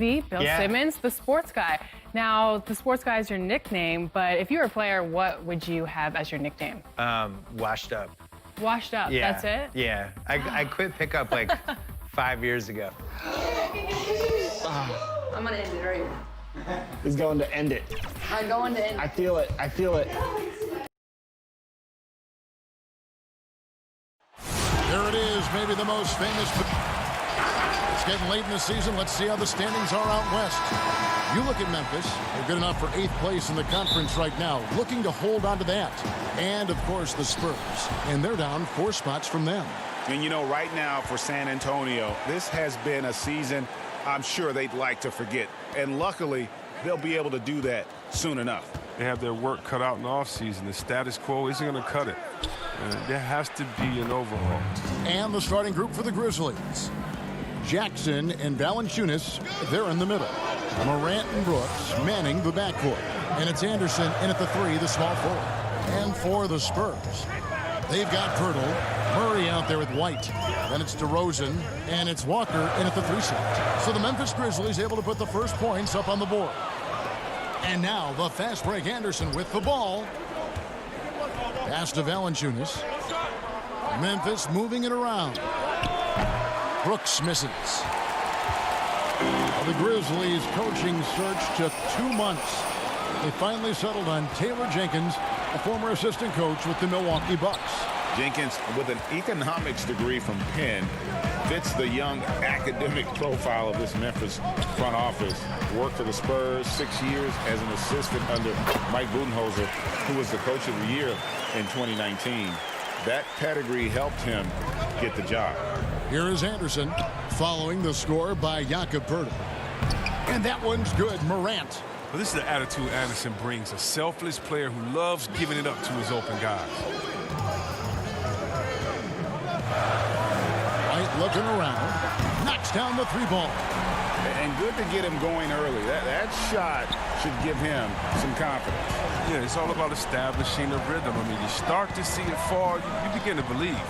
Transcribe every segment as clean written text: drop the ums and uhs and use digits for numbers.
See, Bill Simmons, the sports guy. Now, the sports guy is your nickname, but if you were a player, what would you have as your nickname? Washed up. Washed up, Yeah. that's it? Yeah. I quit pickup like 5 years ago. I'm gonna end it right. He's going to end it. I'm going to end it. I feel it. I feel it. There it is, maybe the most famous. It's getting late in the season. Let's see how the standings are out west. You look at Memphis. They're good enough for 8th place in the conference right now, looking to hold on to that. And, of course, the Spurs. And they're down 4 spots from them. And, you know, right now for San Antonio, this has been a season I'm sure they'd like to forget. And luckily, they'll be able to do that soon enough. They have their work cut out in the offseason. The status quo isn't going to cut it. There has to be an overhaul. And the starting group for the Grizzlies. Jackson and Valanciunas, they're in the middle. Morant and Brooks manning the backcourt. And it's Anderson in at the 3, the small forward. And for the Spurs, they've got Pirtle, Murray out there with White. Then it's DeRozan, and it's Walker in at the 3 slot. So the Memphis Grizzlies able to put the first points up on the board. And now the fast break. Anderson with the ball. Pass to Valanciunas. Memphis moving it around. Brooks misses. The Grizzlies coaching search took 2 months. They finally settled on Taylor Jenkins, a former assistant coach with the Milwaukee Bucks. Jenkins, with an economics degree from Penn, fits the young academic profile of this Memphis front office. Worked for the Spurs 6 years as an assistant under Mike Budenholzer, who was the coach of the year in 2019. That pedigree helped him get the job. Here is Anderson following the score by Jakob Poeltl. And that one's good. Morant. Well, this is the attitude Anderson brings, a selfless player who loves giving it up to his open guys. White looking around. Knocks down the 3-ball. And good to get him going early. That shot should give him some confidence. Yeah, it's all about establishing a rhythm. I mean, you start to see it fall, you begin to believe.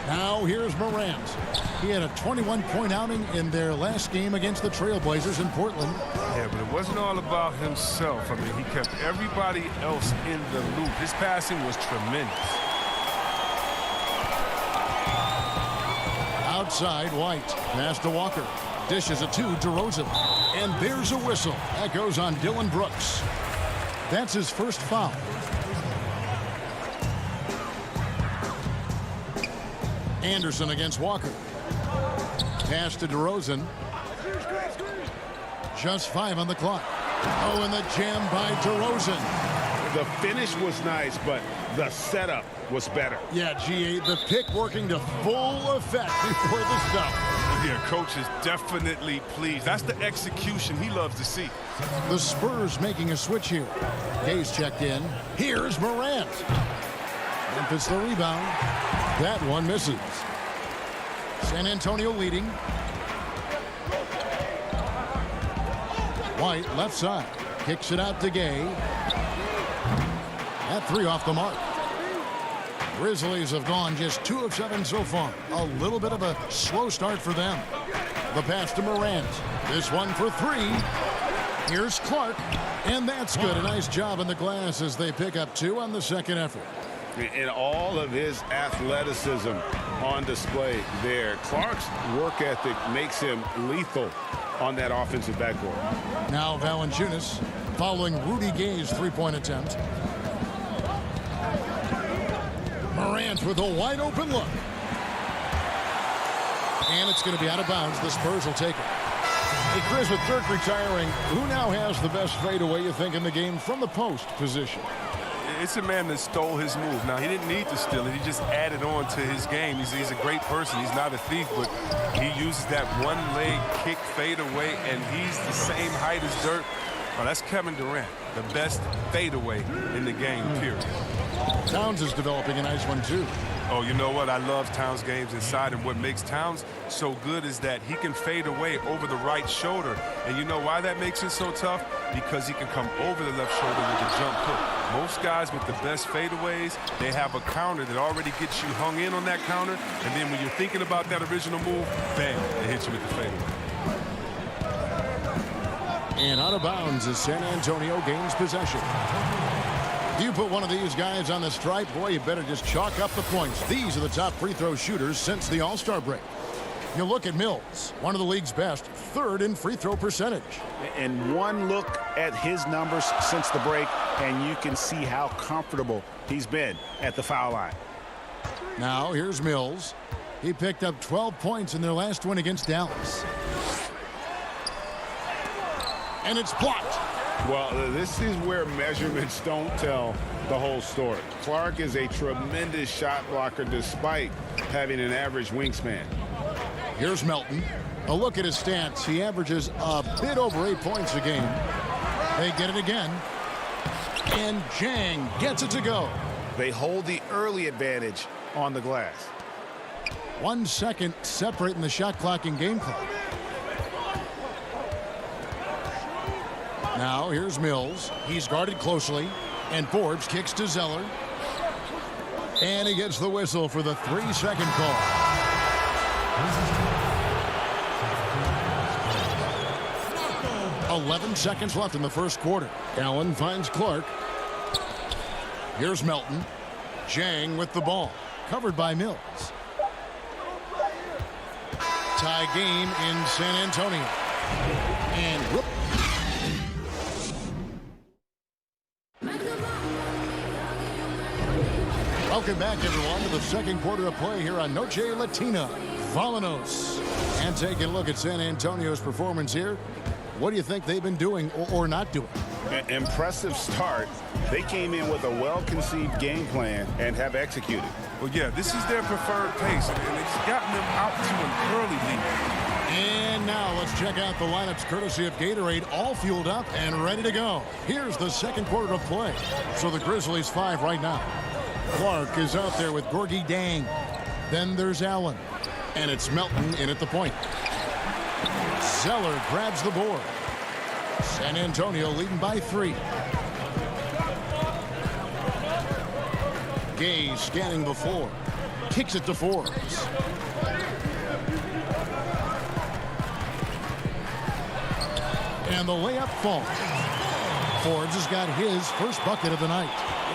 Now here's Morant. He had a 21-point outing in their last game against the Trailblazers in Portland. Yeah, but it wasn't all about himself. I mean, he kept everybody else in the loop. His passing was tremendous. Outside, White. Pass to Walker. Dishes it to DeRozan. And there's a whistle. That goes on Dylan Brooks. That's his first foul. Anderson against Walker. Pass to DeRozan. Just 5 on the clock. Oh, and the jam by DeRozan. The finish was nice, but the setup was better. Yeah, GA, the pick working to full effect before the stop. Yeah, coach is definitely pleased. That's the execution he loves to see. The Spurs making a switch here. Gay's checked in. Here's Morant. Memphis the rebound. That one misses. San Antonio leading. White left side. Kicks it out to Gay. That 3 off the mark. Grizzlies have gone just 2 of 7 so far. A little bit of a slow start for them. The pass to Morant. This one for 3. Here's Clark. And that's good. A nice job in the glass as they pick up 2 on the second effort. And all of his athleticism on display there. Clark's work ethic makes him lethal on that offensive backcourt. Now Valanciunas following Rudy Gay's 3-point attempt. Morant with a wide open look. And it's going to be out of bounds. The Spurs will take it. Hey, Chris, with Dirk retiring, who now has the best fadeaway, you think, in the game from the post position? It's a man that stole his move. Now, he didn't need to steal it. He just added on to his game. He's a great person. He's not a thief, but he uses that one-leg kick fadeaway, and he's the same height as Dirk. Well, that's Kevin Durant, the best fadeaway in the game, period. Towns is developing a nice one, too. Oh, you know what? I love Towns' games inside, and what makes Towns so good is that he can fade away over the right shoulder. And you know why that makes it so tough? Because he can come over the left shoulder with a jump hook. Most guys with the best fadeaways, they have a counter that already gets you hung in on that counter, and then when you're thinking about that original move, bam, it hits you with the fadeaway. And out of bounds as San Antonio gains possession. You put one of these guys on the stripe, boy, you better just chalk up the points. These are the top free throw shooters since the All-Star break. You look at Mills, one of the league's best, third in free throw percentage. And one look at his numbers since the break, and you can see how comfortable he's been at the foul line. Now here's Mills. He picked up 12 points in their last win against Dallas. And it's blocked. Well, this is where measurements don't tell the whole story. Clark is a tremendous shot blocker despite having an average wingspan. Here's Melton. A look at his stats. He averages a bit over 8 points a game. They get it again. And Jang gets it to go. They hold the early advantage on the glass. 1 second separating the shot clock and game clock. Now here's Mills. He's guarded closely. And Forbes kicks to Zeller. And he gets the whistle for the 3-second call. 11 seconds left in the first quarter. Allen finds Clark. Here's Melton. Jang with the ball. Covered by Mills. Tie game in San Antonio. And whoop. Welcome back, everyone, to the second quarter of play here on Noche Latina. Volanos. And taking a look at San Antonio's performance here. What do you think they've been doing or not doing? Impressive start. They came in with a well-conceived game plan and have executed. Well, yeah, this is their preferred pace, and it's gotten them out to an early lead. And now let's check out the lineups courtesy of Gatorade, all fueled up and ready to go. Here's the second quarter of play. So the Grizzlies 5 right now. Clark is out there with Gorgie Dang. Then there's Allen. And it's Melton in at the point. Zeller grabs the board. San Antonio leading by 3. Gay scanning the floor. Kicks it to Forbes. And the layup falls. Forbes has got his first bucket of the night.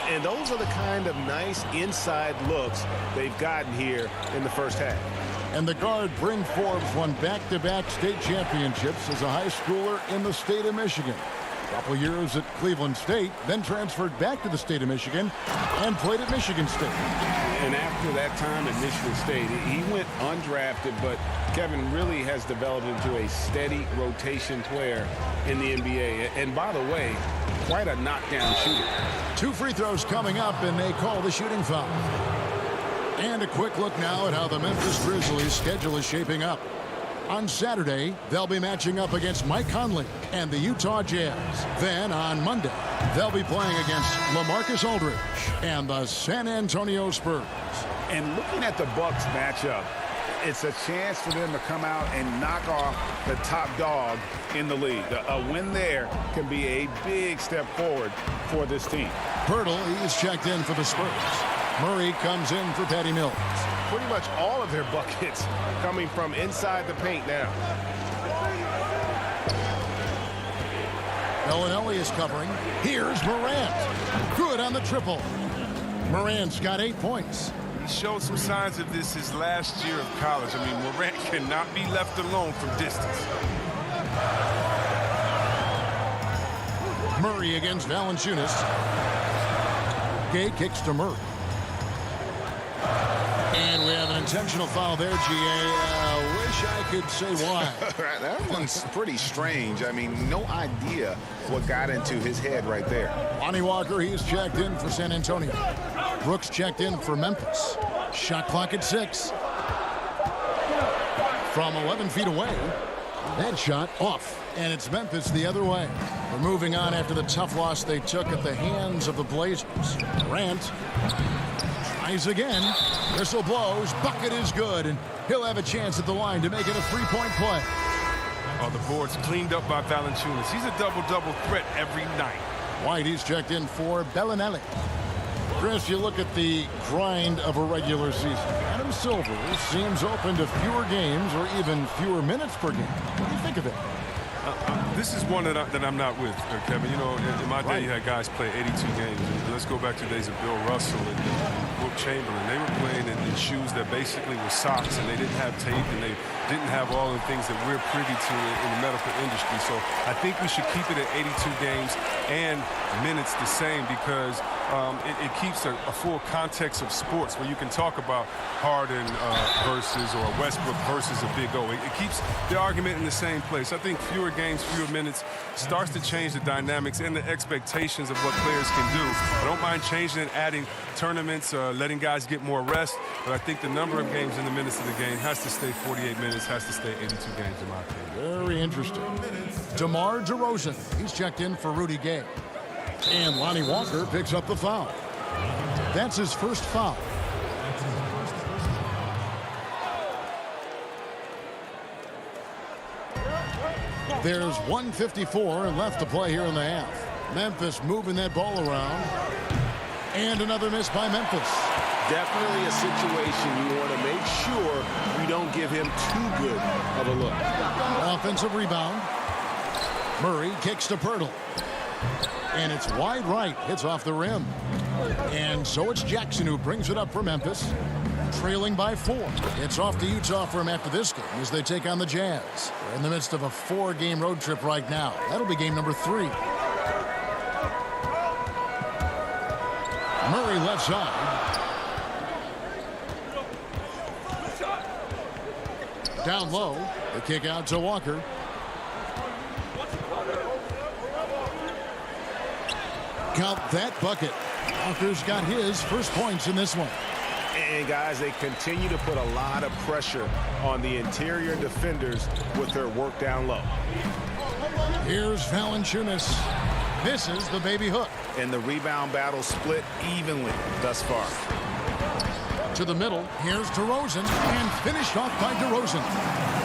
And those are the kind of nice inside looks they've gotten here in the first half. And the guard, Bryn Forbes, won back-to-back state championships as a high schooler in the state of Michigan. A couple years at Cleveland State, then transferred back to the state of Michigan and played at Michigan State. And after that time at Michigan State, he went undrafted, but Kevin really has developed into a steady rotation player in the NBA. And by the way, quite a knockdown shooter. 2 free throws coming up, and they call the shooting foul. And a quick look now at how the Memphis Grizzlies' schedule is shaping up. On Saturday, they'll be matching up against Mike Conley and the Utah Jazz. Then on Monday, they'll be playing against LaMarcus Aldridge and the San Antonio Spurs. And looking at the Bucks matchup, it's a chance for them to come out and knock off the top dog in the league. A win there can be a big step forward for this team. Pirtle, he's checked in for the Spurs. Murray comes in for Patty Mills. Pretty much all of their buckets coming from inside the paint now. Bellinelli is covering. Here's Morant. Good on the triple. Morant's got 8 points. He showed some signs of this his last year of college. I mean, Morant cannot be left alone from distance. Murray against Valanciunas. Gay kicks to Murray. And we have an intentional foul there, G.A. Wish I could say why. That one's pretty strange. I mean, no idea what got into his head right there. Lonnie Walker, he's checked in for San Antonio. Brooks checked in for Memphis. Shot clock at 6. From 11 feet away. That shot off. And it's Memphis the other way. We're moving on after the tough loss they took at the hands of the Blazers. Durant tries again. Whistle blows. Bucket is good. And he'll have a chance at the line to make it a 3-point play. Oh, the board's cleaned up by Valanciunas. He's a double-double threat every night. White, he's checked in for Bellinelli. Chris, you look at the grind of a regular season. Adam Silver seems open to fewer games or even fewer minutes per game. What do you think of it? this is one that I'm not with, Kevin. You know, in my day, you had guys play 82 games. And let's go back to the days of Bill Russell and Wilt Chamberlain. They were playing in shoes that basically were socks, and they didn't have tape, and they didn't have all the things that we're privy to in the medical industry. So I think we should keep it at 82 games and minutes the same, because it keeps a full context of sports where you can talk about Harden versus or Westbrook versus a Big O. It keeps the argument in the same place. I think fewer games, fewer minutes starts to change the dynamics and the expectations of what players can do. I don't mind changing and adding tournaments, letting guys get more rest, but I think the number of games in the minutes of the game has to stay 48 minutes, has to stay 82 games in my opinion. Very interesting. DeMar DeRozan, he's checked in for Rudy Gay. And Lonnie Walker picks up the foul. That's his first foul. There's 1:54 left to play here in the half. Memphis moving that ball around. And another miss by Memphis. Definitely a situation you want to make sure you don't give him too good of a look. Offensive rebound. Murray kicks to Pirtle. And it's wide right. Hits off the rim. And so it's Jackson who brings it up for Memphis. Trailing by 4. It's off to Utah for him after this game as they take on the Jazz. They're in the midst of a 4-game road trip right now. That'll be game number 3. Murray left side. Down low. The kick out to Walker. Count that bucket. Walker's got his first points in this one. And guys, they continue to put a lot of pressure on the interior defenders with their work down low. Here's Valanciunas. Misses the baby hook. And the rebound battle split evenly thus far. To the middle. Here's DeRozan. And finished off by DeRozan.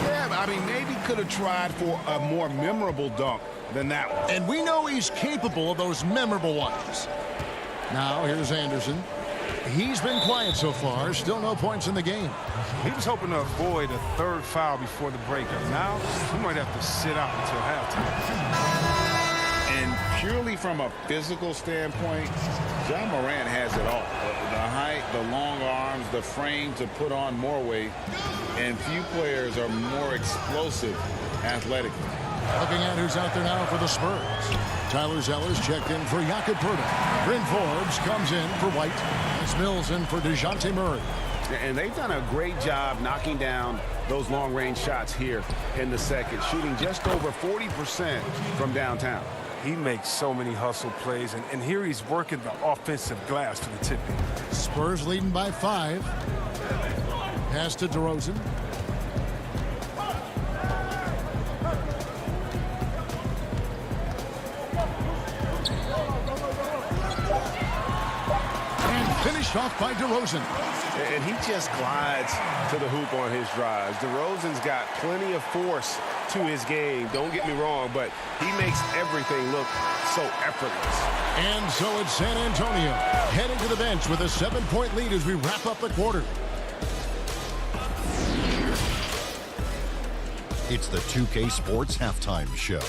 Yeah, I mean, maybe could have tried for a more memorable dunk than that one. And we know he's capable of those memorable ones. Now here's Anderson. He's been quiet so far. Still no points in the game. He was hoping to avoid a third foul before the breakup. Now he might have to sit out until halftime. And purely from a physical standpoint, Ja Morant has it all. The height, the long arms, the frame to put on more weight. And few players are more explosive athletically. Looking at who's out there now for the Spurs. Tyler Zeller's checked in for Jakob Poeltl. Bryn Forbes comes in for White. As Mills in for DeJounte Murray. And they've done a great job knocking down those long-range shots here in the second, shooting just over 40% from downtown. He makes so many hustle plays, and here he's working the offensive glass to the tipping. Spurs leading by 5. Pass to DeRozan. Finished off by DeRozan. And he just glides to the hoop on his drives. DeRozan's got plenty of force to his game. Don't get me wrong, but he makes everything look so effortless. And so it's San Antonio heading to the bench with a 7-point lead as we wrap up the quarter. It's the 2K Sports Halftime Show.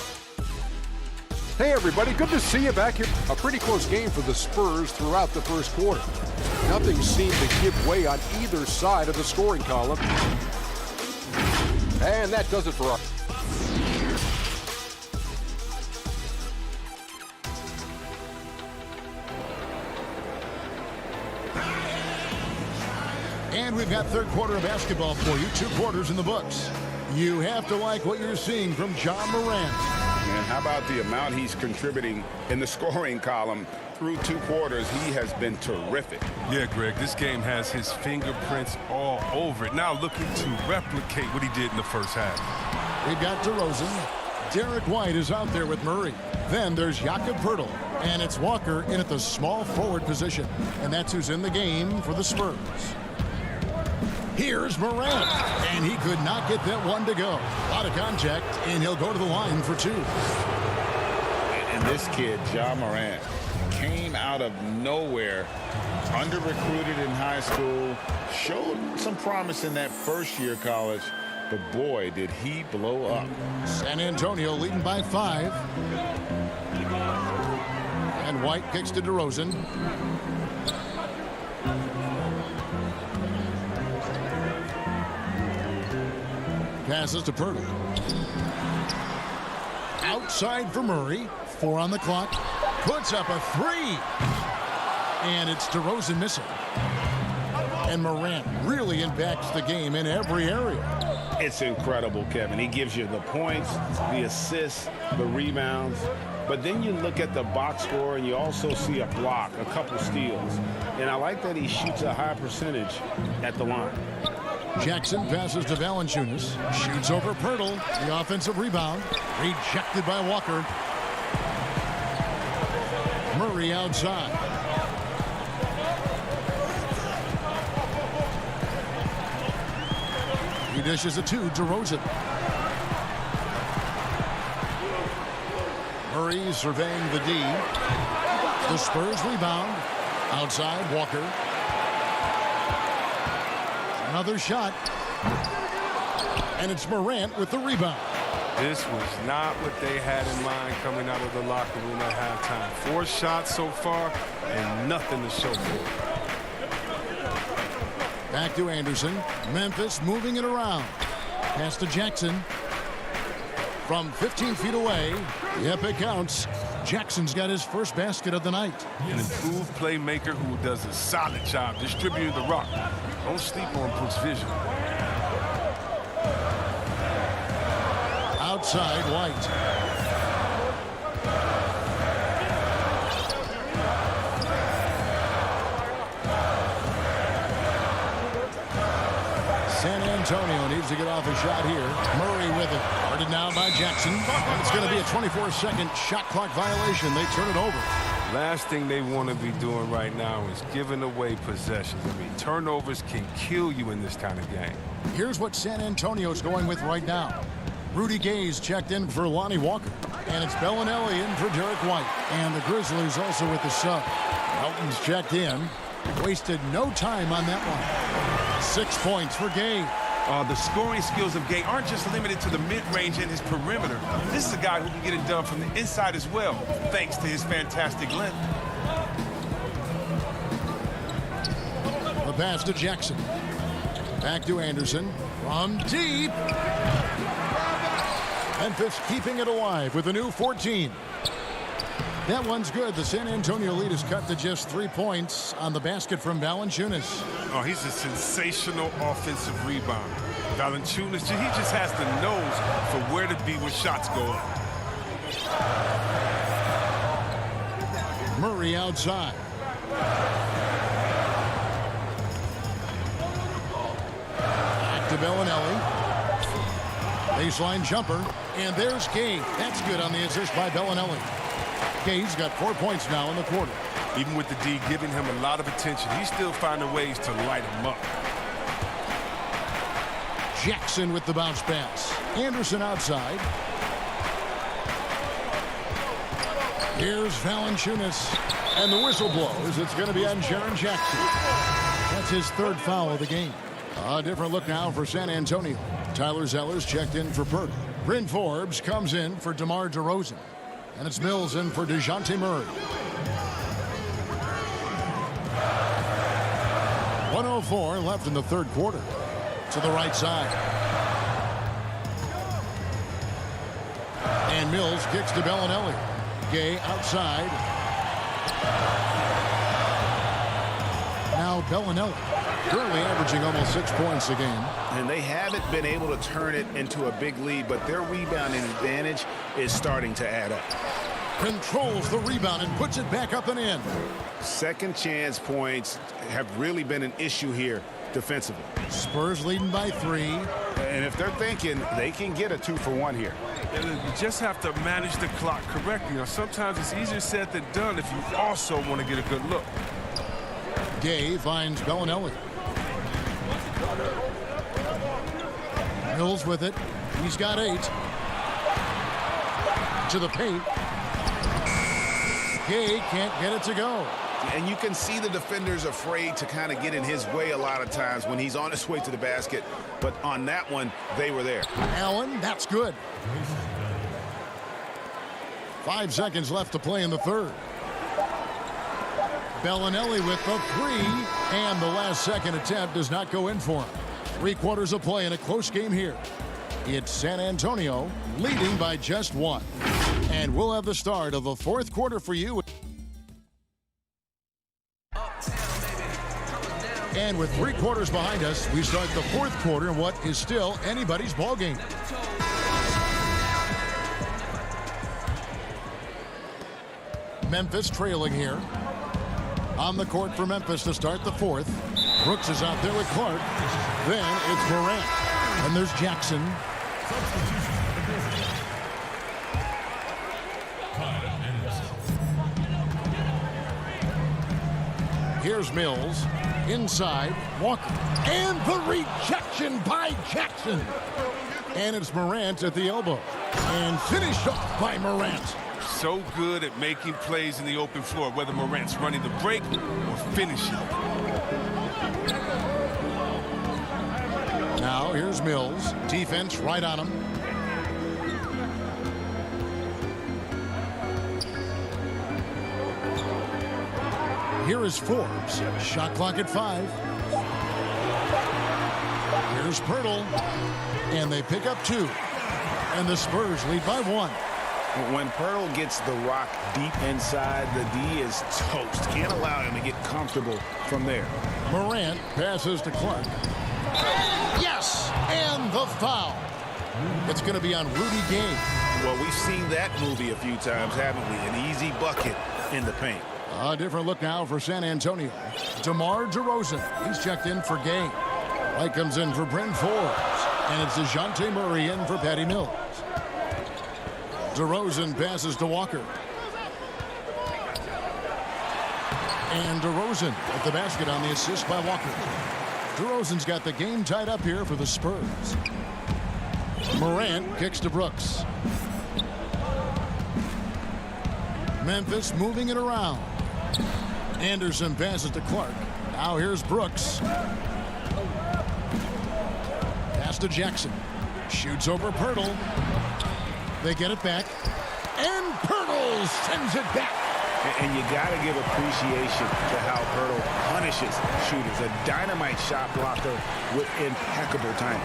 Hey everybody, good to see you back here. A pretty close game for the Spurs throughout the first quarter. Nothing seemed to give way on either side of the scoring column. And that does it for us. And we've got third quarter of basketball for you. 2 quarters in the books. You have to like what you're seeing from Ja Morant. And how about the amount he's contributing in the scoring column through 2 quarters? He has been terrific. Yeah, Greg, this game has his fingerprints all over it. Now looking to replicate what he did in the first half. We've got DeRozan. Derek White is out there with Murray. Then there's Jakob Poeltl. And it's Walker in at the small forward position. And that's who's in the game for the Spurs. Here's Morant, and he could not get that one to go. A lot of contact, and he'll go to the line for 2. And this kid, Ja Morant, came out of nowhere, under-recruited in high school, showed some promise in that first year of college, but boy, did he blow up. San Antonio leading by 5. And White kicks to DeRozan. Passes to Pirtle. Outside for Murray. 4 on the clock. Puts up a 3. And it's DeRozan missing. And Morant really impacts the game in every area. It's incredible, Kevin. He gives you the points, the assists, the rebounds. But then you look at the box score and you also see a block, a couple steals. And I like that he shoots a high percentage at the line. Jackson passes to Valanciunas. Shoots over Pirtle. The offensive rebound. Rejected by Walker. Murray outside. He dishes it to DeRozan. Murray surveying the D. The Spurs rebound. Outside, Walker. Another shot. And it's Morant with the rebound. This was not what they had in mind coming out of the locker room at halftime. 4 shots so far and nothing to show for it. Back to Anderson. Memphis moving it around. Pass to Jackson. From 15 feet away. Yep, it counts. Jackson's got his first basket of the night. An improved playmaker who does a solid job distributing the rock. Don't sleep on Brooks' vision. Outside, White. San Antonio needs to get off a shot here. Murray with it. Guarded now by Jackson. It's going to be a 24-second shot clock violation. They turn it over. Last thing they want to be doing right now is giving away possessions. I mean, turnovers can kill you in this kind of game. Here's what San Antonio's going with right now. Rudy Gay's checked in for Lonnie Walker. And it's Bellinelli in for Derek White. And the Grizzlies also with the sub. Melton's checked in. Wasted no time on that one. 6 points for Gay. The scoring skills of Gay aren't just limited to the mid-range and his perimeter. This is a guy who can get it done from the inside as well, thanks to his fantastic length. The pass to Jackson. Back to Anderson. From deep. Memphis keeping it alive with a new 14. That one's good. The San Antonio lead is cut to just 3 points on the basket from Valanciunas. Oh, he's a sensational offensive rebounder. Valanciunas, he just has the nose for where to be when shots go up. Murray outside. Back to Bellinelli. Baseline jumper. And there's Gay. That's good on the assist by Bellinelli. Gay's got 4 points now in the quarter. Even with the D giving him a lot of attention, he's still finding ways to light him up. Jackson with the bounce pass. Anderson outside. Here's Valanciunas. And the whistle blows. It's going to be on Jaren Jackson. That's his 3rd foul of the game. A different look now for San Antonio. Tyler Zeller's checked in for Perk. Bryn Forbes comes in for DeMar DeRozan. And it's Mills in for DeJounte Murray. 1:04 left in the 3rd quarter. To the right side. And Mills kicks to Bellinelli. Gay outside. Now Bellinelli. Currently averaging almost 6 points a game. And they haven't been able to turn it into a big lead, but their rebounding advantage is starting to add up. Controls the rebound and puts it back up and in. Second chance points have really been an issue here defensively. Spurs leading by 3. And if they're thinking, they can get a 2-for-1 here. You just have to manage the clock correctly. You know, sometimes it's easier said than done if you also want to get a good look. Gay finds Bellinelli. Mills with it. He's got 8. To the paint. Gay can't get it to go. And you can see the defenders afraid to kind of get in his way a lot of times when he's on his way to the basket. But on that one, they were there. Allen, that's good. 5 seconds left to play in the third. Bellinelli with the three, and the last second attempt does not go in for him. 3 quarters of play in a close game here. It's San Antonio leading by just 1. And we'll have the start of the 4th quarter for you. And with 3 quarters behind us, we start the 4th quarter in what is still anybody's ball game. Memphis trailing here. On the court for Memphis to start the 4th. Brooks is out there with Clark. Then it's Morant. And there's Jackson. Here's Mills. Inside. Walker. And the rejection by Jackson. And it's Morant at the elbow. And finished off by Morant. So good at making plays in the open floor, whether Morant's running the break or finishing. Now here's Mills. Defense right on him. Here is Forbes. Shot clock at 5. Here's Pirtle. And they pick up 2. And the Spurs lead by 1. When Pirtle gets the rock deep inside, the D is toast. Can't allow him to get comfortable from there. Morant passes to Clark. Yes! And the foul. It's going to be on Rudy Gay. Well, we've seen that movie a few times, haven't we? An easy bucket in the paint. A different look now for San Antonio. DeMar DeRozan. He's checked in for Gay. White comes in for Bryn Forbes. And it's DeJounte Murray in for Patty Mills. DeRozan passes to Walker. And DeRozan at the basket on the assist by Walker. DeRozan's got the game tied up here for the Spurs. Morant kicks to Brooks. Memphis moving it around. Anderson passes to Clark. Now here's Brooks. Pass to Jackson. Shoots over Pirtle. They get it back. And Pirtle sends it back. And you got to give appreciation to how Pirtle punishes shooters. A dynamite shot blocker with impeccable timing.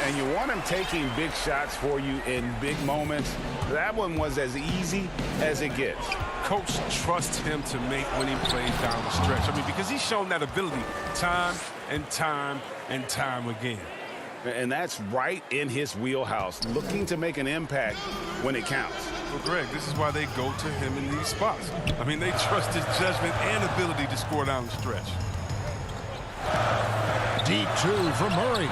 And you want him taking big shots for you in big moments. That one was as easy as it gets. Coach trusts him to make winning plays down the stretch. I mean, because he's shown that ability time and time and time again. And that's right in his wheelhouse, looking to make an impact when it counts. Well, Greg, this is why they go to him in these spots. I mean, they trust his judgment and ability to score down the stretch. Deep 2 for Murray.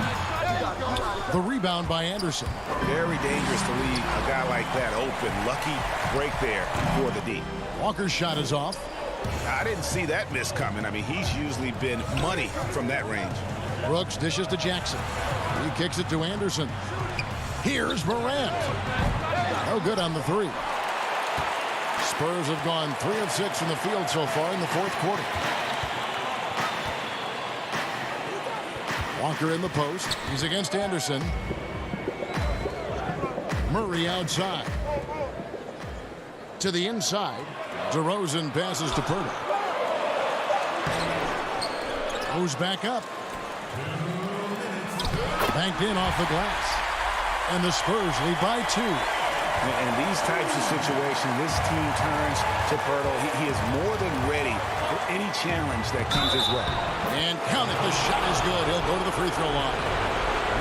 The rebound by Anderson. Very dangerous to leave a guy like that open. Lucky break there for the D. Walker's shot is off. I didn't see that miss coming. I mean, he's usually been money from that range. Brooks dishes to Jackson. He kicks it to Anderson. Here's Morant. No good on the 3. Spurs have gone 3 of 6 from the field so far in the 4th quarter. Walker in the post. He's against Anderson. Murray outside. To the inside. DeRozan passes to Pirtle. Goes back up. Banked in off the glass. And the Spurs lead by 2. In these types of situations, this team turns to Pirtle. He is more than ready for any challenge that comes his way. And count it, the shot is good. He'll go to the free throw line.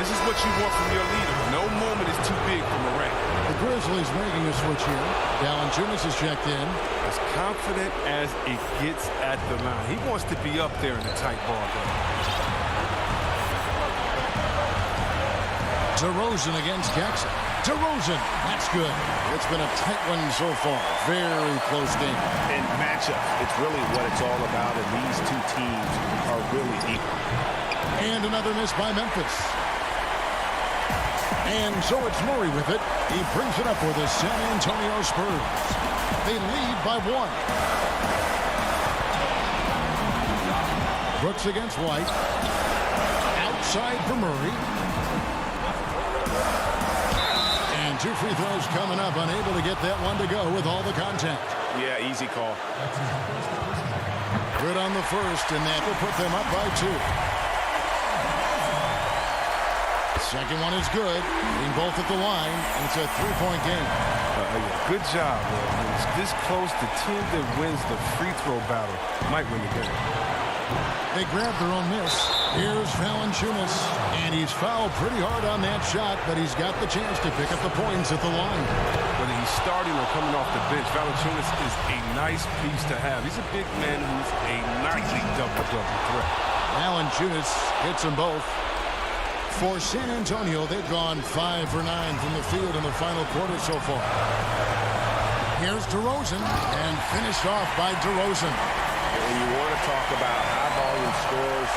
This is what you want from your leader. No moment is too big for Morant. The Grizzlies making a switch here. Valanciunas is checked in. As confident as it gets at the line. He wants to be up there in the tight ball game. DeRozan against Jackson. DeRozan, that's good. It's been a tight one so far. Very close game. In matchup, it's really what it's all about, and these two teams are really equal. And another miss by Memphis. And so it's Murray with it. He brings it up for the San Antonio Spurs. They lead by 1. Brooks against White. Outside for Murray. And 2 free throws coming up. Unable to get that one to go with all the contact. Yeah, easy call. Good on the first, and that will put them up by 2. Second one is good. Being both at the line, and it's a 3-point game. Good job, man. When it's this close, the team that wins the free throw battle might win the game. They grab their own miss. Here's Valanciunas, and he's fouled pretty hard on that shot, but he's got the chance to pick up the points at the line. Whether he's starting or coming off the bench, Valanciunas is a nice piece to have. He's a big man who's a nightly double-double threat. Valanciunas hits them both. For San Antonio, they've gone 5 for 9 from the field in the final quarter so far. Here's DeRozan, and finished off by DeRozan. When you want to talk about high-volume scores,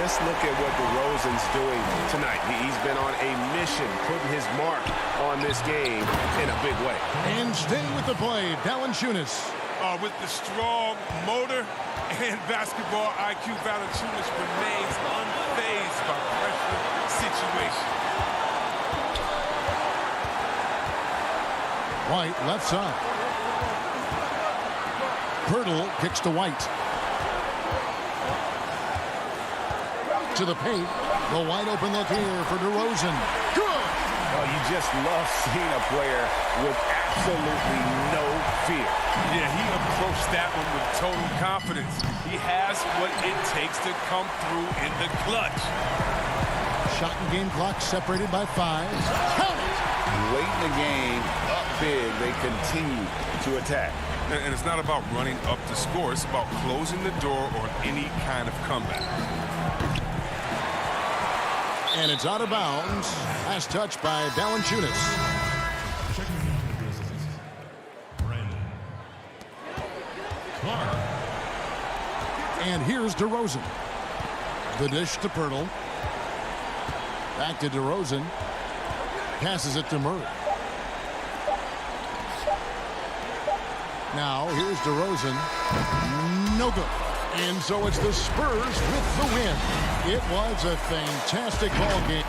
just look at what DeRozan's doing tonight. He's been on a mission, putting his mark on this game in a big way. And staying with the play, Valanciunas. With the strong motor and basketball IQ, Valanciunas remains unfazed by pressure situation. White left side. Pirtle kicks to White. To the paint. The wide open look here for DeRozan. Good! Oh, you just love seeing a player with absolutely no fear. Yeah, he approached that one with total confidence. He has what it takes to come through in the clutch. Shot and game clock separated by 5. Count it! Late in the game, up big, they continue to attack. And it's not about running up the score. It's about closing the door on any kind of comeback. And it's out of bounds. Last touch by Valanciunas. And here's DeRozan. The dish to Pirtle. Back to DeRozan. Passes it to Murray. Now here's DeRozan. No good. And so it's the Spurs with the win. It was a fantastic ball game.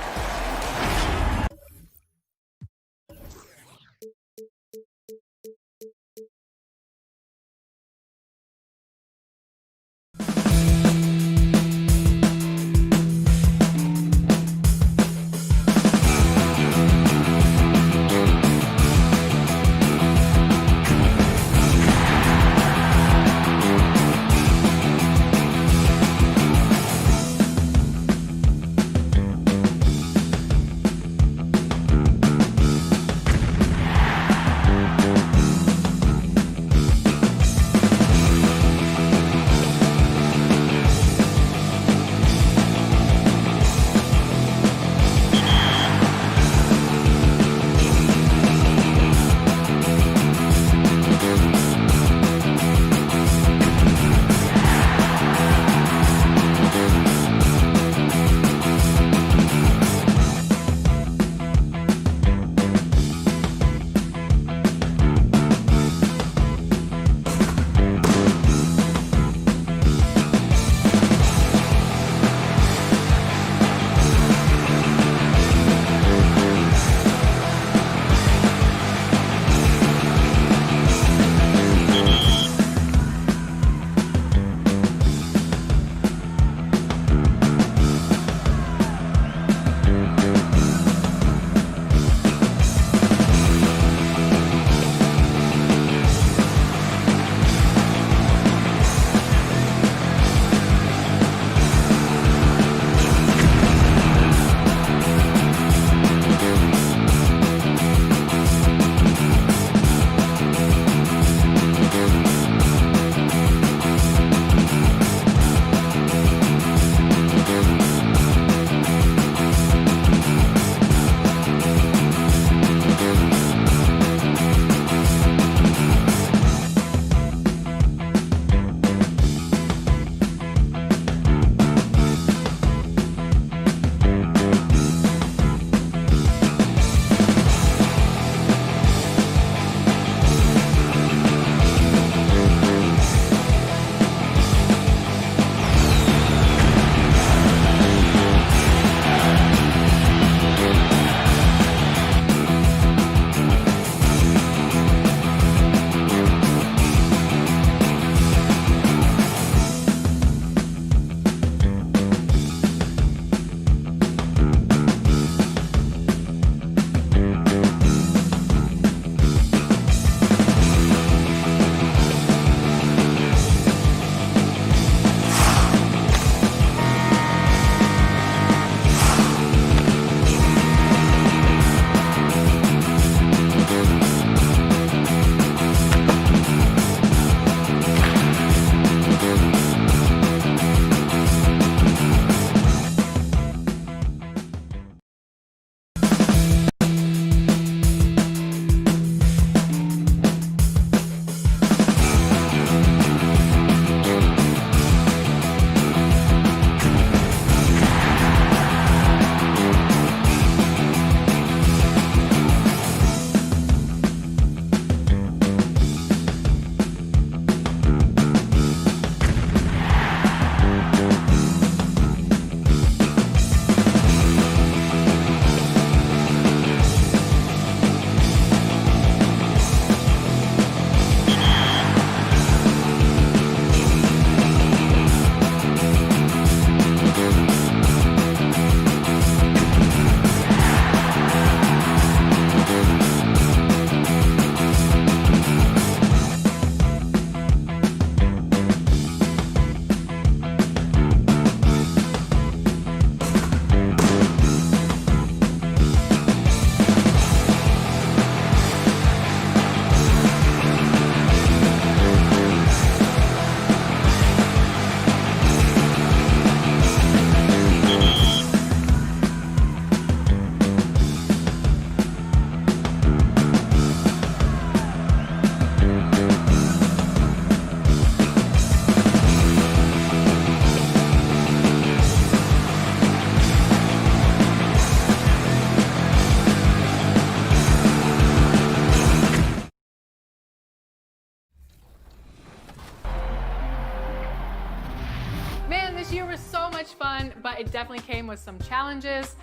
fun, but it definitely came with some challenges.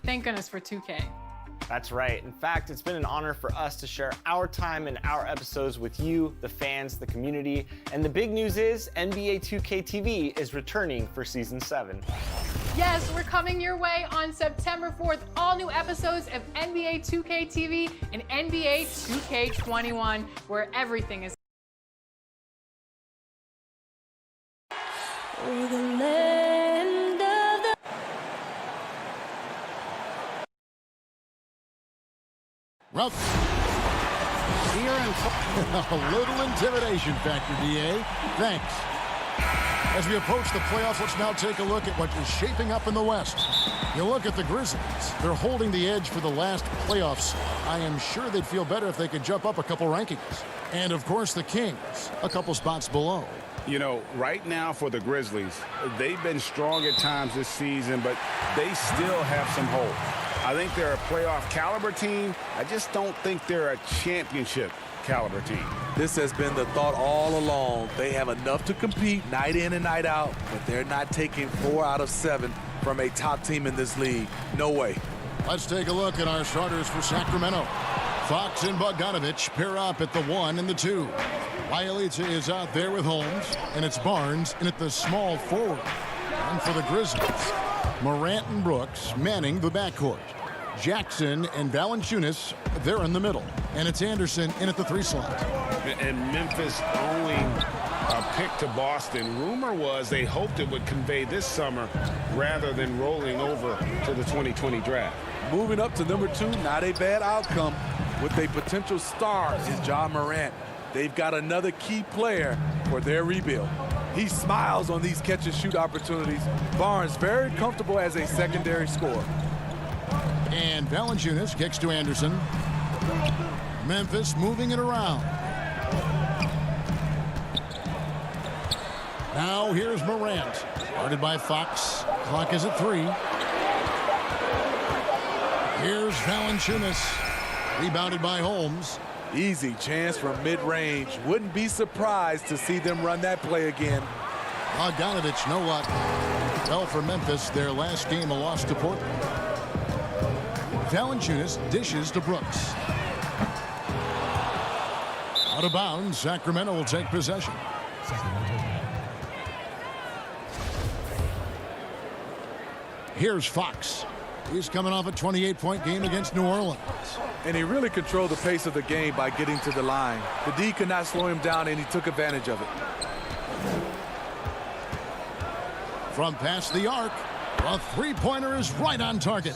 Thank goodness for 2K. That's right. In fact, it's been an honor for us to share our time and our episodes with you, the fans, the community. And the big news is NBA 2K TV is returning for Season 7. Yes, we're coming your way on September 4th. All new episodes of NBA 2K TV and NBA 2K21, where everything is. Well, here in a little intimidation factor, DA. Thanks. As we approach the playoffs, let's now take a look at what is shaping up in the West. You look at the Grizzlies. They're holding the edge for the last playoffs. I am sure they'd feel better if they could jump up a couple rankings. And, of course, the Kings, a couple spots below. You know, right now for the Grizzlies, they've been strong at times this season, but they still have some hope. I think they're a playoff caliber team. I just don't think they're a championship caliber team. This has been the thought all along. They have enough to compete night in and night out, but they're not taking 4 out of 7 from a top team in this league. No way. Let's take a look at our starters for Sacramento. Fox and Bogdanovich pair up at the 1 and the 2. Bjelica is out there with Holmes, and it's Barnes in at the small forward. And for the Grizzlies, Morant and Brooks manning the backcourt. Jackson and Valanciunas, they're in the middle. And it's Anderson in at the 3 slot. And Memphis owing a pick to Boston. Rumor was they hoped it would convey this summer rather than rolling over to the 2020 draft. Moving up to number 2, not a bad outcome. With a potential star is John Morant. They've got another key player for their rebuild. He smiles on these catch-and-shoot opportunities. Barnes very comfortable as a secondary scorer. And Valanciunas kicks to Anderson. Memphis moving it around. Now here's Morant. Guarded by Fox. Clock is at 3. Here's Valanciunas. Rebounded by Holmes. Easy chance from mid-range. Wouldn't be surprised to see them run that play again. Bogdanovich, no luck. Well, for Memphis, their last game a loss to Portland. Valanciunas dishes to Brooks. Out of bounds, Sacramento will take possession. Here's Fox. He's coming off a 28-point game against New Orleans. And he really controlled the pace of the game by getting to the line. The D could not slow him down, and he took advantage of it. From past the arc, a 3-pointer is right on target.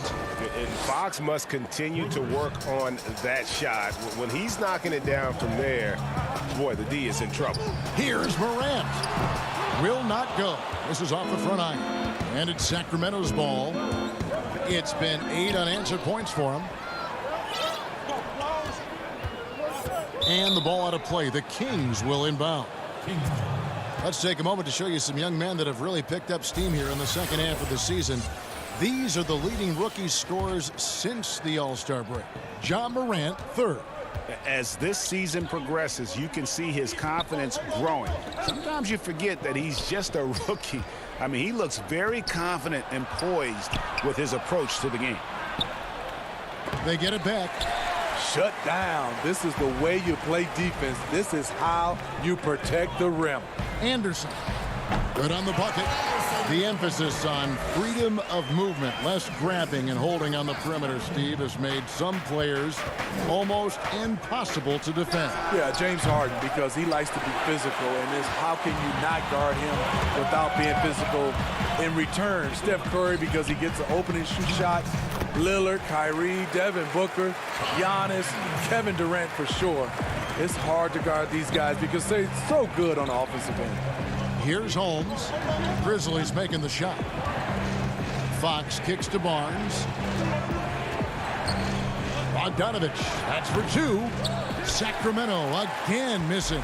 And Fox must continue to work on that shot. When he's knocking it down from there, boy, the D is in trouble. Here's Morant. Will not go. This is off the front iron. And it's Sacramento's ball. It's been 8 unanswered points for him. And the ball out of play. The Kings will inbound. Let's take a moment to show you some young men that have really picked up steam here in the second half of the season. These are the leading rookie scorers since the All-Star break. John Morant, 3rd. As this season progresses, you can see his confidence growing. Sometimes you forget that he's just a rookie. I mean, he looks very confident and poised with his approach to the game. They get it back. Shut down. This is the way you play defense. This is how you protect the rim. Anderson. Good on the bucket. The emphasis on freedom of movement, less grabbing and holding on the perimeter, Steve, has made some players almost impossible to defend. Yeah, James Harden, because he likes to be physical, and it's how can you not guard him without being physical in return? Steph Curry, because he gets an opening shoot shot. Lillard, Kyrie, Devin Booker, Giannis, Kevin Durant for sure. It's hard to guard these guys because they're so good on the offensive end. Here's Holmes. Grizzlies making the shot. Fox kicks to Barnes. Bogdanovich, that's for 2. Sacramento again missing.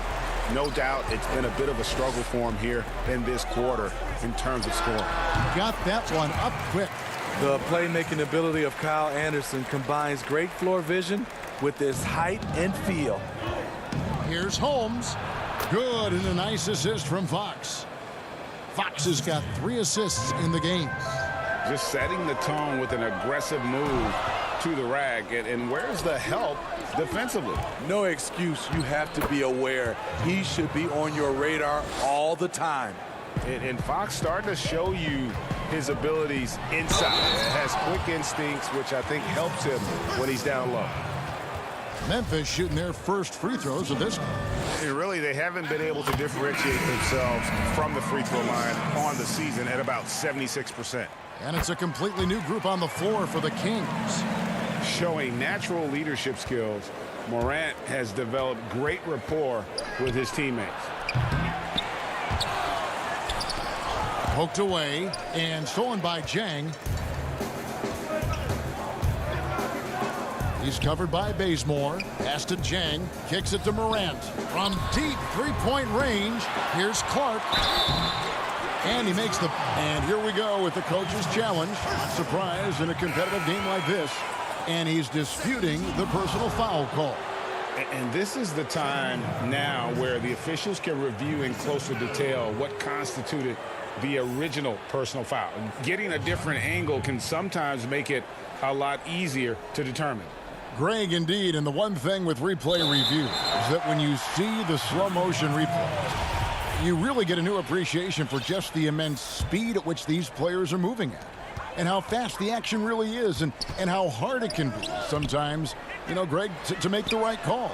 No doubt it's been a bit of a struggle for him here in this quarter in terms of scoring. Got that one up quick. The playmaking ability of Kyle Anderson combines great floor vision with his height and feel. Here's Holmes. Good, and a nice assist from Fox. Fox has got 3 assists in the game. Just setting the tone with an aggressive move to the rack. And where's the help defensively? No excuse. You have to be aware. He should be on your radar all the time. And Fox starting to show you his abilities inside. Has quick instincts, which I think helps him when he's down low. Memphis shooting their first free throws of this game. And really, they haven't been able to differentiate themselves from the free throw line on the season at about 76%. And it's a completely new group on the floor for the Kings. Showing natural leadership skills, Morant has developed great rapport with his teammates. Poked away and stolen by Jang. He's covered by Bazemore. Pass to Jang. Kicks it to Morant. From deep three-point range, here's Clark. And he makes the... And here we go with the coach's challenge. Not surprised in a competitive game like this. And he's disputing the personal foul call. And this is the time now where the officials can review in closer detail what constituted the original personal foul. Getting a different angle can sometimes make it a lot easier to determine. Greg, indeed, and the one thing with replay review is that when you see the slow motion replay, you really get a new appreciation for just the immense speed at which these players are moving at, and how fast the action really is, and how hard it can be sometimes, you know, Greg, to make the right call.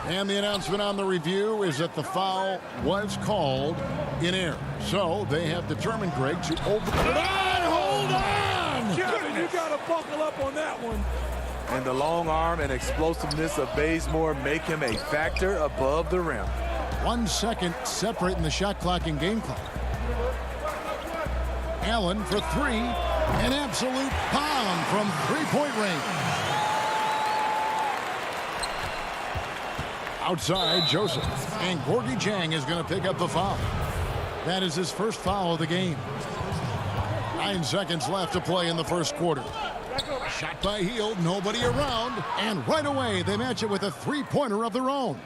And the announcement on the review is that the foul was called in error. So they have determined, Greg, to overturn. Hold on! Kevin, you got to buckle up on that one. And the long arm and explosiveness of Bazemore make him a factor above the rim. 1 second separating the shot clock and game clock. Allen for 3. An absolute bomb from three-point range. Outside, Joseph. And Gorgie Jang is going to pick up the foul. That is his first foul of the game. 9 seconds left to play in the first quarter. Shot by Hield, nobody around. And right away, they match it with a three-pointer of their own.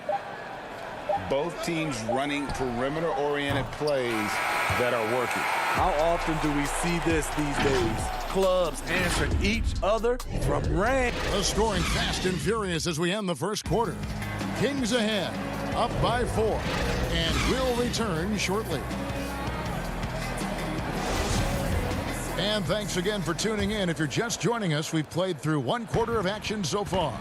Both teams running perimeter-oriented plays that are working. How often do we see this these days? Clubs answering each other from range. The scoring fast and furious as we end the first quarter. Kings ahead, up by 4, and will return shortly. And thanks again for tuning in. If you're just joining us, we've played through 1 quarter of action so far.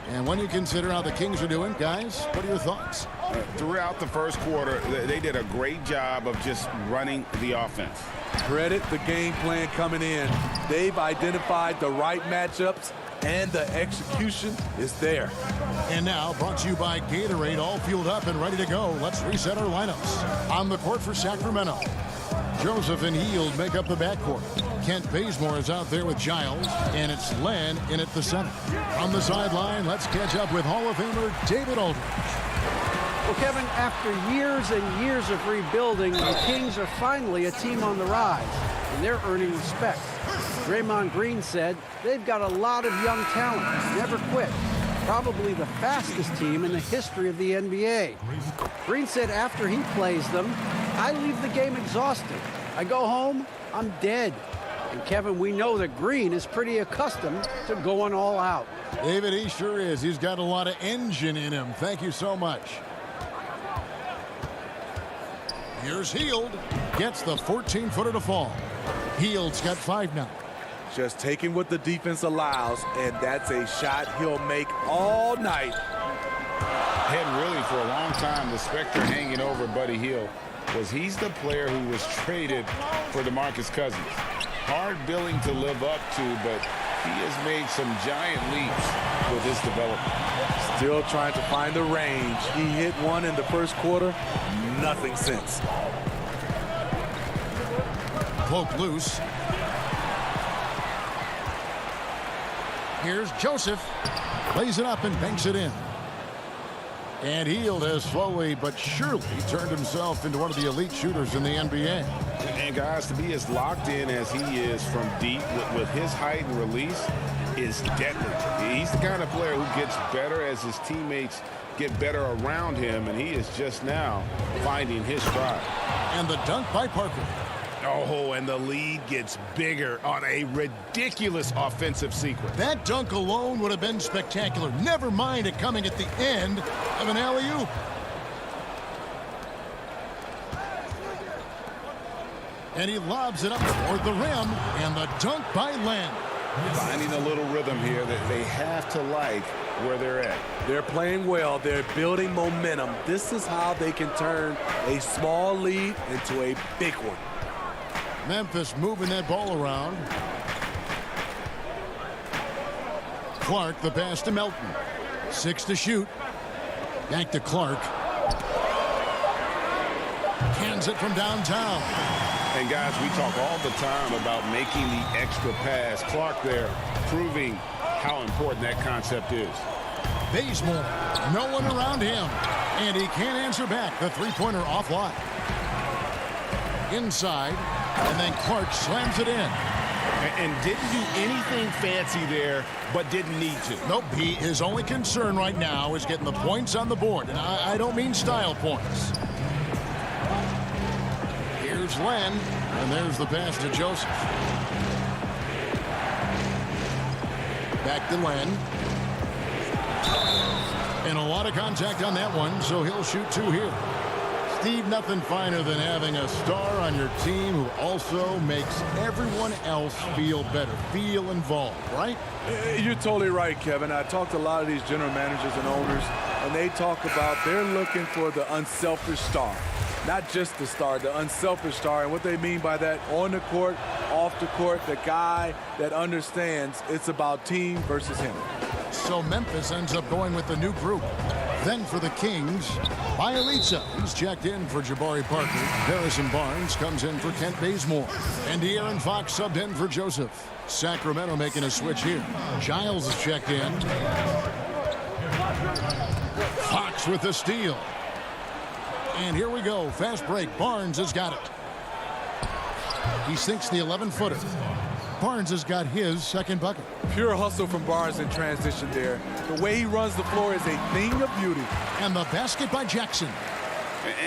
And when you consider how the Kings are doing, guys, what are your thoughts? Throughout the first quarter, they did a great job of just running the offense. Credit the game plan coming in. They've identified the right matchups, and the execution is there. And now, brought to you by Gatorade, all fueled up and ready to go. Let's reset our lineups. On the court for Sacramento, Joseph and Hield make up the backcourt. Kent Bazemore is out there with Giles, and it's Len in at the center. On the sideline, let's catch up with Hall of Famer David Aldridge. Well, Kevin, after years and years of rebuilding, the Kings are finally a team on the rise, and they're earning respect. Draymond Green said they've got a lot of young talent, never quit. Probably the fastest team in the history of the NBA. Green said after he plays them, I leave the game exhausted. I go home, I'm dead. And Kevin, we know that Green is pretty accustomed to going all out. David, he sure is. He's got a lot of engine in him. Thank you so much. Here's Hield. Gets the 14-footer to fall. Hield's got 5 now. Just taking what the defense allows, and that's a shot he'll make all night. Had really for a long time the specter hanging over Buddy Hield was he's the player who was traded for DeMarcus Cousins. Hard billing to live up to, but he has made some giant leaps with his development. Still trying to find the range. He hit one in the first quarter, nothing since. Cloak loose. Here's Joseph. Lays it up and banks it in. And Hield has slowly but surely turned himself into one of the elite shooters in the NBA. And guys, to be as locked in as he is from deep with his height and release, is deadly. He's the kind of player who gets better as his teammates get better around him, and he is just now finding his stride. And the dunk by Parker. Oh, and the lead gets bigger on a ridiculous offensive sequence. That dunk alone would have been spectacular. Never mind it coming at the end of an alley-oop. And he lobs it up toward the rim, and the dunk by Len. Finding a little rhythm here that they have to like where they're at. They're playing well. They're building momentum. This is how they can turn a small lead into a big one. Memphis moving that ball around. Clark, the pass to Melton. 6 to shoot. Back to Clark. Cans it from downtown. And guys, we talk all the time about making the extra pass. Clark there proving how important that concept is. Bazemore, no one around him. And he can't answer back. The three-pointer offline. Inside, and then Clark slams it in. And didn't do anything fancy there, but didn't need to. Nope, his only concern right now is getting the points on the board. And I don't mean style points. Here's Len, and there's the pass to Joseph. Back to Len. And a lot of contact on that one, so he'll shoot 2 here. Steve, nothing finer than having a star on your team who also makes everyone else feel better, feel involved, right? You're totally right, Kevin. I talked to a lot of these general managers and owners, and they talk about they're looking for the unselfish star. Not just the star, the unselfish star. And what they mean by that, on the court, off the court, the guy that understands it's about team versus him. So Memphis ends up going with the new group. Then for the Kings, Bielitsa. He's checked in for Jabari Parker. Harrison Barnes comes in for Kent Bazemore. And De'Aaron Fox subbed in for Joseph. Sacramento making a switch here. Giles is checked in. Fox with the steal. And here we go. Fast break. Barnes has got it. He sinks the 11-footer. Barnes has got his second bucket. Pure hustle from Barnes in transition there. The way he runs the floor is a thing of beauty. And the basket by Jackson.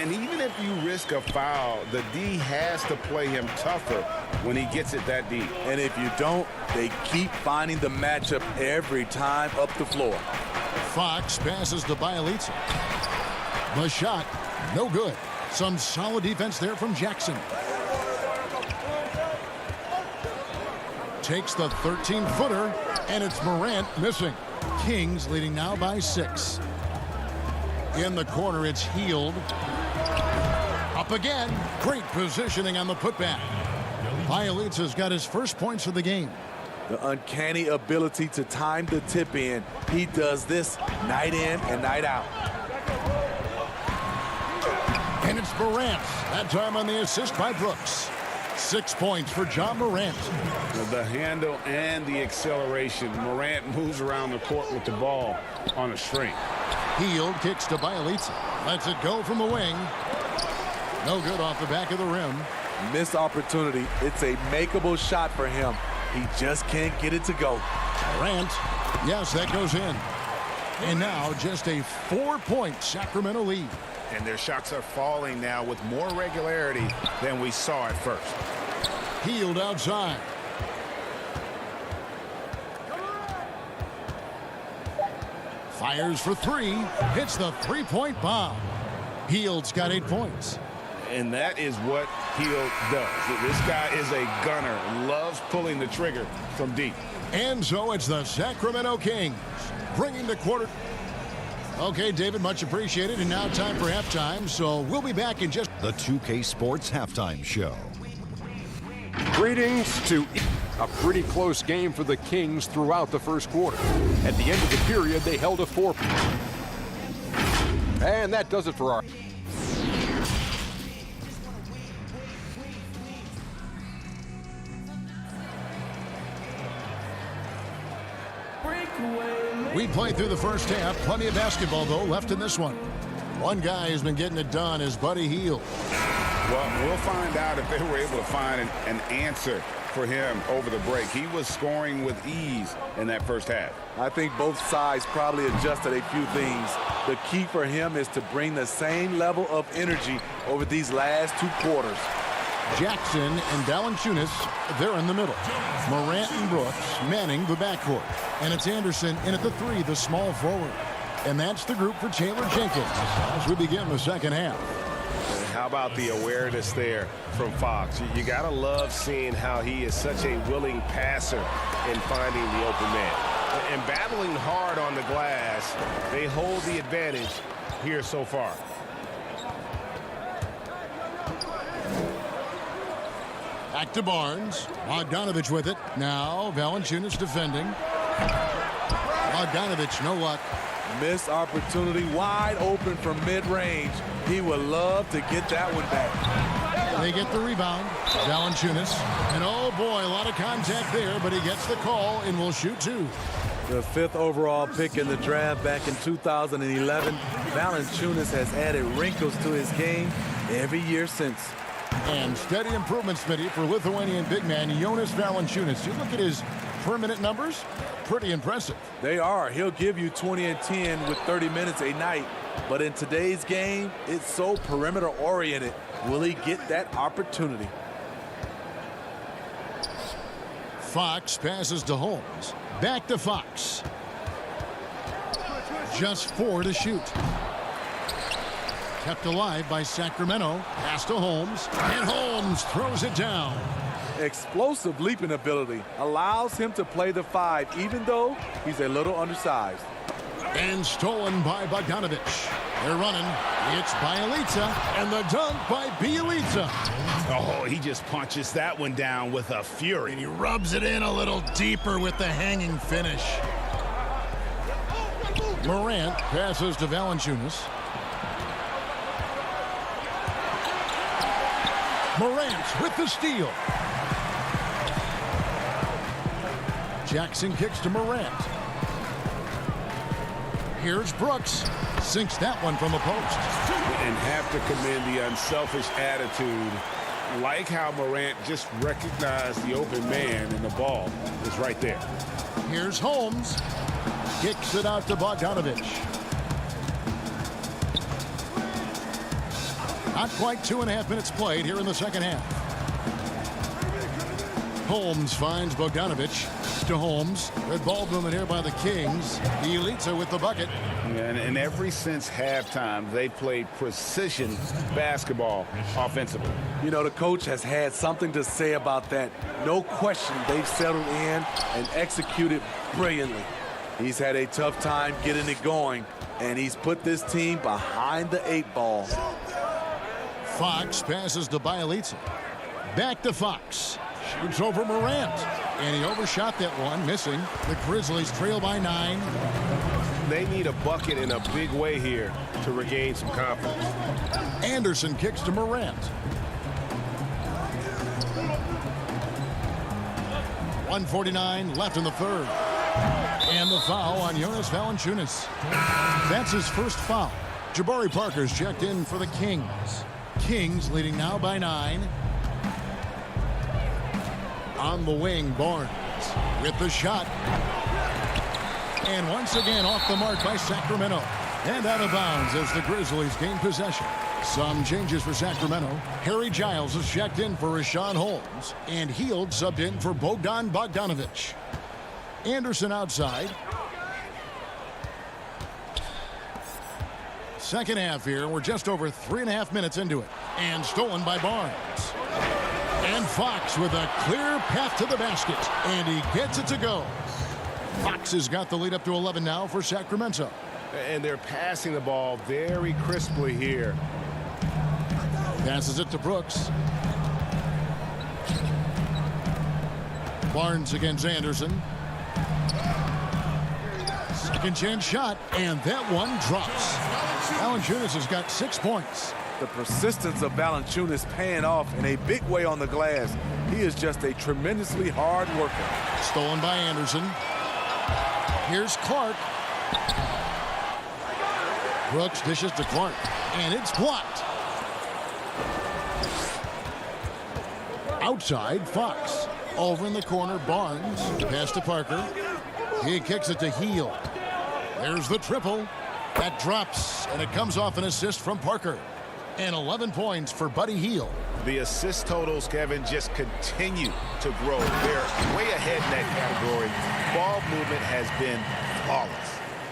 And even if you risk a foul, the D has to play him tougher when he gets it that deep. And if you don't, they keep finding the matchup every time up the floor. Fox passes to Bielitsa. The shot, no good. Some solid defense there from Jackson. Takes the 13-footer, and it's Morant missing. Kings leading now by 6. In the corner, it's Hield. Up again. Great positioning on the putback. Bielitsa's got his first points of the game. The uncanny ability to time the tip in. He does this night in and night out. And it's Morant. That time on the assist by Brooks. 6 points for John Morant. The handle and the acceleration. Morant moves around the court with the ball on a string. Hield kicks to Bielitsa. Lets it go from the wing. No good off the back of the rim. Missed opportunity. It's a makeable shot for him. He just can't get it to go. Morant. Yes, that goes in. And now just a 4-point Sacramento lead. And their shots are falling now with more regularity than we saw at first. Hield outside. Fires for 3. Hits the 3-point bomb. Hield's got 8 points. And that is what Hield does. This guy is a gunner. Loves pulling the trigger from deep. And so it's the Sacramento Kings bringing the quarter. Okay, David, much appreciated. And now time for halftime. So we'll be back in just the 2K Sports Halftime Show. Greetings to a pretty close game for the Kings throughout the first quarter. At the end of the period, they held a 4. And that does it for our. We played through the first half. Plenty of basketball, though, left in this one. One guy who's been getting it done is Buddy Hield. Well, we'll find out if they were able to find an answer for him over the break. He was scoring with ease in that first half. I think both sides probably adjusted a few things. The key for him is to bring the same level of energy over these last 2 quarters. Jackson and Valanciunas, they're in the middle. Morant and Brooks manning the backcourt. And it's Anderson in at the 3, the small forward. And that's the group for Taylor Jenkins as we begin the second half. How about the awareness there from Fox? You got to love seeing how he is such a willing passer in finding the open man. And battling hard on the glass, they hold the advantage here so far. Back to Barnes. Bogdanovich with it. Now Valanciunas defending. Bogdanovich, no luck. Missed opportunity, wide open from mid-range. He would love to get that one back. They get the rebound. Valanciunas. And oh boy, a lot of contact there, but he gets the call and will shoot 2. The 5th overall pick in the draft back in 2011. Valanciunas has added wrinkles to his game every year since. And steady improvement, Smitty, for Lithuanian big man Jonas Valanciunas. You look at his per-minute numbers, pretty impressive. They are. He'll give you 20 and 10 with 30 minutes a night. But in today's game, it's so perimeter-oriented. Will he get that opportunity? Fox passes to Holmes. Back to Fox. Just 4 to shoot. Kept alive by Sacramento. Pass to Holmes. And Holmes throws it down. Explosive leaping ability allows him to play the 5, even though he's a little undersized. And stolen by Bogdanovich. They're running. It's Bielitsa. And the dunk by Bielitsa. Oh, he just punches that one down with a fury. And he rubs it in a little deeper with the hanging finish. Morant passes to Valanciunas. Morant with the steal. Jackson kicks to Morant. Here's Brooks. Sinks that one from the post. And have to commend the unselfish attitude. Like how Morant just recognized the open man and the ball is right there. Here's Holmes. Kicks it out to Bogdanovich. Not quite 2.5 minutes played here in the second half. Holmes finds Bogdanovich to Holmes. Red ball movement here by the Kings. Bielitsa with the bucket. And ever since halftime, they played precision basketball offensively. You know, the coach has had something to say about that. No question, they've settled in and executed brilliantly. He's had a tough time getting it going, and he's put this team behind the 8 ball. Fox passes to Bielitsa. Back to Fox. Shoots over Morant. And he overshot that one, missing. The Grizzlies trail by 9. They need a bucket in a big way here to regain some confidence. Anderson kicks to Morant. 1:49 left in the third. And the foul on Jonas Valanciunas. That's his first foul. Jabari Parker's checked in for the Kings. Kings leading now by 9. On the wing, Barnes with the shot. And once again off the mark by Sacramento. And out of bounds as the Grizzlies gain possession. Some changes for Sacramento. Harry Giles is checked in for Rashawn Holmes. And Hield subbed in for Bogdan Bogdanovich. Anderson outside. Second half here. We're just over 3.5 minutes into it. And stolen by Barnes. And Fox with a clear path to the basket. And he gets it to go. Fox has got the lead up to 11 now for Sacramento. And they're passing the ball very crisply here. Passes it to Brooks. Barnes against Anderson. Second chance shot, and that one drops. Valanciunas has got 6 points. The persistence of Valanciunas paying off in a big way on the glass. He is just a tremendously hard worker. Stolen by Anderson. Here's Clark. Brooks dishes to Clark, and it's blocked. Outside, Fox. Over in the corner, Barnes. Pass to Parker. He kicks it to Hield. There's the triple. That drops, and it comes off an assist from Parker. And 11 points for Buddy Hield. The assist totals, Kevin, just continue to grow. They're way ahead in that category. Ball movement has been flawless.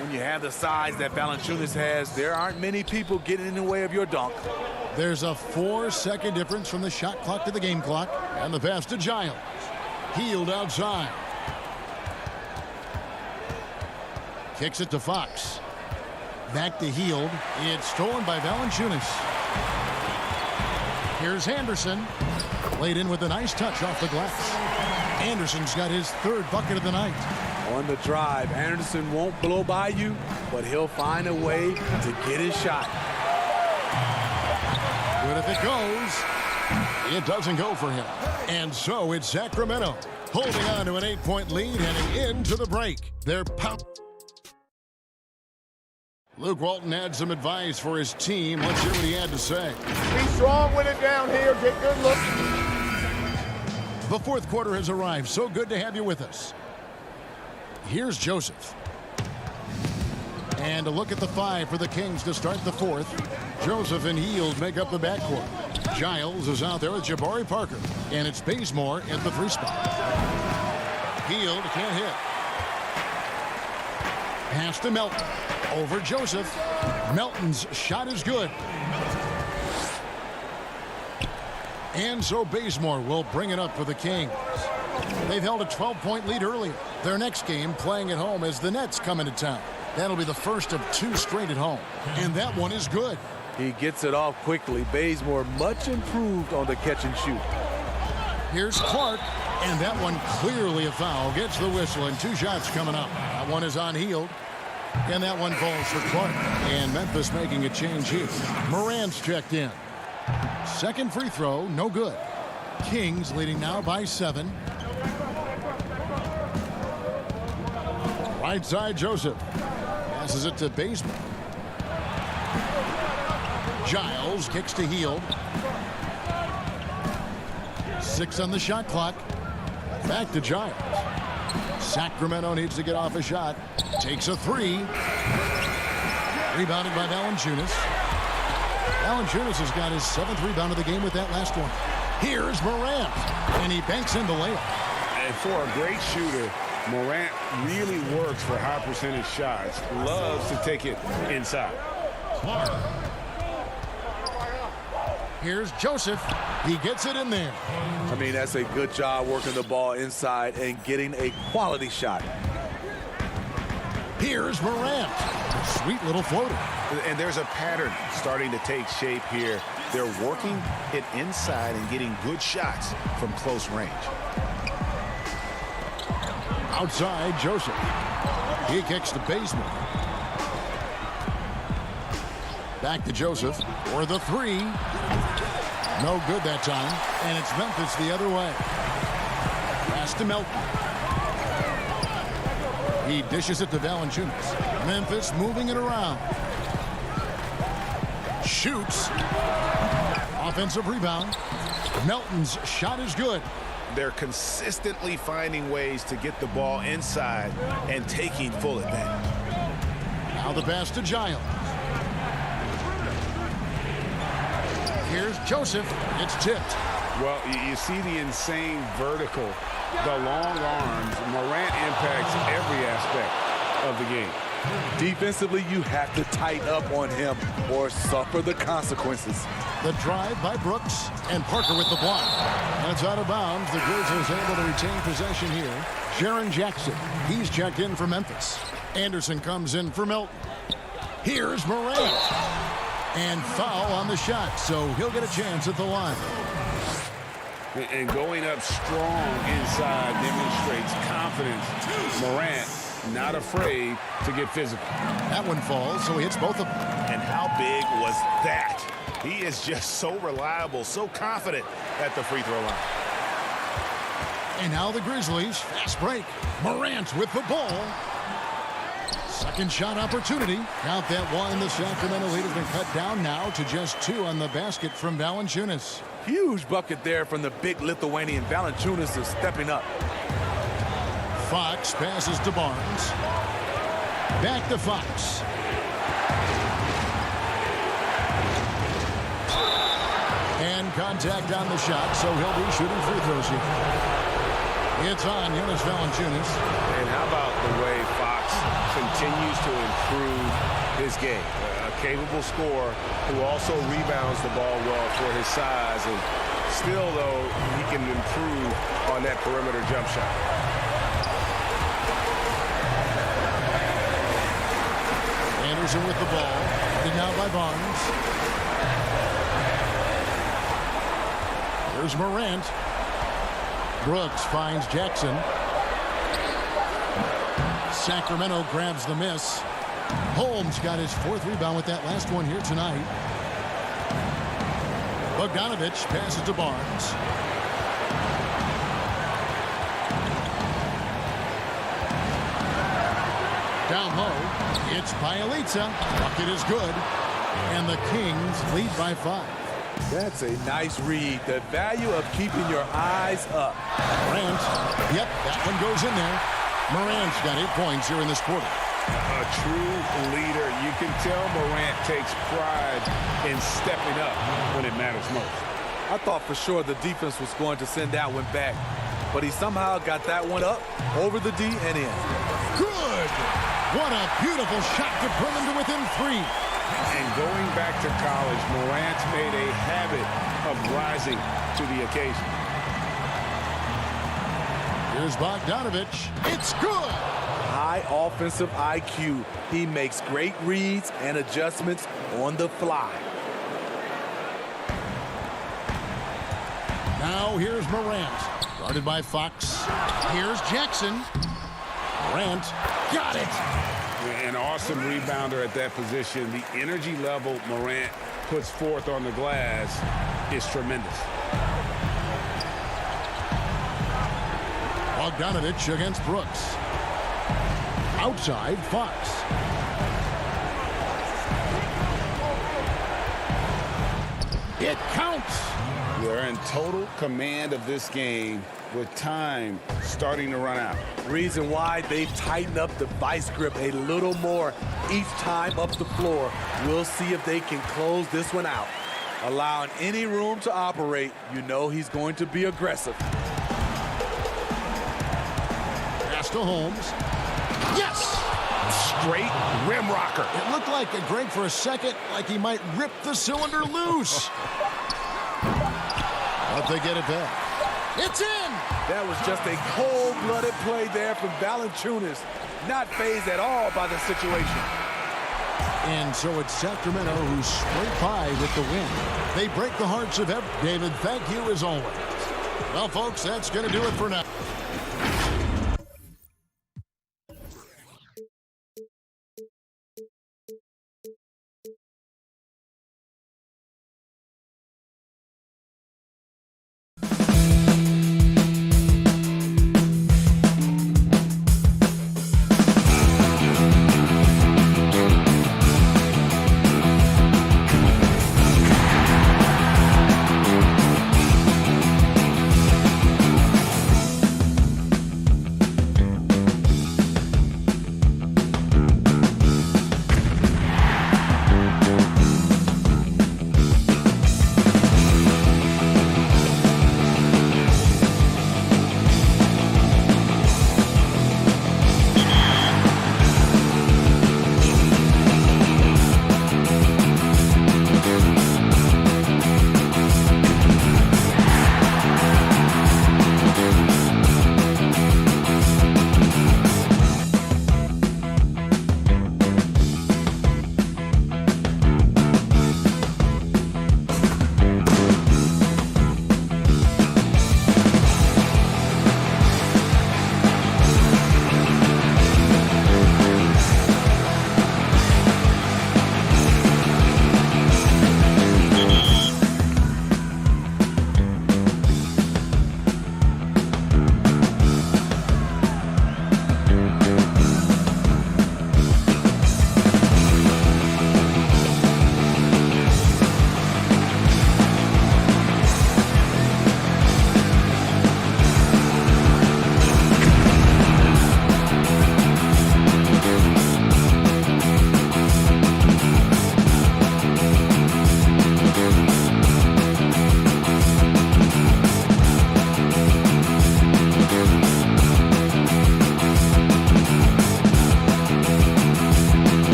When you have the size that Valanciunas has, there aren't many people getting in the way of your dunk. There's a 4-second difference from the shot clock to the game clock. And the pass to Giles. Hield outside. Kicks it to Fox. Back to Hield. It's stolen by Valanciunas. Here's Anderson. Laid in with a nice touch off the glass. Anderson's got his third bucket of the night. On the drive, Anderson won't blow by you, but he'll find a way to get his shot. Good if it goes. It doesn't go for him. And so it's Sacramento holding on to an 8-point lead heading into the break. They're Luke Walton had some advice for his team. Let's hear what he had to say. Be strong with it down here. Get good looks. The fourth quarter has arrived. So good to have you with us. Here's Joseph. And a look at the 5 for the Kings to start the fourth. Joseph and Hield make up the backcourt. Giles is out there with Jabari Parker. And it's Bazemore at the 3 spot. Hield can't hit. Pass to Melton. Over Joseph. Melton's shot is good. And so Bazemore will bring it up for the Kings. They've held a 12-point lead earlier. Their next game playing at home as the Nets come into town. That'll be the first of 2 straight at home. And that one is good. He gets it off quickly. Bazemore much improved on the catch and shoot. Here's Clark. And that one clearly a foul. Gets the whistle and 2 shots coming up. That one is on Hield. And that one falls for Clark. And Memphis making a change here. Morant's checked in. Second free throw, no good. Kings leading now by 7. Right side, Joseph. Passes it to Bazemore. Giles kicks to Hield. 6 on the shot clock. Back to Giles. Sacramento needs to get off a shot. Takes a 3. Rebounded by Valanciunas. Valanciunas has got his 7th rebound of the game with that last one. Here's Morant. And he banks in the layup. And for a great shooter, Morant really works for high percentage shots. Loves to take it inside. Here's Joseph. He gets it in there. I mean, that's a good job working the ball inside and getting a quality shot. Here's Morant. Sweet little floater. And there's a pattern starting to take shape here. They're working it inside and getting good shots from close range. Outside, Joseph. He kicks to Bazemore. Back to Joseph for the 3. No good that time. And it's Memphis the other way. Pass to Melton. He dishes it to Valanciunas. Memphis moving it around. Shoots. Offensive rebound. Melton's shot is good. They're consistently finding ways to get the ball inside and taking full advantage. Now the pass to Giles. Here's Joseph. It's tipped. Well, you see the insane vertical, the long arms. Morant impacts every aspect of the game. Defensively, you have to tighten up on him or suffer the consequences. The drive by Brooks and Parker with the block. And it's out of bounds. The Grizzlies able to retain possession here. Jaren Jackson. He's checked in for Memphis. Anderson comes in for Melton. Here's Morant. And foul on the shot, so he'll get a chance at the line. And going up strong inside demonstrates confidence. Morant not afraid to get physical. That one falls, so he hits both of them. And how big was that? He is just so reliable, so confident at the free throw line. And now the Grizzlies, fast break. Morant with the ball. Second shot opportunity. Count that one. The Sacramento lead has been cut down now to just 2 on the basket from Valanciunas. Huge bucket there from the big Lithuanian. Valanciunas is stepping up. Fox passes to Barnes. Back to Fox. And contact on the shot, so he'll be shooting free throws here. It's on Jonas Valanciunas. And how about the way Fox continues to improve his game? A capable scorer who also rebounds the ball well for his size, and still, though, he can improve on that perimeter jump shot. Anderson with the ball. Headed now by Barnes. Here's Morant. Brooks finds Jackson. Sacramento grabs the miss. Holmes got his 4th rebound with that last one here tonight. Bogdanovich passes to Barnes. Down low, it's Bielitsa. Bucket is good. And the Kings lead by 5. That's a nice read. The value of keeping your eyes up. Morant. Yep, that one goes in there. Morant's got 8 points here in this quarter. A true leader. You can tell Morant takes pride in stepping up when it matters most. I thought for sure the defense was going to send that one back, but he somehow got that one up, over the D, and in. Good! What a beautiful shot to bring him to within 3. And going back to college, Morant's made a habit of rising to the occasion. Here's Bogdanovich. It's good! High offensive IQ. He makes great reads and adjustments on the fly. Now here's Morant. Guarded by Fox. Here's Jackson. Morant got it! An awesome rebounder at that position. The energy level Morant puts forth on the glass is tremendous. Bogdanovich against Brooks. Outside, Fox. It counts! They're in total command of this game with time starting to run out. Reason why they've tightened up the vice grip a little more each time up the floor. We'll see if they can close this one out. Allowing any room to operate, you know he's going to be aggressive. Pass to Holmes. Yes! Straight rim rocker. It looked like a Greg for a second, like he might rip the cylinder loose. But they get it back. It's in! That was just a cold-blooded play there from Valanciunas. Not fazed at all by the situation. And so it's Sacramento who scrape by with the win. They break the hearts of everyone. David, thank you as always. Well, folks, that's going to do it for now.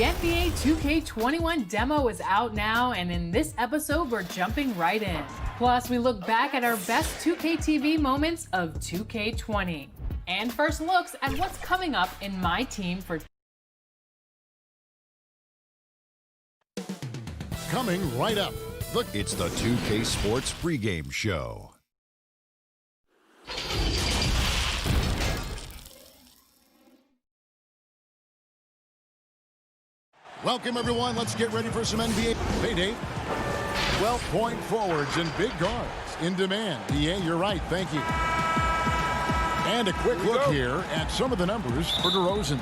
The NBA 2K21 demo is out now, and in this episode, we're jumping right in. Plus, we look back at our best 2K TV moments of 2K20. And first looks at what's coming up in my team for Coming right up. Look, It's the 2K Sports pregame show. welcome everyone. Let's get ready for some NBA. Hey, Dave. Well, point forwards and big guards in demand. Yeah, you're right. Thank you. And a quick look here at some of the numbers for DeRozan.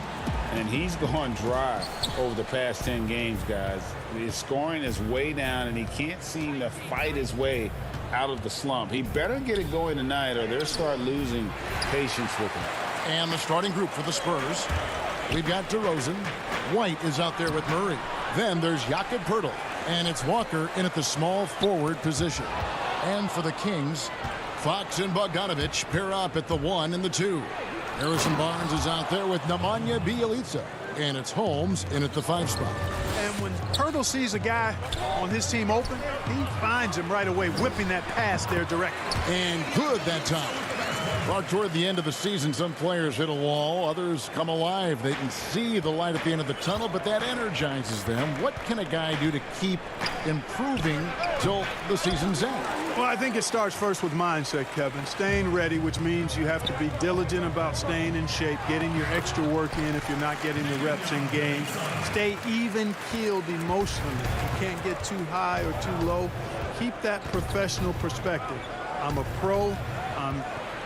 And he's gone dry over the past 10 games, guys. His scoring is way down, and he can't seem to fight his way out of the slump. He better get it going tonight, or they'll start losing patience with him. And the starting group for the Spurs. We've got DeRozan. White is out there with Murray. Then there's Jakob Poeltl. And it's Walker in at the small forward position. And for the Kings, Fox and Bogdanovic pair up at the 1 and the 2. Harrison Barnes is out there with Nemanja Bjelica. And it's Holmes in at the 5 spot. And when Poeltl sees a guy on his team open, he finds him right away, whipping that pass there directly. And good that time. Well, toward the end of the season, some players hit a wall, others come alive. They can see the light at the end of the tunnel, but that energizes them. What can a guy do to keep improving till the season's end? Well, I think it starts first with mindset, Kevin. Staying ready, which means you have to be diligent about staying in shape, getting your extra work in if you're not getting the reps in games. Stay even-keeled emotionally. You can't get too high or too low. Keep that professional perspective. I'm a pro. I'm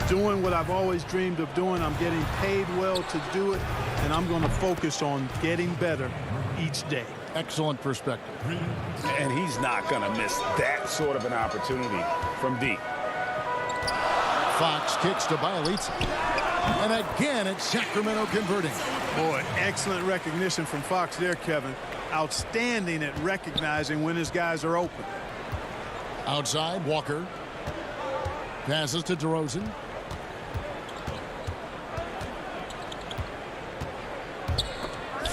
doing what I've always dreamed of doing. I'm getting paid well to do it, and I'm going to focus on getting better each day. Excellent perspective. And he's not going to miss that sort of an opportunity from deep. Fox kicks to Bjelica. And again, it's Sacramento converting. Boy, excellent recognition from Fox there, Kevin. Outstanding at recognizing when his guys are open. Outside, Walker. Passes to DeRozan.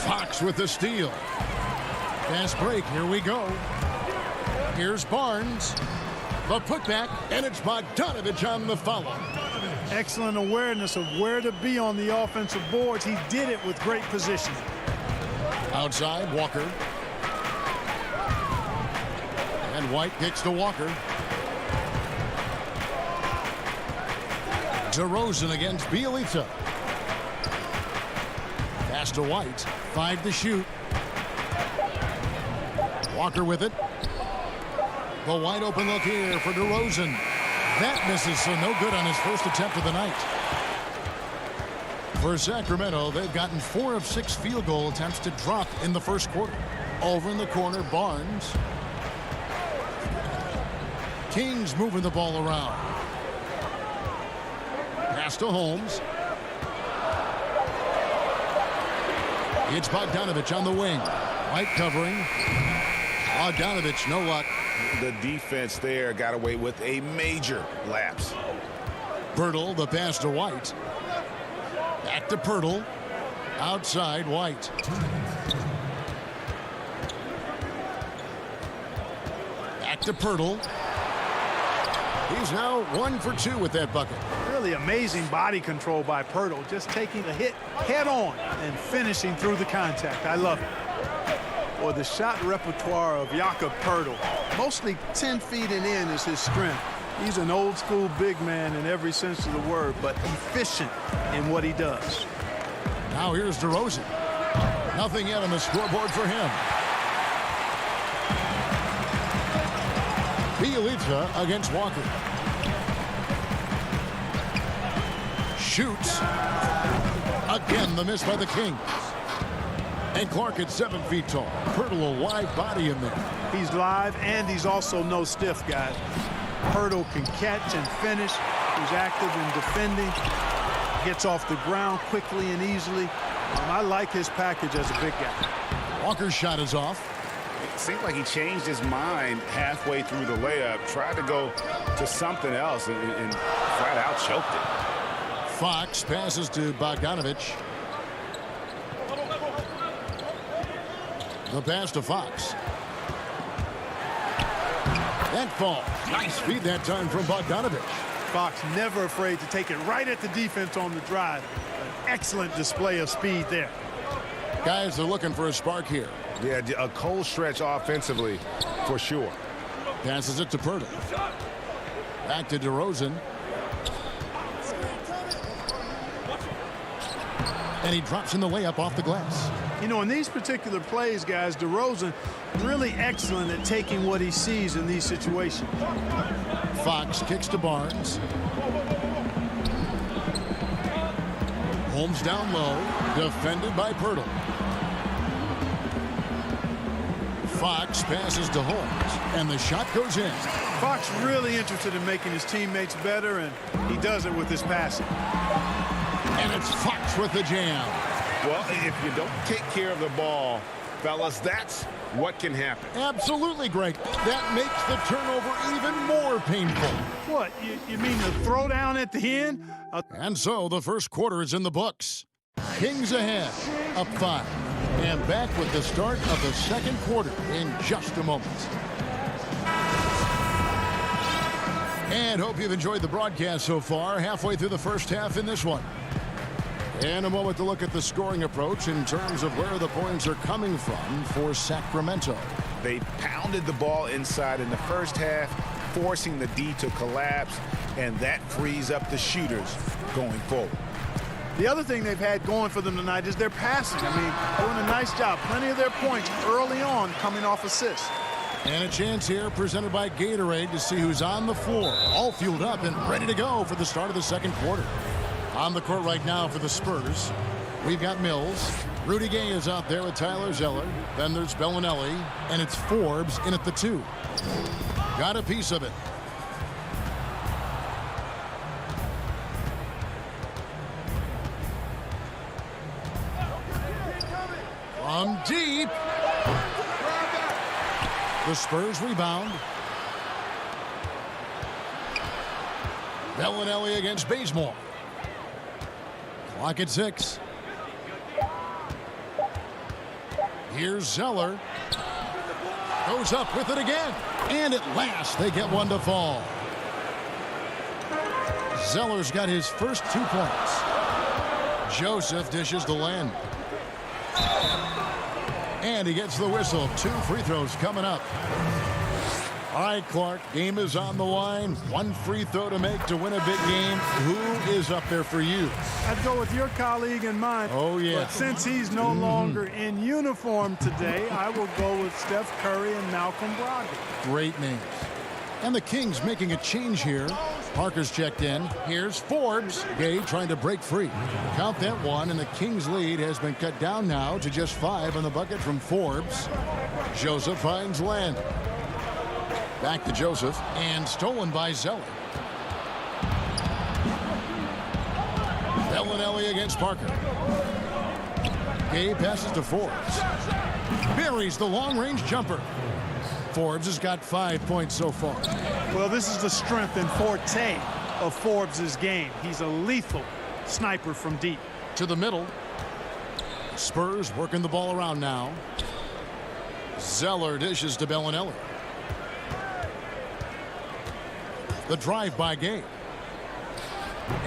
Fox with the steal. Fast break. Here we go. Here's Barnes. The putback, and it's Bogdanovic on the follow. Excellent awareness of where to be on the offensive boards. He did it with great positioning. Outside, Walker. And White kicks to Walker. DeRozan against Bjelica. Pass to White. 5 to shoot. Walker with it. The wide open look here for DeRozan. That misses, so no good on his first attempt of the night. For Sacramento, they've gotten 4 of 6 field goal attempts to drop in the first quarter. Over in the corner, Barnes. Kings moving the ball around. Pass to Holmes. It's Bogdanovic on the wing. White covering. Bogdanovic, no luck. The defense there got away with a major lapse. Poeltl, the pass to White. Back to Poeltl. Outside, White. Back to Poeltl. He's now 1 for 2 with that bucket. Really amazing body control by Poeltl, just taking the hit head on and finishing through the contact. I love it. Well, the shot repertoire of Jakob Poeltl, mostly 10 feet and in is his strength. He's an old school big man in every sense of the word, but efficient in what he does. Now here's DeRozan. Nothing yet on the scoreboard for him. Bjelica against Walker. Shoots. Again, the miss by the Kings. And Clark at 7 feet tall. Poeltl a wide body in there. He's live, and he's also no stiff, guys. Poeltl can catch and finish. He's active in defending. Gets off the ground quickly and easily. I like his package as a big guy. Walker's shot is off. It seemed like he changed his mind halfway through the layup, tried to go to something else, and flat out choked it. Fox passes to Bogdanovic. The pass to Fox. That falls. Nice feed that time from Bogdanovich. Fox never afraid to take it right at the defense on the drive. An excellent display of speed there. Guys are looking for a spark here. Yeah, a cold stretch offensively for sure. Passes it to Pirtle. Back to DeRozan. And he drops in the layup off the glass. You know, in these particular plays, guys, DeRozan really excellent at taking what he sees in these situations. Fox kicks to Barnes. Holmes down low, defended by Pirtle. Fox passes to Holmes, and the shot goes in. Fox really interested in making his teammates better, and he does it with his passing. And it's Fox with the jam. Well, if you don't take care of the ball, fellas, that's what can happen. Absolutely, Greg. That makes the turnover even more painful. What, you mean the throwdown at the end? And so the first quarter is in the books. Kings ahead, up 5. And back with the start of the second quarter in just a moment. And hope you've enjoyed the broadcast so far. Halfway through the first half in this one. And a moment to look at the scoring approach in terms of where the points are coming from for Sacramento. They pounded the ball inside in the first half, forcing the D to collapse, and that frees up the shooters going forward. The other thing they've had going for them tonight is their passing. I mean, doing a nice job. Plenty of their points early on coming off assists. And a chance here presented by Gatorade to see who's on the floor. All fueled up and ready to go for the start of the second quarter. On the court right now for the Spurs, we've got Mills. Rudy Gay is out there with Tyler Zeller. Then there's Bellinelli, and it's Forbes in at the 2. Got a piece of it. From deep. The Spurs rebound. Bellinelli against Bazemore. Clock at 6. Here's Zeller. Goes up with it again. And at last, they get one to fall. Zeller's got his first 2 points. Joseph dishes to Len. And he gets the whistle. 2 free throws coming up. All right, Clark, game is on the line. 1 free throw to make to win a big game. Who is up there for you? I'd go with your colleague and mine. Oh, yeah. But since he's no longer in uniform today, I will go with Steph Curry and Malcolm Brogdon. Great names. And the Kings making a change here. Parker's checked in. Here's Forbes. Gay trying to break free. Count that 1, and the Kings lead has been cut down now to just 5 on the bucket from Forbes. Joseph finds Len. Back to Joseph, and stolen by Zeller. Bellinelli against Parker. Gay passes to Forbes. Buries the long-range jumper. Forbes has got 5 points so far. Well, this is the strength and forte of Forbes' game. He's a lethal sniper from deep. To the middle. Spurs working the ball around now. Zeller dishes to Bellinelli. The drive by Gay.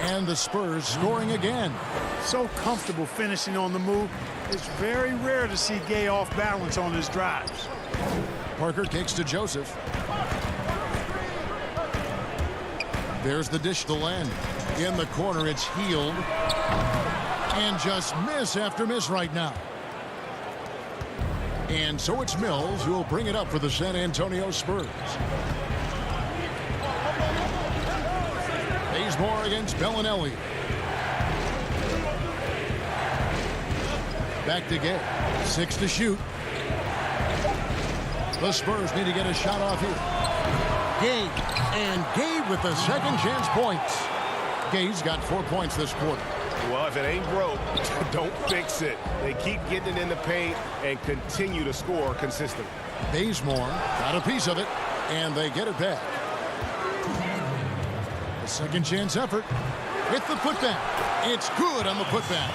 And the Spurs scoring again. So comfortable finishing on the move. It's very rare to see Gay off balance on his drives. Parker kicks to Joseph. There's the dish to Len. In the corner, it's Healed. And just miss after miss right now. And so it's Mills who will bring it up for the San Antonio Spurs. Bazemore against Bellinelli. Back to Gay. 6 to shoot. The Spurs need to get a shot off here. Gay. And Gay with the second chance points. Gay's got 4 points this quarter. Well, if it ain't broke, don't fix it. They keep getting it in the paint and continue to score consistently. Bazemore got a piece of it, and they get it back. The second chance effort with the putback. It's good on the putback.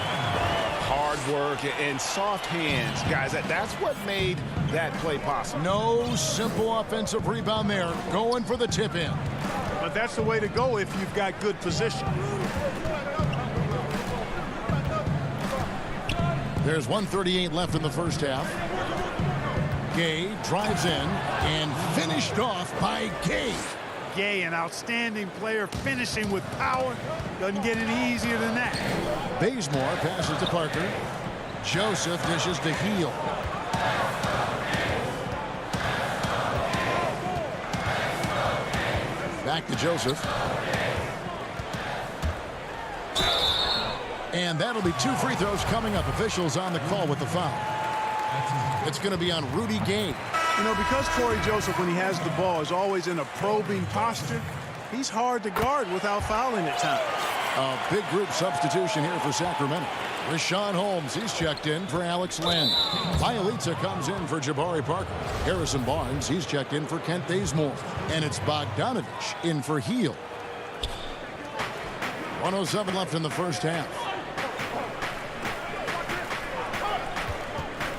hard work and soft hands. Guys, that's what made that play possible. No simple offensive rebound there. Going for the tip in. But that's the way to go if you've got good position. There's 1:38 left in the first half. Gay drives in and finished off by Gay. Gay, an outstanding player, finishing with power. Doesn't get any easier than that. Bazemore passes to Parker. Joseph dishes to Heel. Back to Joseph. And that'll be 2 free throws coming up. Officials on the call with the foul. It's going to be on Rudy Gay. You know, because Corey Joseph, when he has the ball, is always in a probing posture, he's hard to guard without fouling at times. A big group substitution here for Sacramento. Rashawn Holmes, he's checked in for Alex Len. Bielitsa comes in for Jabari Parker. Harrison Barnes, he's checked in for Kent Bazemore. And it's Bogdanovich in for Heel. 1:07 left in the first half.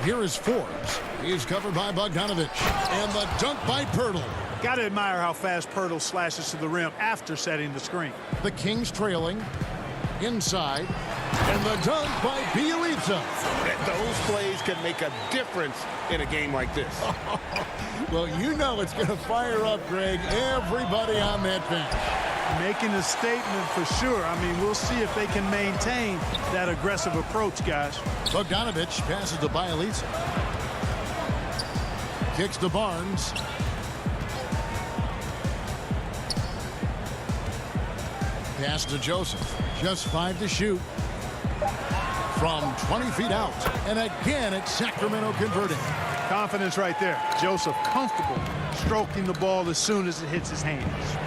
Here is Forbes. He's covered by Bogdanovich. And the dunk by Pirtle. Got to admire how fast Pirtle slashes to the rim after setting the screen. The Kings trailing. Inside. And the dunk by Bielitsa. Those plays can make a difference in a game like this. Well, you know it's going to fire up, Greg, everybody on that bench. Making a statement for sure. I mean, we'll see if they can maintain that aggressive approach, guys. Bogdanovich passes to Bielitsa. Kicks to Barnes. Pass to Joseph. Just 5 to shoot. From 20 feet out. And again, it's Sacramento converting. Confidence right there. Joseph comfortable stroking the ball as soon as it hits his hands.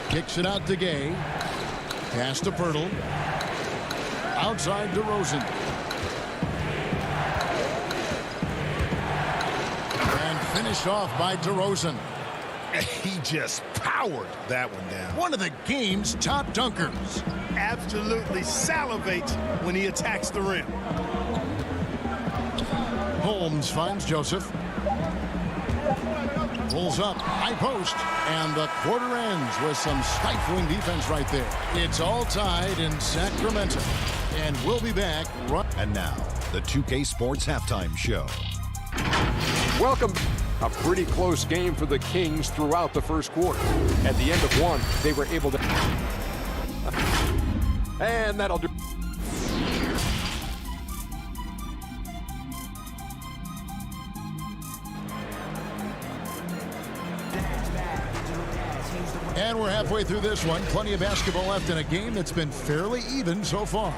Kicks it out to Gay. Pass to Pirtle. Outside to Rosen. And finished off by DeRozan. He just powered that one down. One of the game's top dunkers. Absolutely salivates when he attacks the rim. Holmes finds Joseph. Pulls up, high post, and the quarter ends with some stifling defense right there. It's all tied in Sacramento, and we'll be back. And now, the 2K Sports Halftime Show. Welcome. A pretty close game for the Kings throughout the first quarter. At the end of one, they were able to... And that'll do... And we're halfway through this one. Plenty of basketball left in a game that's been fairly even so far.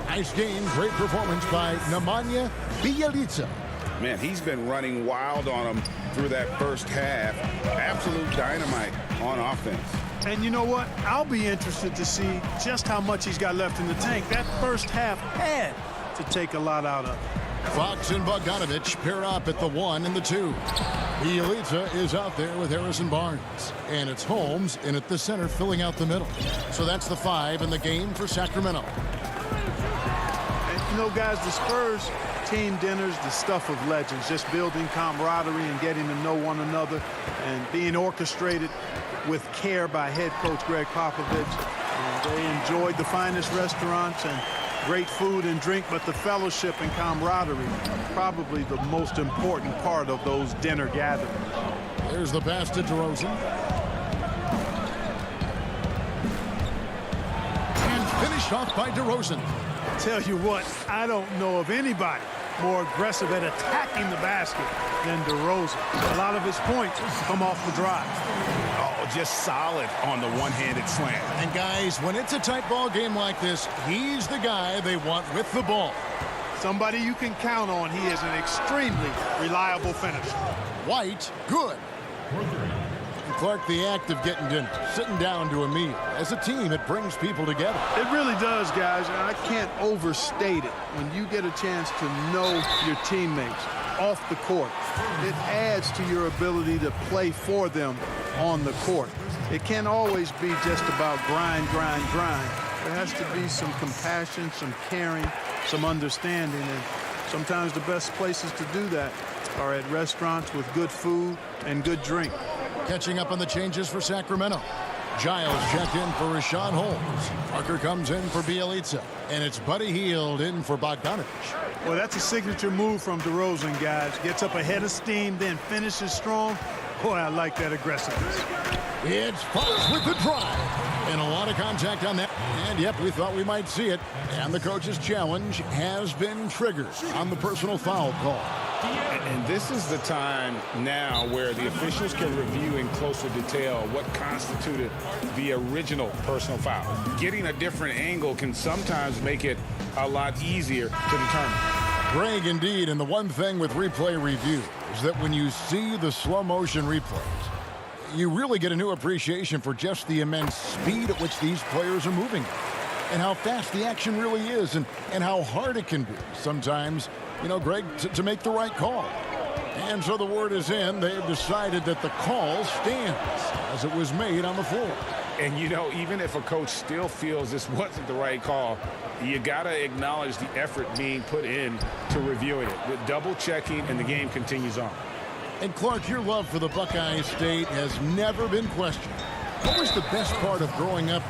Nice game, great performance by Nemanja Bjelica. Man, he's been running wild on him through that first half. Absolute dynamite on offense. And you know what? I'll be interested to see just how much he's got left in the tank. That first half had to take a lot out of it. Fox and Bogdanovich pair up at the 1 and the 2. Bjelica is out there with Harrison Barnes. And it's Holmes in at the center filling out the middle. So that's the 5 in the game for Sacramento. And you know, guys, the Spurs team dinners, the stuff of legends, just building camaraderie and getting to know one another and being orchestrated with care by head coach Greg Popovich. And they enjoyed the finest restaurants and great food and drink, but the fellowship and camaraderie, probably the most important part of those dinner gatherings. There's the pass to DeRozan. And finished off by DeRozan. Tell you what, I don't know of anybody more aggressive at attacking the basket than DeRozan. A lot of his points come off the drive. Oh, just solid on the one-handed slam. And guys, when it's a tight ball game like this, he's the guy they want with the ball. Somebody you can count on. He is an extremely reliable finisher. White, good. Clark, the act of getting dinner, sitting down to a meal. As a team, it brings people together. It really does, guys, and I can't overstate it. When you get a chance to know your teammates off the court, it adds to your ability to play for them on the court. It can't always be just about grind, grind, grind. There has to be some compassion, some caring, some understanding. And sometimes the best places to do that are at restaurants with good food and good drink. Catching up on the changes for Sacramento. Giles checked in for Rashawn Holmes. Parker comes in for Bielitsa. And it's Buddy Hield in for Bogdanovich. Well, that's a signature move from DeRozan, guys. Gets up ahead of steam, then finishes strong. Boy, I like that aggressiveness. It's Fox with the drive. And a lot of contact on that. And, yep, we thought we might see it. And the coach's challenge has been triggered on the personal foul call. And this is the time now where the officials can review in closer detail what constituted the original personal foul. Getting a different angle can sometimes make it a lot easier to determine. Greg, indeed, and the one thing with replay review is that when you see the slow motion replays, you really get a new appreciation for just the immense speed at which these players are moving and how fast the action really is and how hard it can be sometimes, you know, Greg, to make the right call. And so the word is in. They've decided that the call stands as it was made on the floor. And, you know, even if a coach still feels this wasn't the right call, you got to acknowledge the effort being put in to reviewing it. With double checking, and the game continues on. And, Clark, your love for the Buckeye State has never been questioned. What was the best part of growing up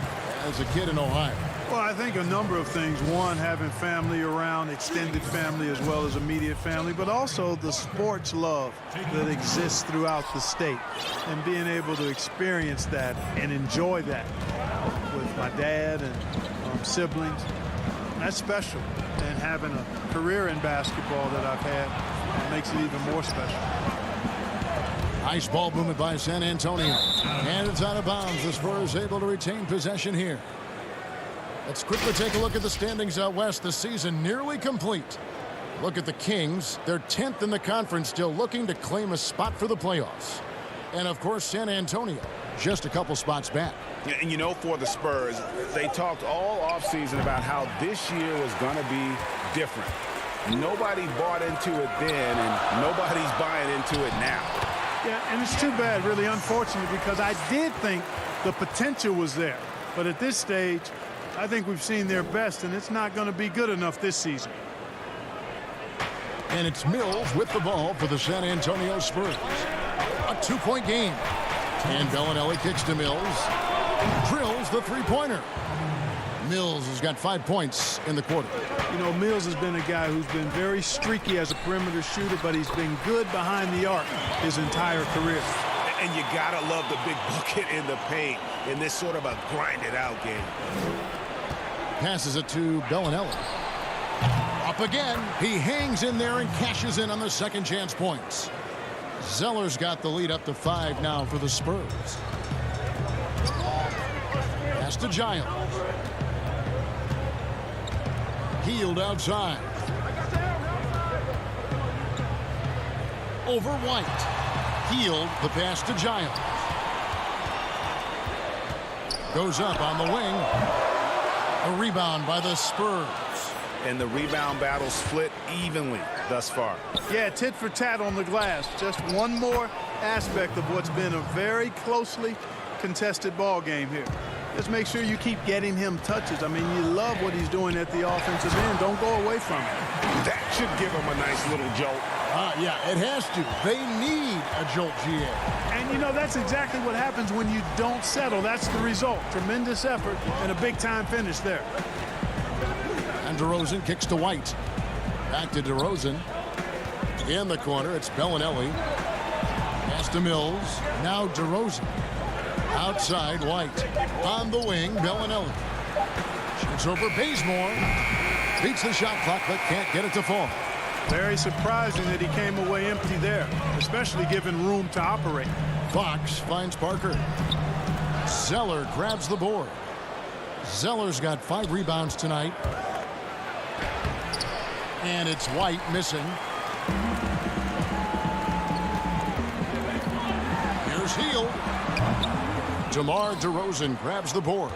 as a kid in Ohio? Well, I think a number of things. One, having family around, extended family as well as immediate family, but also the sports love that exists throughout the state and being able to experience that and enjoy that with my dad and siblings. That's special. And having a career in basketball that I've had makes it even more special. Nice ball movement by San Antonio. And it's out of bounds. The Spurs able to retain possession here. Let's quickly take a look at the standings out west. The season nearly complete. Look at the Kings. They're 10th in the conference, still looking to claim a spot for the playoffs. And, of course, San Antonio, just a couple spots back. And, you know, for the Spurs, they talked all offseason about how this year was going to be different. Nobody bought into it then, and nobody's buying into it now. Yeah, and it's too bad, really unfortunate, because I did think the potential was there. But at this stage, I think we've seen their best, and it's not going to be good enough this season. And it's Mills with the ball for the San Antonio Spurs. A 2-point game. And Bellinelli kicks to Mills. Drills the three-pointer. Mills has got 5 points in the quarter. You know, Mills has been a guy who's been very streaky as a perimeter shooter, but he's been good behind the arc his entire career. And you gotta love the big bucket in the paint in this sort of a grinded-out game. Passes it to Bellinelli. Up again. He hangs in there and cashes in on the second chance points. Zeller's got the lead up to 5 now for the Spurs. Pass to Giles. Hield outside. Over White. Hield the pass to Giles. Goes up on the wing. A rebound by the Spurs. And the rebound battle split evenly thus far. Yeah, tit for tat on the glass. Just one more aspect of what's been a very closely contested ball game here. Just make sure you keep getting him touches. I mean, you love what he's doing at the offensive end. Don't go away from it. That should give him a nice little jolt. Yeah, it has to. They need a jolt, GA. And, you know, that's exactly what happens when you don't settle. That's the result. Tremendous effort and a big-time finish there. And DeRozan kicks to White. Back to DeRozan. In the corner, it's Bellinelli. Pass to Mills. Now DeRozan. Outside, White. On the wing, Bellinelli. Shoots over Bazemore. Beats the shot clock, but can't get it to fall. Very surprising that he came away empty there, especially given room to operate. Fox finds Parker. Zeller grabs the board. Zeller's got 5 rebounds tonight. And it's White missing. Here's Hield. DeMar DeRozan grabs the board.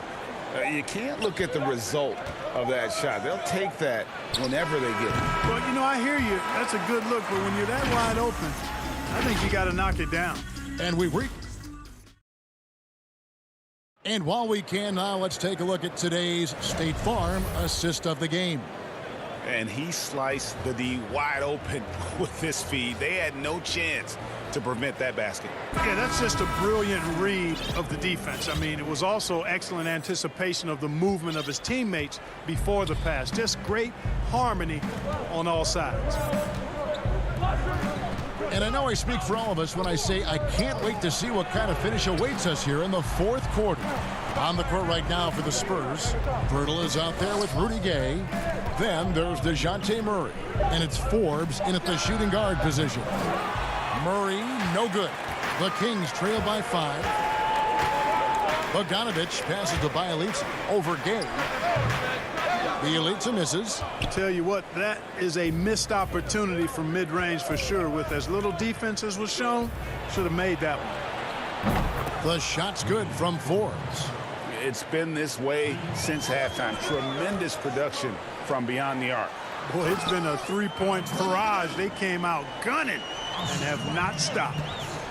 You can't look at the result of that shot. They'll take that whenever they get it. Well, you know, I hear you. That's a good look, but when you're that wide open, I think you got to knock it down. And while we can now, let's take a look at today's State Farm assist of the game. And he sliced the D wide open with his feed. They had no chance to prevent that basket. Yeah, that's just a brilliant read of the defense. I mean, it was also excellent anticipation of the movement of his teammates before the pass. Just great harmony on all sides. And I know I speak for all of us when I say I can't wait to see what kind of finish awaits us here in the fourth quarter. On the court right now for the Spurs, Pirtle is out there with Rudy Gay. Then there's DeJounte Murray, and it's Forbes in at the shooting guard position. Murray, no good. The Kings trail by 5. Bogdanovich passes to Bielitsa over Gay. Bielitsa misses. Tell you what, that is a missed opportunity from mid-range for sure. With as little defense as was shown, should have made that one. The shot's good from Forbes. It's been this way since halftime. Tremendous production from beyond the arc. Boy, it's been a three-point barrage. They came out gunning and have not stopped.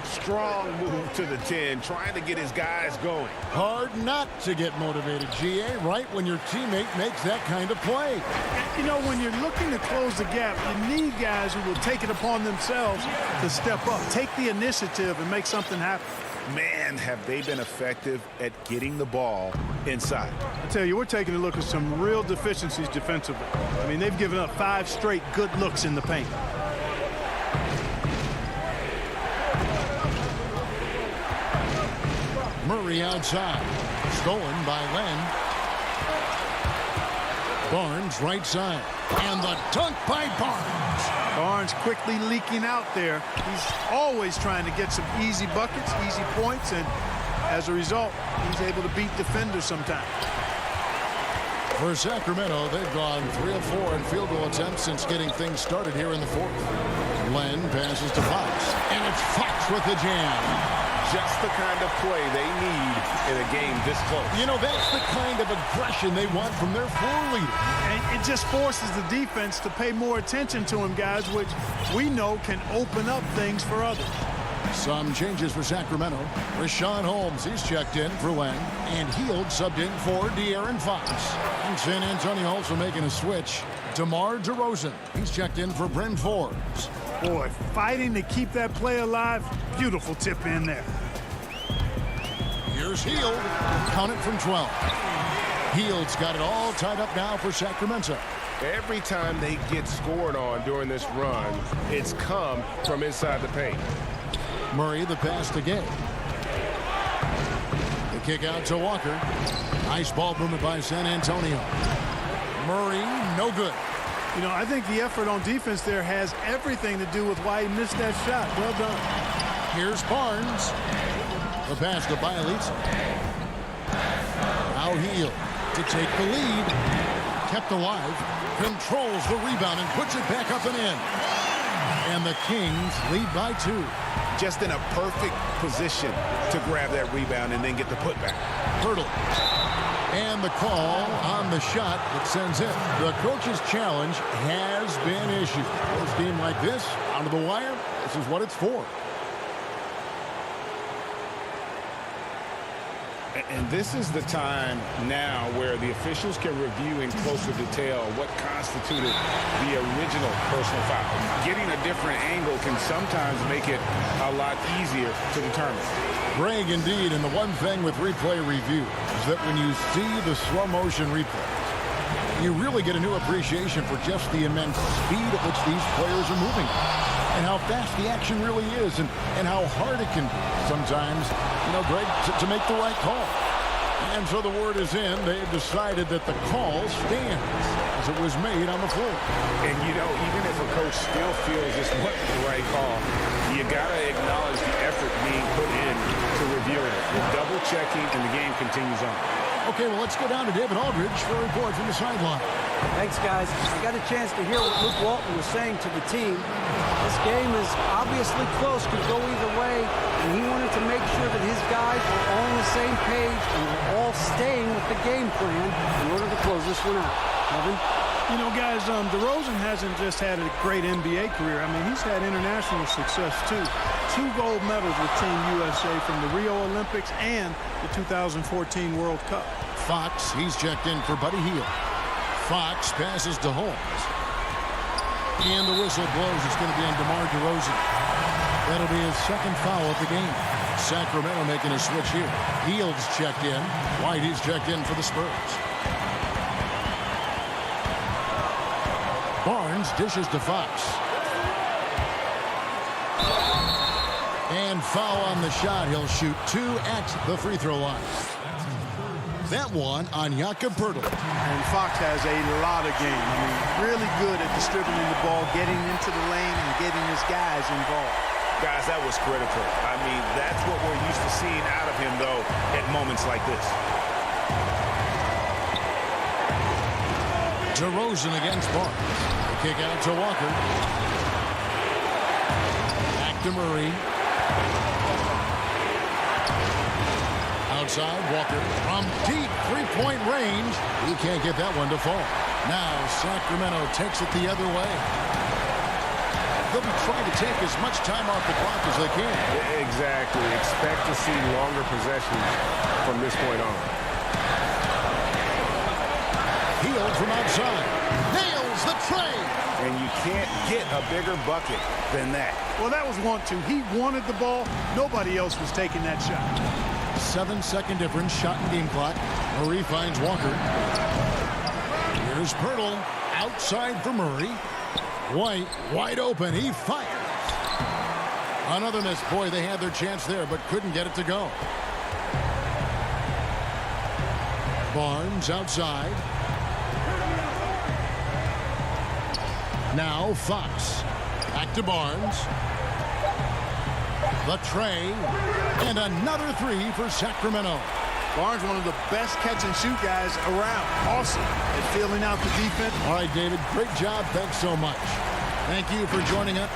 Strong move to the 10, trying to get his guys going. Hard not to get motivated, GA, right when your teammate makes that kind of play. You know, when you're looking to close the gap, you need guys who will take it upon themselves to step up, take the initiative, and make something happen. Man, have they been effective at getting the ball inside. I tell you, we're taking a look at some real deficiencies defensively. I mean, they've given up 5 straight good looks in the paint. Murray outside. Stolen by Len. Barnes right side. And the dunk by Barnes. Barnes quickly leaking out there. He's always trying to get some easy buckets, easy points, and as a result, he's able to beat defenders sometimes. For Sacramento, they've gone 3 of 4 in field goal attempts since getting things started here in the fourth. Len passes to Fox, and it's Fox with the jam. Just the kind of play they need in a game this close. You know, that's the kind of aggression they want from their floor leader. And it just forces the defense to pay more attention to him, guys, which we know can open up things for others. Some changes for Sacramento. Rashawn Holmes, he's checked in for Len, and Hield subbed in for De'Aaron Fox. And San Antonio also making a switch. DeMar DeRozan, he's checked in for Bryn Forbes. Boy, fighting to keep that play alive. Beautiful tip in there. Here's Hield. Count it from 12. Hield's got it all tied up now for Sacramento. Every time they get scored on during this run, it's come from inside the paint. Murray the pass to Gay. The kick out to Walker. Nice ball movement by San Antonio. Murray, no good. You know, I think the effort on defense there has everything to do with why he missed that shot. Well done. Here's Barnes. The pass to Bielitsa. Now Hield to take the lead. Kept alive. Controls the rebound and puts it back up and in. And the Kings lead by 2. Just in a perfect position to grab that rebound and then get the putback. Pirtle. And the call on the shot that sends it. The coach's challenge has been issued. This game like this, out of the wire, this is what it's for. And this is the time now where the officials can review in closer detail what constituted the original personal foul. Getting a different angle can sometimes make it a lot easier to determine. Greg, indeed, and the one thing with replay review is that when you see the slow motion replays, you really get a new appreciation for just the immense speed at which these players are moving and how fast the action really is and how hard it can be sometimes, you know, Greg, to make the right call. And so the word is in. They've decided that the call stands as it was made on the floor. And, you know, even if a coach still feels this wasn't the right call, you got to acknowledge the effort being put in to reviewing it. The double checking, and the game continues on. Okay, well, let's go down to David Aldridge for a report from the sideline. Thanks, guys. I got a chance to hear what Luke Walton was saying to the team. This game is obviously close, could go either way, and he wanted to make sure that his guys were all on the same page and were all staying with the game plan in order to close this one out. Kevin? You know, guys, DeRozan hasn't just had a great NBA career. I mean, he's had international success, too. 2 gold medals with Team USA from the Rio Olympics and the 2014 World Cup. Fox, he's checked in for Buddy Hield. Fox passes to Holmes. And the whistle blows. It's going to be on DeMar DeRozan. That'll be his second foul of the game. Sacramento making a switch here. Hield's checked in. Whitey's checked in for the Spurs. Barnes dishes to Fox. And foul on the shot. He'll shoot 2 at the free throw line. That one on Jakob Poeltl. And Fox has a lot of game. I mean, really good at distributing the ball, getting into the lane, and getting his guys involved. Guys, that was critical. I mean, that's what we're used to seeing out of him, though, at moments like this. DeRozan against Barnes. The kick out to Walker. Back to Murray. Outside, Walker from deep three-point range. He can't get that one to fall. Now Sacramento takes it the other way. They'll be trying to take as much time off the clock as they can. Exactly. Expect to see longer possessions from this point on. Hield from outside. Nails the tray. And you can't get a bigger bucket than that. Well, that was 1-2. He wanted the ball. Nobody else was taking that shot. 7-second difference, shot in game clock. Murray finds Walker. Here's Poeltl, outside for Murray. White, wide open, he fires. Another miss. Boy, they had their chance there, but couldn't get it to go. Barnes outside. Now Fox. Back to Barnes. The tray. And another three for Sacramento. Barnes, one of the best catch-and-shoot guys around. Awesome at filling out the defense. All right, David, great job. Thanks so much. Thank you for joining us.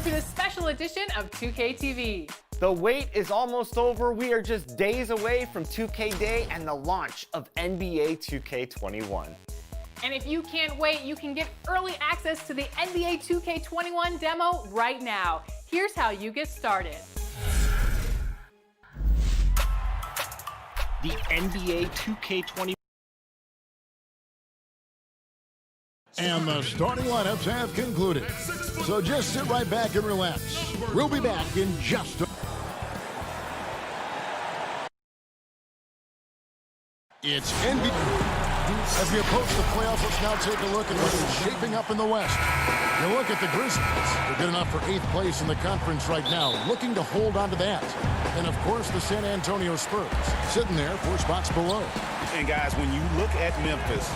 to this special edition of 2K TV. The wait is almost over. We are just days away from 2K Day and the launch of NBA 2K21. And if you can't wait, you can get early access to the NBA 2K21 demo right now. Here's how you get started. The NBA 2K21. And the starting lineups have concluded. So just sit right back and relax. We'll be back in just a... It's NBA. As we approach the playoffs, let's now take a look at what is shaping up in the West. You look at the Grizzlies. They're good enough for 8th place in the conference right now, looking to hold on to that. And, of course, the San Antonio Spurs, sitting there 4 spots below. And, guys, when you look at Memphis,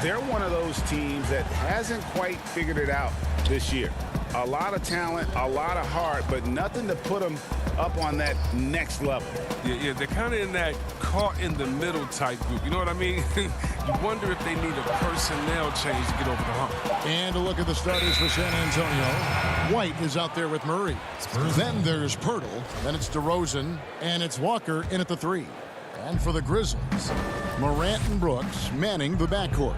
they're one of those teams that hasn't quite figured it out this year. A lot of talent, a lot of heart, but nothing to put them up on that next level. Yeah, they're kind of in that caught-in-the-middle type group. You know what I mean? You wonder if they need a personnel change to get over the hump. And a look at the starters for San Antonio. White is out there with Murray. Then there's Pirtle. Then it's DeRozan. And it's Walker in at the 3. And for the Grizzlies, Morant and Brooks manning the backcourt.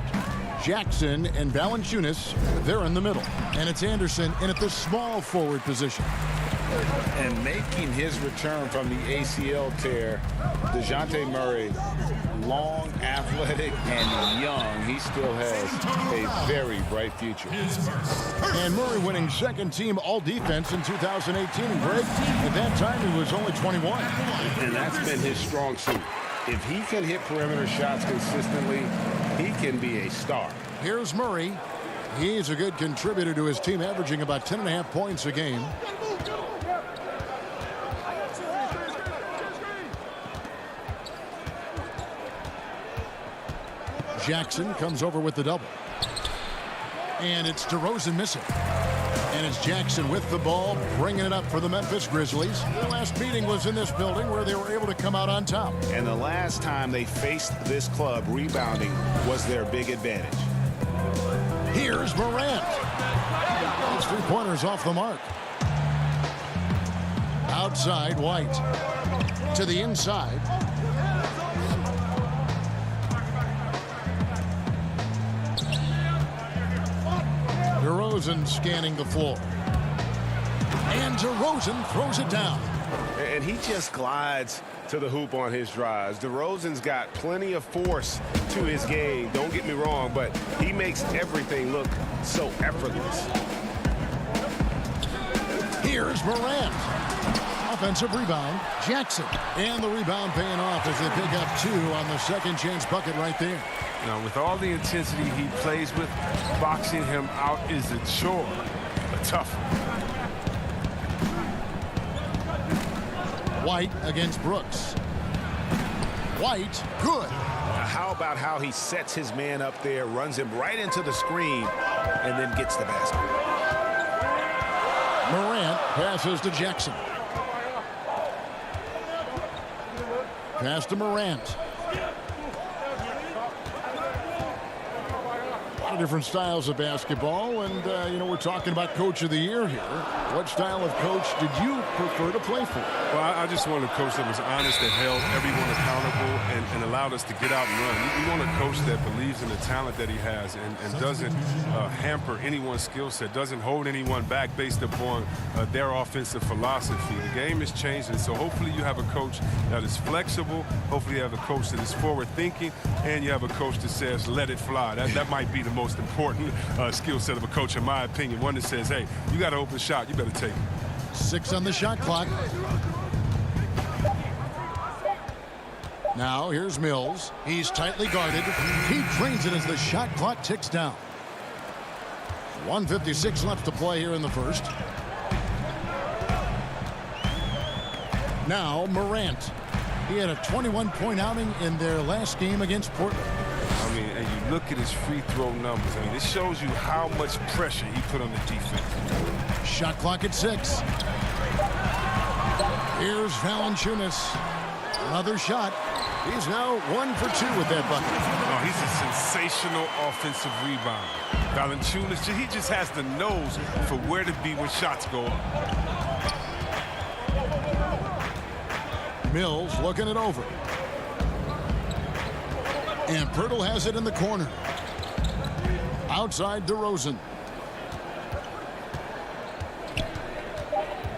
Jackson and Valanciunas, they're in the middle. And it's Anderson in at the small forward position. And making his return from the ACL tear, DeJounte Murray, long, athletic, and young. He still has a very bright future. And Murray winning second team all-defense in 2018. Greg, at that time, he was only 21. And that's been his strong suit. If he can hit perimeter shots consistently, he can be a star. Here's Murray. He's a good contributor to his team, averaging about 10.5 points a game. Jackson comes over with the double. And it's DeRozan missing. And it's Jackson with the ball, bringing it up for the Memphis Grizzlies. Their last meeting was in this building where they were able to come out on top. And the last time they faced this club, rebounding was their big advantage. Here's Morant. Those 3-pointers off the mark. Outside, White. To the inside. DeRozan scanning the floor. And DeRozan throws it down. And he just glides to the hoop on his drives. DeRozan's got plenty of force to his game. Don't get me wrong, but he makes everything look so effortless. Here's Morant. Offensive rebound, Jackson. And the rebound paying off as they pick up 2 on the second chance bucket right there. Now, with all the intensity he plays with, boxing him out is a chore, a tough one. White against Brooks. White, good. How about how he sets his man up there, runs him right into the screen, and then gets the basket. Morant passes to Jackson. Pass to Morant. Different styles of basketball, and you know, we're talking about Coach of the Year here. What style of coach did you prefer to play for? Well, I just wanted a coach that was honest, that held everyone accountable, and allowed us to get out and run. We want a coach that believes in the talent that he has and doesn't hamper anyone's skill set, doesn't hold anyone back based upon their offensive philosophy. The game is changing, so hopefully you have a coach that is flexible. Hopefully you have a coach that is forward-thinking, and you have a coach that says, let it fly. That might be the most important skill set of a coach, in my opinion. One that says, hey, you got an open shot, you better take it. 6 on the shot clock. Now here's Mills. He's tightly guarded. He drains it as the shot clock ticks down. 1:56 left to play here in the first. Now Morant. He had a 21-point outing in their last game against Portland. I mean, and you look at his free throw numbers. I mean, it shows you how much pressure he put on the defense. Shot clock at 6. Here's Valanciunas. Another shot. He's now 1 for 2 with that bucket. Oh, he's a sensational offensive rebounder. Valanciunas, he just has the nose for where to be when shots go up. Mills looking it over. And Pirtle has it in the corner. Outside DeRozan.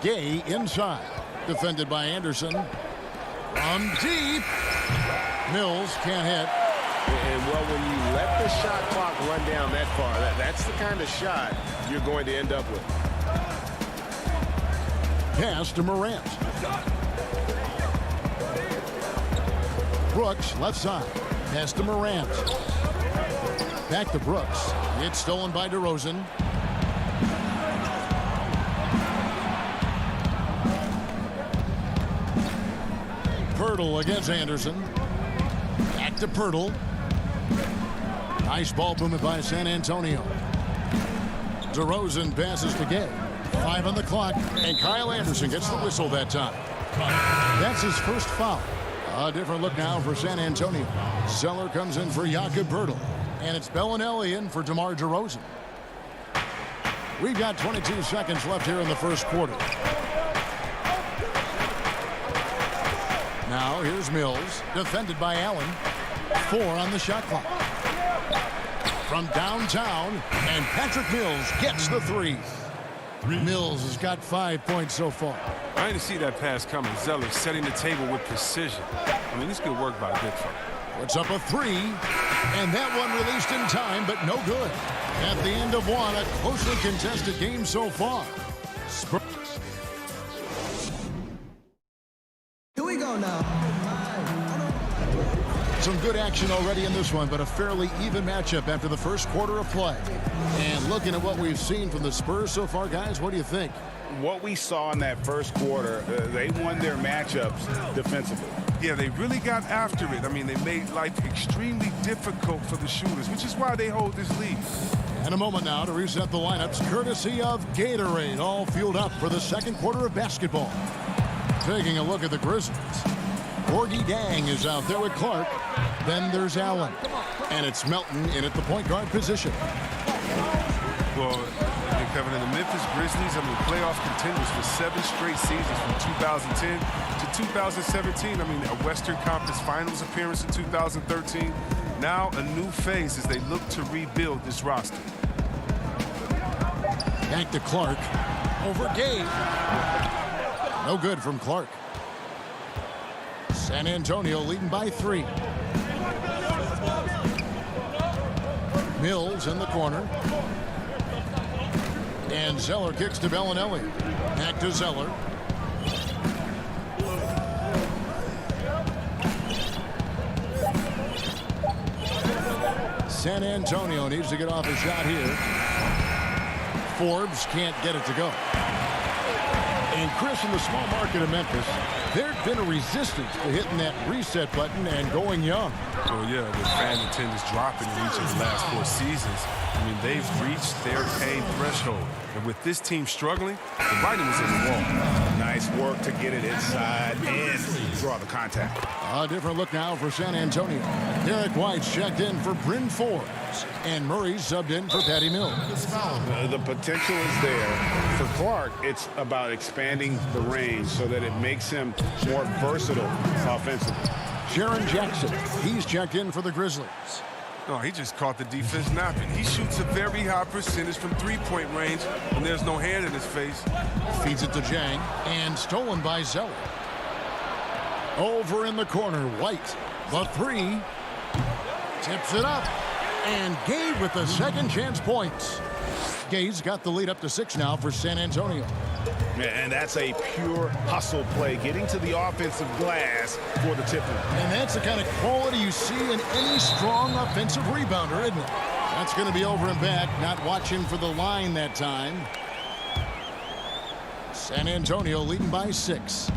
Gay inside. Defended by Anderson. From deep. Mills can't hit. And, well, when you let the shot clock run down that far, that's the kind of shot you're going to end up with. Pass to Morant. Brooks, left side. Pass to Morant. Back to Brooks. It's stolen by DeRozan. Pirtle against Anderson. Back to Pirtle. Nice ball movement by San Antonio. DeRozan passes to Gay. 5 on the clock, and Kyle Anderson gets the whistle that time. That's his first foul. A different look now for San Antonio. Zeller comes in for Jakob Pirtle, and it's Bellinelli in for DeMar DeRozan. We've got 22 seconds left here in the first quarter. Now here's Mills, defended by Allen. 4 on the shot clock. From downtown, and Patrick Mills gets the 3. Mills has got 5 points so far. I didn't see that pass coming. Zeller setting the table with precision. I mean, this good work by Big Fella. Puts up a 3, and that one released in time, but no good. At the end of one, a closely contested game so far. Spurs. Here we go now. Some good action already in this one, but a fairly even matchup after the first quarter of play. And looking at what we've seen from the Spurs so far, guys, what do you think? What we saw in that first quarter, they won their matchups defensively. Yeah, they really got after it. I mean, they made life extremely difficult for the shooters, which is why they hold this lead. And a moment now to reset the lineups, courtesy of Gatorade, all fueled up for the second quarter of basketball. Taking a look at the Grizzlies. Gorgie Dang is out there with Clark. Then there's Allen. And it's Melton in at the point guard position. Well, Kevin, in the Memphis Grizzlies, I mean, playoff contenders for 7 straight seasons from 2010 to 2017. I mean, a Western Conference Finals appearance in 2013. Now a new phase as they look to rebuild this roster. Back to Clark. Over Gay. No good from Clark. San Antonio leading by 3. Mills in the corner. And Zeller kicks to Bellinelli. Back to Zeller. San Antonio needs to get off a shot here. Forbes can't get it to go. And Chris, in the small market of Memphis, there's been a resistance to hitting that reset button and going young. Well, yeah, with fan attendance dropping in each of the last 4 seasons, I mean, they've reached their pain threshold. And with this team struggling, the writing was in the wall. Nice work to get it inside and draw the contact. A different look now for San Antonio. Derek White's checked in for Bryn Forbes. And Murray's subbed in for Patty Mills. The potential is there. For Clark, it's about expanding the range so that it makes him more versatile offensively. Jaren Jackson, he's checked in for the Grizzlies. No, he just caught the defense napping. He shoots a very high percentage from 3-point range, and there's no hand in his face. Feeds it to Jang, and stolen by Zeller. Over in the corner, White, the 3. Tips it up, and Gay with the second chance points. Gay's got the lead up to 6 now for San Antonio. And that's a pure hustle play, getting to the offensive glass for the tip. And that's the kind of quality you see in any strong offensive rebounder, isn't it? That's going to be over and back, not watching for the line that time. San Antonio leading by 6.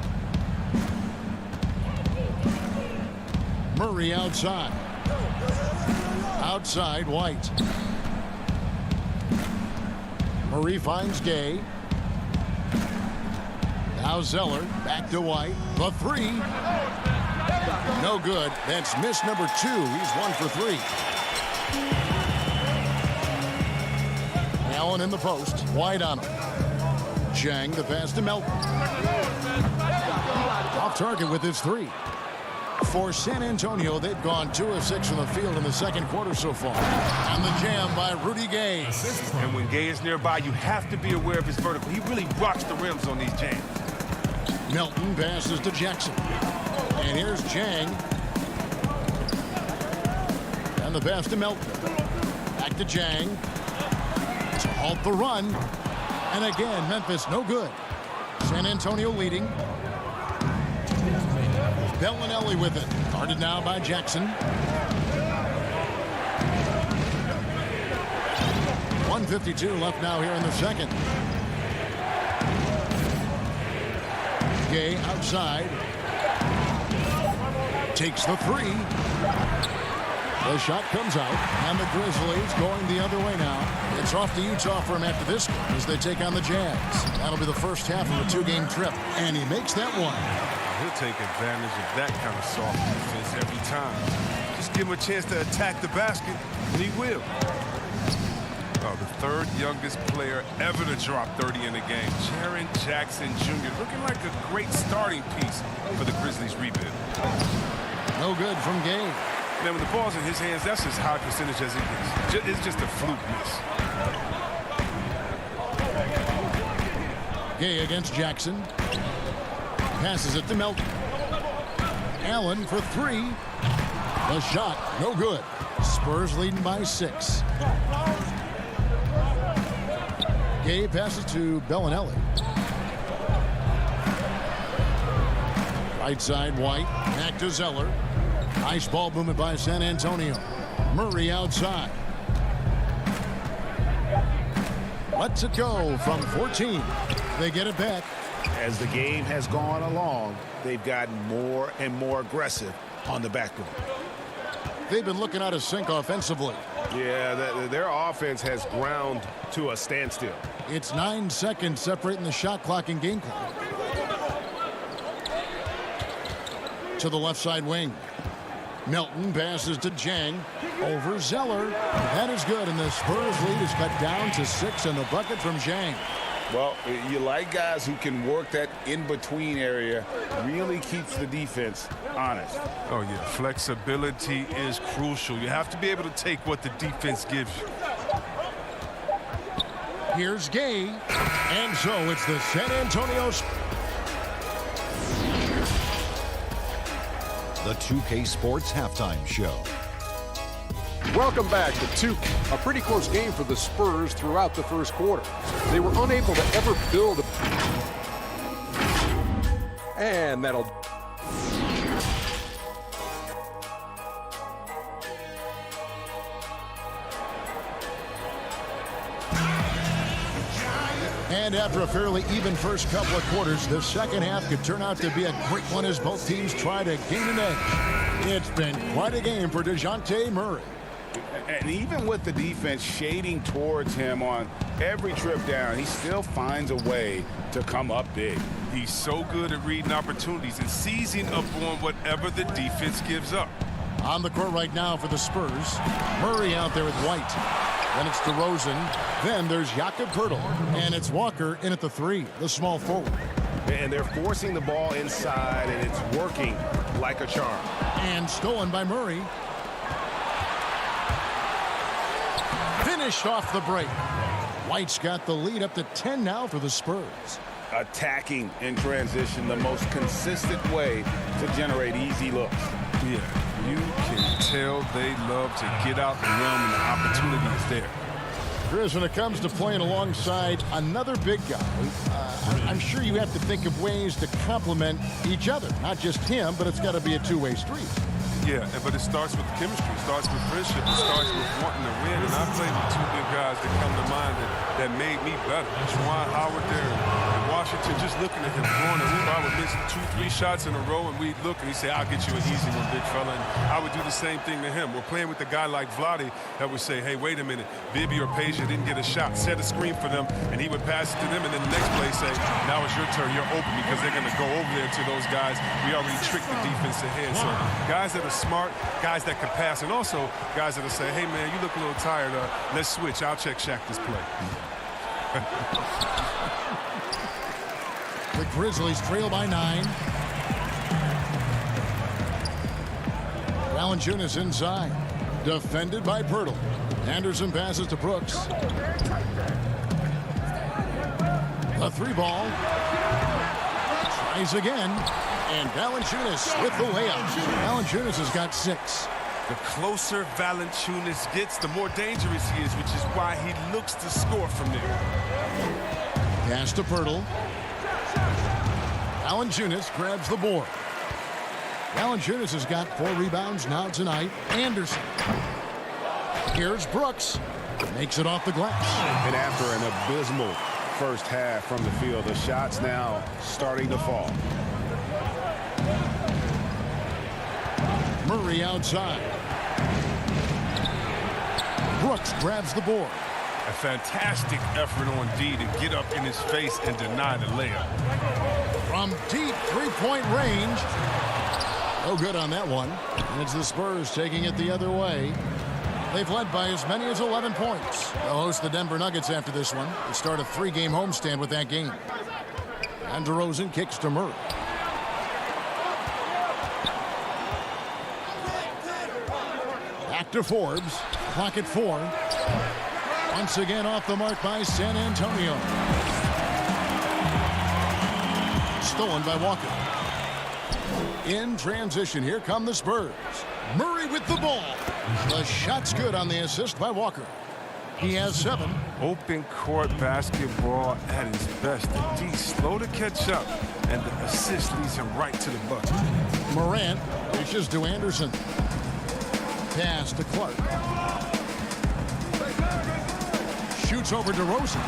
Murray outside. Outside, White. Murray finds Gay. Now Zeller, back to White. The 3. No good. That's miss number 2. He's 1 for 3. Allen in the post. Wide on him. Jang the pass to Melton. Off target with his 3. For San Antonio, they've gone 2 of 6 from the field in the second quarter so far. And the jam by Rudy Gay. And when Gay is nearby, you have to be aware of his vertical. He really rocks the rims on these jams. Melton passes to Jackson. And here's Jang. And the pass to Melton. Back to Jang. To halt the run. And again, Memphis no good. San Antonio leading. Bellinelli with it. Guarded now by Jackson. 1:52 left now here in the second. Gay outside. Takes the 3. The shot comes out, and the Grizzlies going the other way now. It's off to Utah for him after this game as they take on the Jazz. That'll be the first half of a 2-game trip, and he makes that one. He'll take advantage of that kind of soft defense every time. Just give him a chance to attack the basket, and he will. Oh, the 3rd youngest player ever to drop 30 in a game. Jaren Jackson Jr. looking like a great starting piece for the Grizzlies rebuild. No good from Gay. Man, when the ball's in his hands, that's as high percentage as it gets. It's just a fluke miss. Gay against Jackson. Passes it to Melton. Allen for 3. The shot, no good. Spurs leading by 6. Gay passes to Bellinelli. Right side, White. Back to Zeller. Nice ball movement by San Antonio. Murray outside. Lets it go from 14. They get it back. As the game has gone along, they've gotten more and more aggressive on the backboard. They've been looking out of sync offensively. Yeah, their offense has ground to a standstill. It's 9 seconds separating the shot clock and game clock. To the left side wing. Melton passes to Jang. Over Zeller. That is good, and the Spurs lead is cut down to 6 in the bucket from Jang. Well, you like guys who can work that in-between area, really keeps the defense honest. Oh, yeah, flexibility is crucial. You have to be able to take what the defense gives you. Here's Gay, and so it's the San Antonio. The 2K Sports Halftime Show. Welcome back to 2K. A pretty close game for the Spurs throughout the first quarter. They were unable to ever build and that'll. And after a fairly even first couple of quarters, the second half could turn out to be a great one as both teams try to gain an edge. It's been quite a game for DeJounte Murray. And even with the defense shading towards him on every trip down, he still finds a way to come up big. He's so good at reading opportunities and seizing up on whatever the defense gives up. On the court right now for the Spurs. Murray out there with White. Then it's DeRozan. Then there's Jakob Poeltl. And it's Walker in at the 3, the small forward. And they're forcing the ball inside, and it's working like a charm. And stolen by Murray. Finished off the break. White's got the lead up to 10 now for the Spurs. Attacking in transition, the most consistent way to generate easy looks. Yeah, you can tell they love to get out the rim and the opportunity is there. Chris, when it comes to playing alongside another big guy, I'm sure you have to think of ways to complement each other. Not just him, but it's got to be a two-way street. Yeah, but it starts with chemistry. It starts with friendship. It starts with wanting to win. And I played with 2 big guys that come to mind that made me better. Juwan Howard there in Washington, just looking at him throwing the hoop. I would miss 2-3 shots in a row, and we'd look, and he'd say, I'll get you an easy one, big fella. And I would do the same thing to him. We're playing with a guy like Vlade that would say, hey, wait a minute, Bibby or Peja didn't get a shot. Set a screen for them, and he would pass it to them, and then the next play say, now it's your turn, you're open, because they're going to go over there to those guys. We already tricked the defense ahead. So guys that are smart, guys that can pass, and also guys that will say, hey, man, you look a little tired. Let's switch. I'll check Shaq this play. The Grizzlies trail by 9. Valanciunas inside. Defended by Pirtle. Anderson passes to Brooks. The 3-ball. Tries again. And Valanciunas with the layup. Valanciunas has got 6. The closer Valanciunas gets, the more dangerous he is, which is why he looks to score from there. Pass to Pirtle. Valanciunas grabs the board. Valanciunas has got 4 rebounds now tonight. Anderson. Here's Brooks. Makes it off the glass. And after an abysmal first half from the field, the shots now starting to fall. Murray outside. Brooks grabs the board. A fantastic effort on D to get up in his face and deny the layup. From deep three-point range. No good on that one. And it's the Spurs taking it the other way. They've led by as many as 11 points. They'll host the Denver Nuggets after this one. They start a 3-game homestand with that game. And DeRozan kicks to Murray. Back to Forbes. Clock at 4. Once again off the mark by San Antonio. Stolen by Walker. In transition, here come the Spurs. Murray with the ball. The shot's good on the assist by Walker. He has 7. Open court basketball at his best. The D slow to catch up, and the assist leads him right to the bucket. Morant reaches to Anderson. Pass to Clark. Shoots over DeRozan.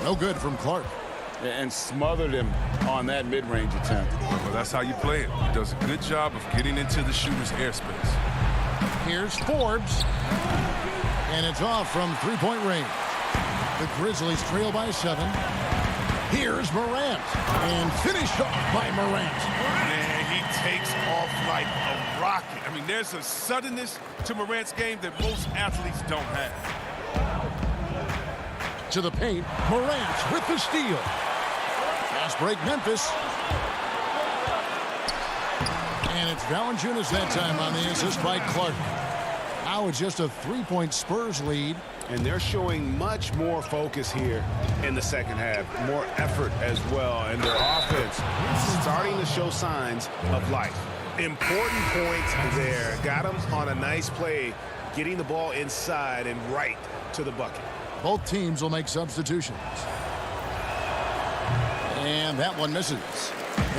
No good from Clark. And smothered him on that mid-range attempt. Well, that's how you play it. He does a good job of getting into the shooter's airspace. Here's Forbes. And it's off from three-point range. The Grizzlies trail by 7. Here's Morant. And finished off by Morant. Man, he takes off like a rocket. I mean, there's a suddenness to Morant's game that most athletes don't have. To the paint, Morant with the steal. Fast break, Memphis. And it's Valanciunas that time on the assist by Clark. Now it's just a 3-point Spurs lead. And they're showing much more focus here in the second half. More effort as well. And their offense starting to show signs of life. Important points there. Got him on a nice play, getting the ball inside and right to the bucket. Both teams will make substitutions. And that one misses.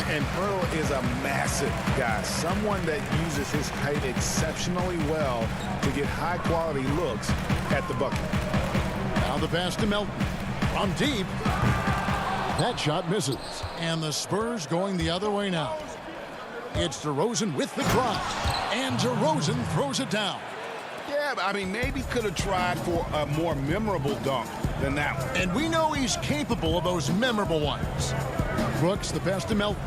And Pirtle is a massive guy, someone that uses his height exceptionally well to get high-quality looks at the bucket. Now the pass to Melton. From deep. That shot misses. And the Spurs going the other way now. It's DeRozan with the drive. And DeRozan throws it down. Yeah, I mean, maybe could have tried for a more memorable dunk than that one. And we know he's capable of those memorable ones. Brooks, the pass to Melton.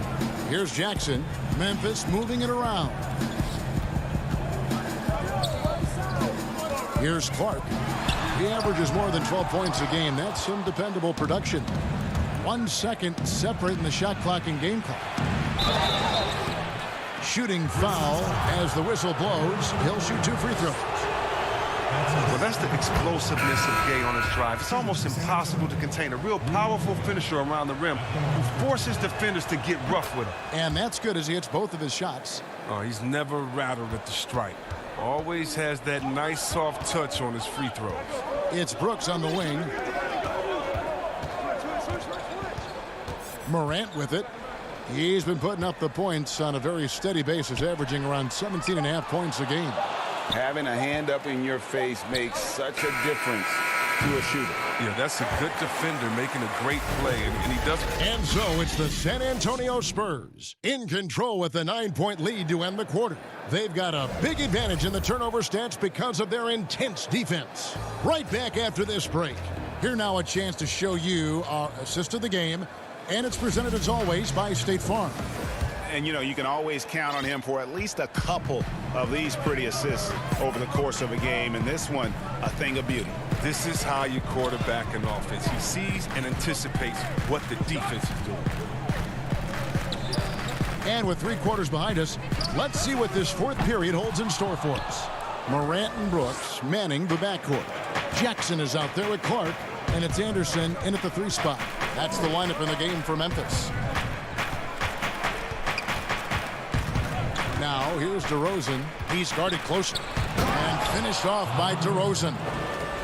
Here's Jackson. Memphis moving it around. Here's Clark. He averages more than 12 points a game. That's some dependable production. 1 second separating the shot clock and game clock. Shooting foul as the whistle blows. He'll shoot 2 free throws. Well, that's the explosiveness of Gay on his drive. It's almost impossible to contain a real powerful finisher around the rim who forces defenders to get rough with him. And that's good as he hits both of his shots. Oh, he's never rattled at the stripe. Always has that nice soft touch on his free throws. It's Brooks on the wing. Morant with it. He's been putting up the points on a very steady basis, averaging around 17.5 points a game. Having a hand up in your face makes such a difference to a shooter. Yeah, that's a good defender making a great play, and he does it. And so it's the San Antonio Spurs in control with a 9-point lead to end the quarter. They've got a big advantage in the turnover stats because of their intense defense. Right back after this break. Here now a chance to show you our assist of the game, and it's presented as always by State Farm. And, you know, you can always count on him for at least a couple of these pretty assists over the course of a game. And this one, a thing of beauty. This is how you quarterback an offense. He sees and anticipates what the defense is doing. And with 3 quarters behind us, let's see what this 4th period holds in store for us. Morant and Brooks manning the backcourt. Jackson is out there with Clark, and it's Anderson in at the 3 spot. That's the lineup in the game for Memphis. Now here's DeRozan. He's guarded closely and finished off by DeRozan.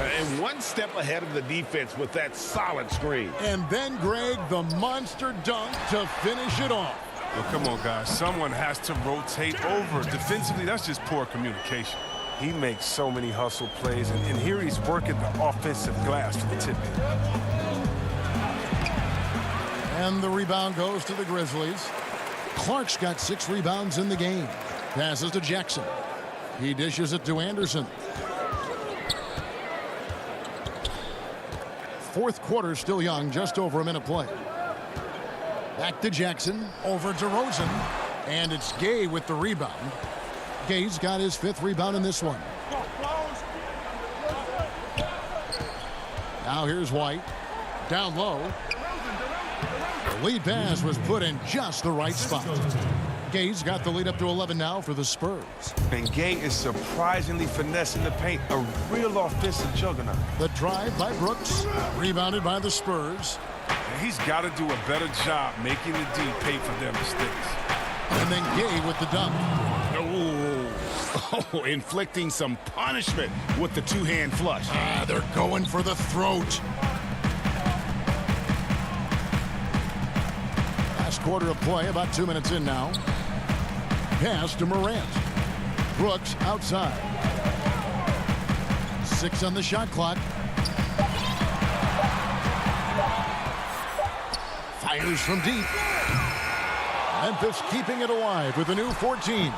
And one step ahead of the defense with that solid screen. And then Greg, the monster dunk to finish it off. Well, come on, guys. Someone has to rotate over. Defensively, that's just poor communication. He makes so many hustle plays, and here he's working the offensive glass for the tip. And the rebound goes to the Grizzlies. Clark's got 6 rebounds in the game. Passes to Jackson. He dishes it to Anderson. 4th quarter still young, just over a minute play. Back to Jackson, over to DeRozan, and it's Gay with the rebound. Gay's got his 5th rebound in this one. Now here's White, down low. The lead pass was put in just the right spot. Gay's got the lead up to 11 now for the Spurs. And Gay is surprisingly finessing the paint, a real offensive juggernaut. The drive by Brooks, rebounded by the Spurs. He's got to do a better job making the D pay for their mistakes. And then Gay with the dunk. Oh, inflicting some punishment with the 2-hand flush. They're going for the throat. Last quarter of play, about 2 minutes in now. Pass to Morant. Brooks outside. 6 on the shot clock. Fires from deep. Memphis keeping it alive with a new 14.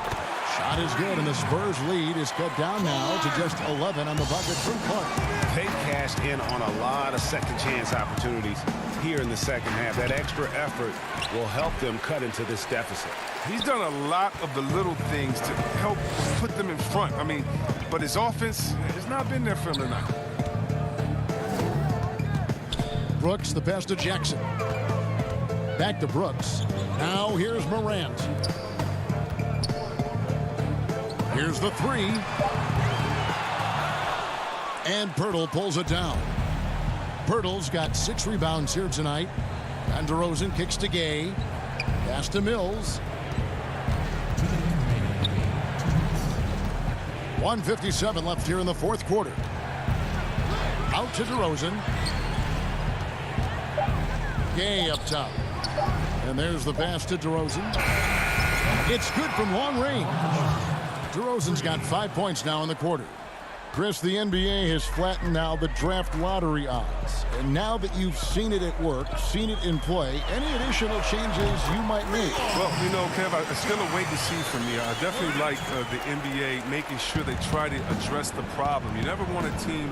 Shot is good, and the Spurs lead is cut down now to just 11 on the bucket from Clark. They cashed in on a lot of second chance opportunities here in the second half. That extra effort will help them cut into this deficit. He's done a lot of the little things to help put them in front. I mean, but his offense has not been there for him tonight. Brooks, the pass to Jackson. Back to Brooks. Now here's Morant. Here's the 3. And Pirtle pulls it down. Pirtle's got 6 rebounds here tonight. And DeRozan kicks to Gay. Pass to Mills. 1:57 left here in the 4th quarter. Out to DeRozan. Gay up top. And there's the pass to DeRozan. It's good from long range. DeRozan's got 5 points now in the quarter. Chris, the NBA has flattened now the draft lottery odds. And now that you've seen it at work, seen it in play, any additional changes you might make? Well, you know, Kev, I still a wait to see from me. I definitely like the NBA making sure they try to address the problem. You never want a team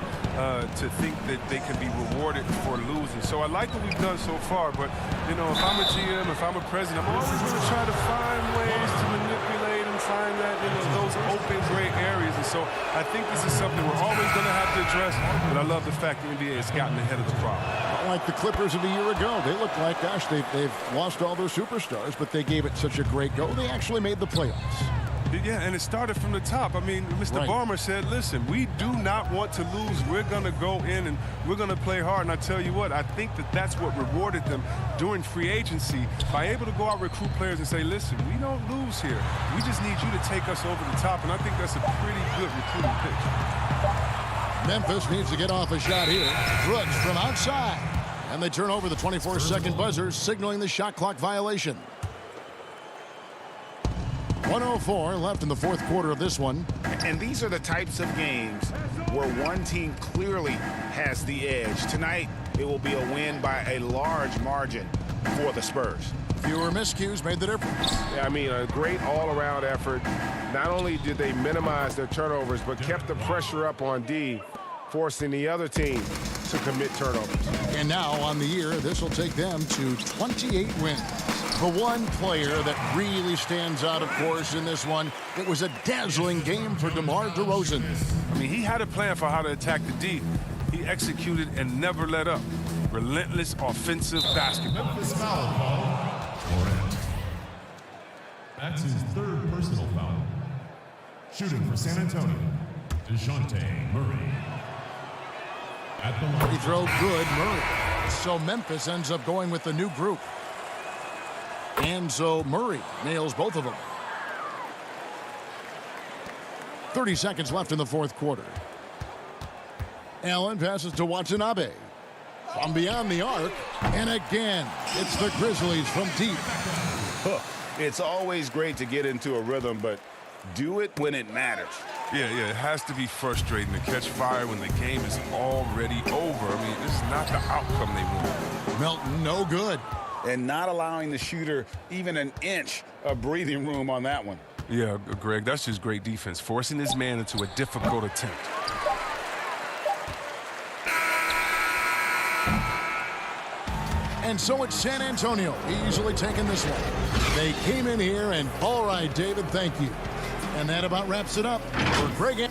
to think that they can be rewarded for losing. So I like what we've done so far, but, you know, if I'm a GM, if I'm a president, I'm always going to try to find ways to manipulate and find that, you know, those open gray areas. And so I think this is something we're always going to have to address, but I love the fact the NBA has gotten ahead of the problem. Like the Clippers of a year ago. They look like, gosh, they've lost all their superstars, but they gave it such a great go. They actually made the playoffs. Yeah, and it started from the top. I mean, Mr. Barmer said, listen, we do not want to lose. We're going to go in and we're going to play hard. And I tell you what, I think that that's what rewarded them during free agency by able to go out, recruit players and say, listen, we don't lose here. We just need you to take us over the top. And I think that's a pretty good recruiting pitch. Memphis needs to get off a shot here. Brooks from outside. And they turn over the 24-second buzzer, signaling the shot clock violation. 1:04 left in the 4th quarter of this one. And these are the types of games where one team clearly has the edge. Tonight, it will be a win by a large margin for the Spurs. Fewer miscues made the difference. Yeah, I mean, a great all-around effort. Not only did they minimize their turnovers, but kept the pressure up on D, forcing the other team to commit turnovers. And now on the year, this will take them to 28 wins. The one player that really stands out, of course, in this one, it was a dazzling game for DeMar DeRozan. I mean, he had a plan for how to attack the D. He executed and never let up. Relentless offensive basketball. Memphis foul call. Morant. That's his third personal foul. Shooting for San Antonio, DeJounte Murray. At the line. He throw good, Murray. So Memphis ends up going with the new group. And so Murray nails both of them. 30 seconds left in the fourth quarter. Allen passes to Watanabe. From beyond the arc, and again, it's the Grizzlies from deep. It's always great to get into a rhythm, but do it when it matters. Yeah, it has to be frustrating to catch fire when the game is already over. I mean, this is not the outcome they want. Melton, no good. And not allowing the shooter even an inch of breathing room on that one. Yeah, Greg, that's just great defense, forcing his man into a difficult attempt. And so it's San Antonio easily taking this one. They came in here, and all right, David, thank you. And that about wraps it up for Greg.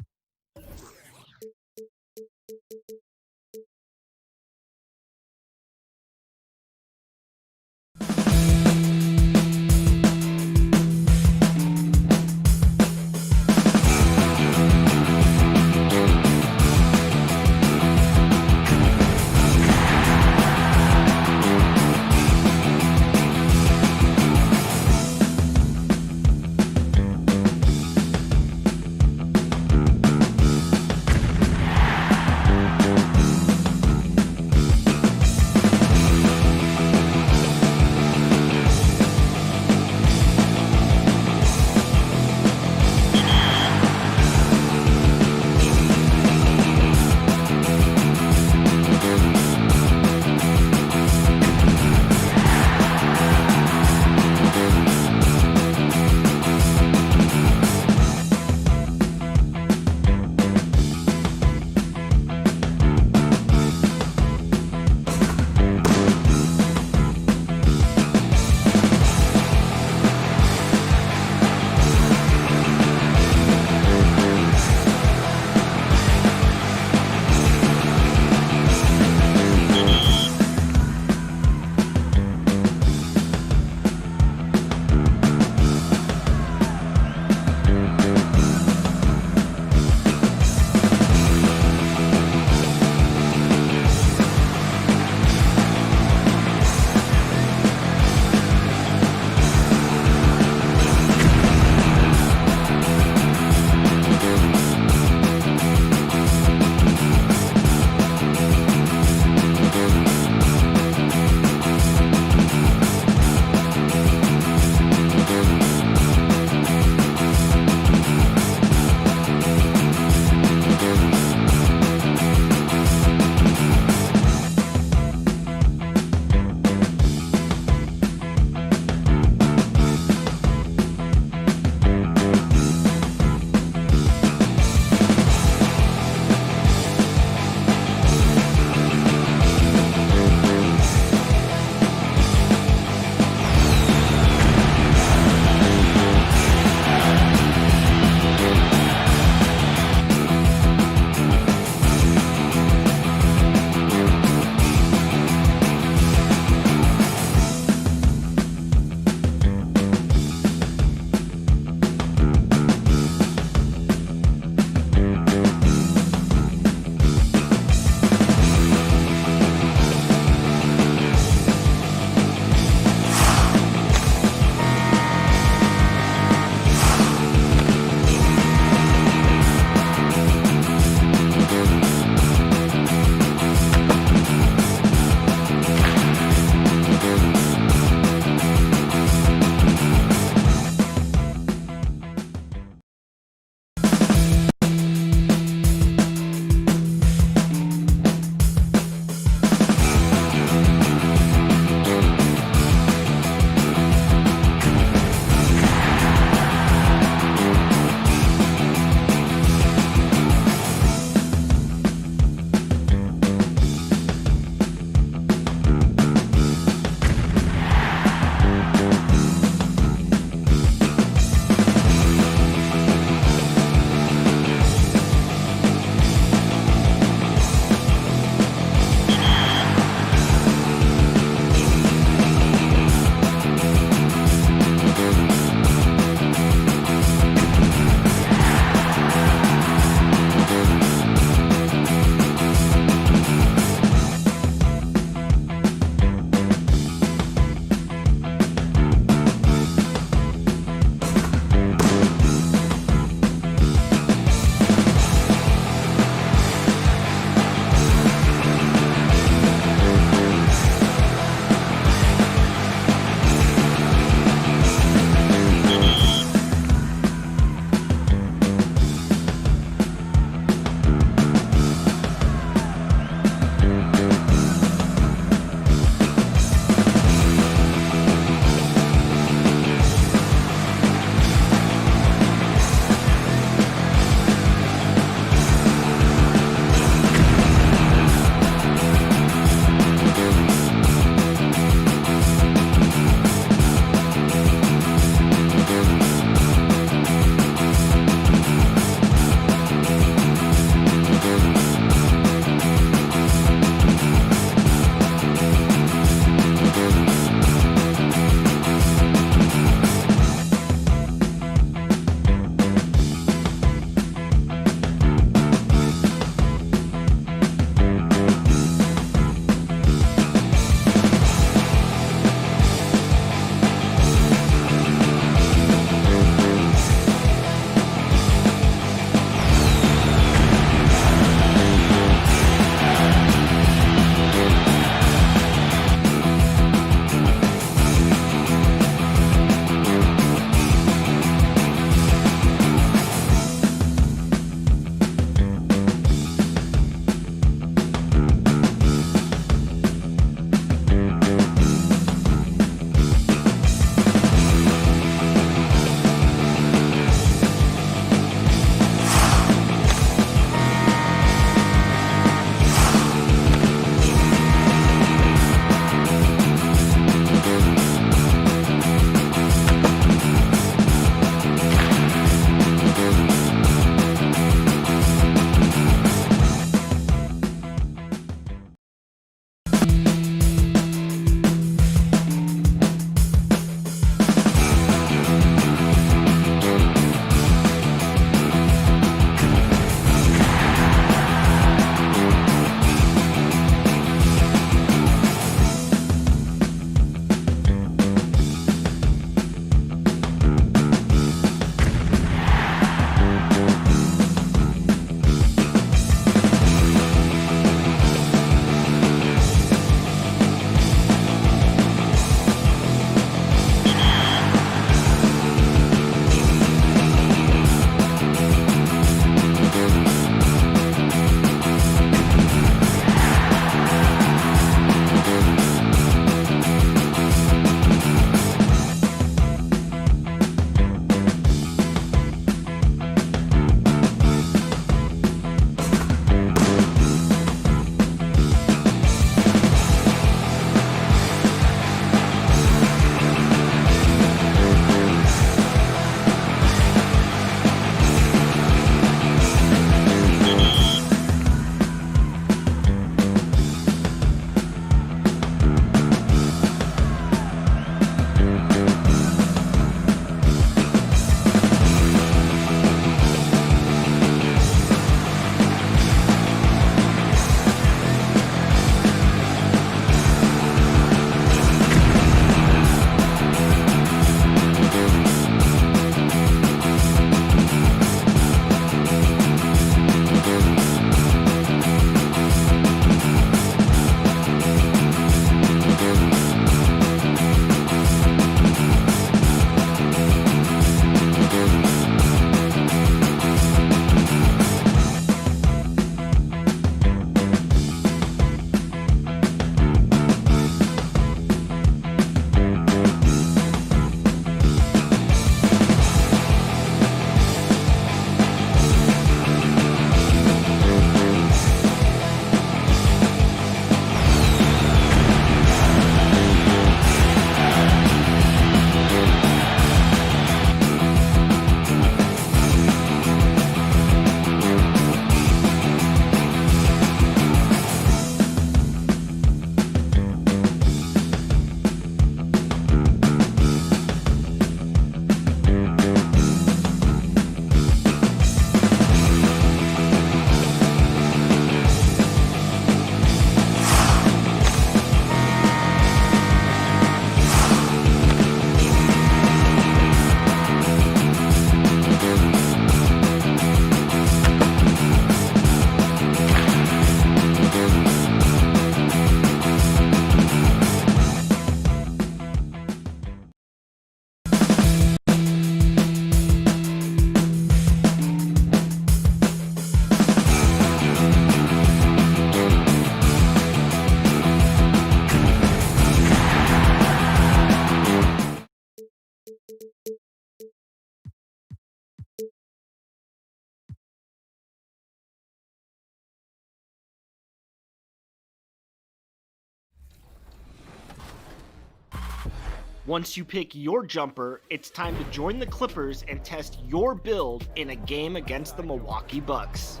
Once you pick your jumper, it's time to join the Clippers and test your build in a game against the Milwaukee Bucks.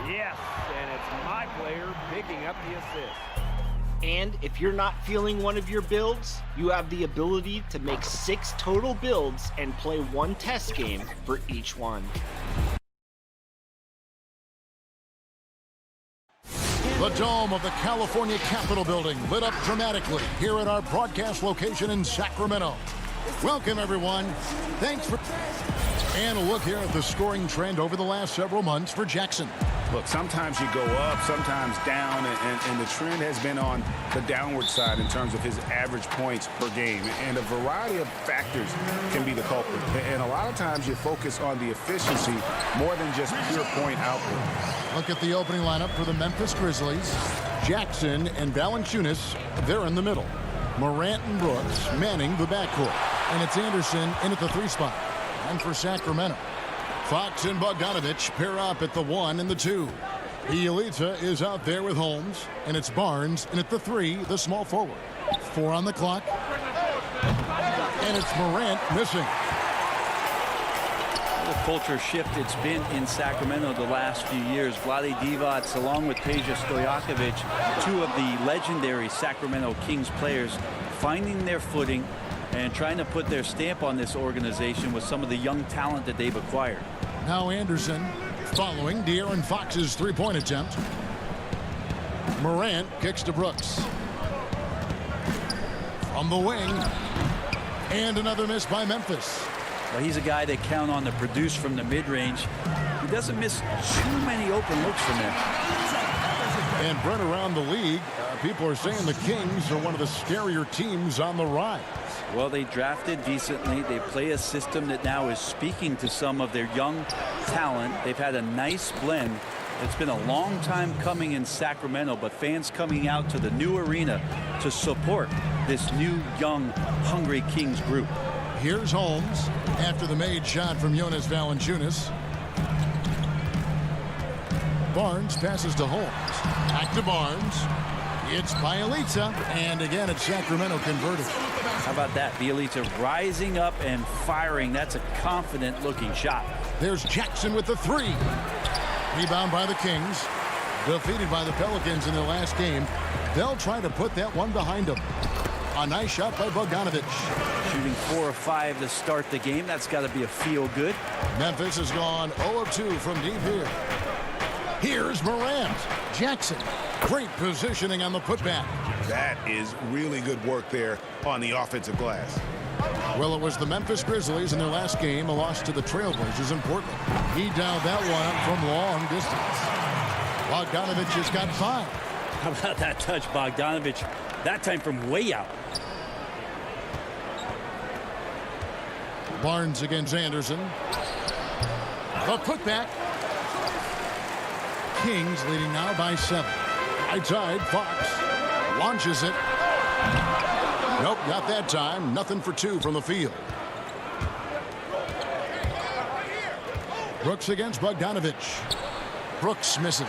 Yes, and it's my player picking up the assist. And if you're not feeling one of your builds, you have the ability to make 6 total builds and play 1 test game for each one. The dome of the California Capitol building lit up dramatically here at our broadcast location in Sacramento. Welcome, everyone. Thanks for... And a look here at the scoring trend over the last several months for Jackson. Look, sometimes you go up, sometimes down, and the trend has been on the downward side in terms of his average points per game. And a variety of factors can be the culprit. And a lot of times you focus on the efficiency more than just pure point output. Look at the opening lineup for the Memphis Grizzlies. Jackson and Valanciunas, they're in the middle. Morant and Brooks manning the backcourt. And it's Anderson in at the 3 spot. And for Sacramento, Fox and Bogdanovich pair up at the 1 and the 2. Bielitsa is out there with Holmes, and it's Barnes in at the 3, the small forward. 4 on the clock. And it's Morant missing. The culture shift it's been in Sacramento the last few years. Vlade Divac along with Peja Stojakovic, 2 of the legendary Sacramento Kings players, finding their footing and trying to put their stamp on this organization with some of the young talent that they've acquired. Now Anderson following De'Aaron Fox's 3-point attempt. Morant kicks to Brooks. From the wing. And another miss by Memphis. Well, he's a guy they count on to produce from the mid-range. He doesn't miss too many open looks from there. And Brent, around the league, people are saying the Kings are one of the scarier teams on the rise. Well, they drafted decently. They play a system that now is speaking to some of their young talent. They've had a nice blend. It's been a long time coming in Sacramento, but fans coming out to the new arena to support this new, young, hungry Kings group. Here's Holmes after the made shot from Jonas Valanciunas. Barnes passes to Holmes. Back to Barnes. It's Bielitsa, and again it's Sacramento converted. How about that? Bielitsa rising up and firing. That's a confident-looking shot. There's Jackson with the 3. Rebound by the Kings. Defeated by the Pelicans in their last game. They'll try to put that one behind them. A nice shot by Bogdanovich. Shooting 4 of 5 to start the game. That's got to be a feel-good. Memphis has gone 0 of 2 from deep here. Here's Morant. Jackson. Great positioning on the putback. That is really good work there on the offensive glass. Well, it was the Memphis Grizzlies in their last game, a loss to the Trailblazers in Portland. He dialed that one up from long distance. Bogdanovich has got 5. How about that touch, Bogdanovich? That time from way out. Barnes against Anderson. The putback. Kings leading now by 7. Right side, Fox launches it. Nope, not that time. Nothing for 2 from the field. Brooks against Bogdanovich. Brooks misses.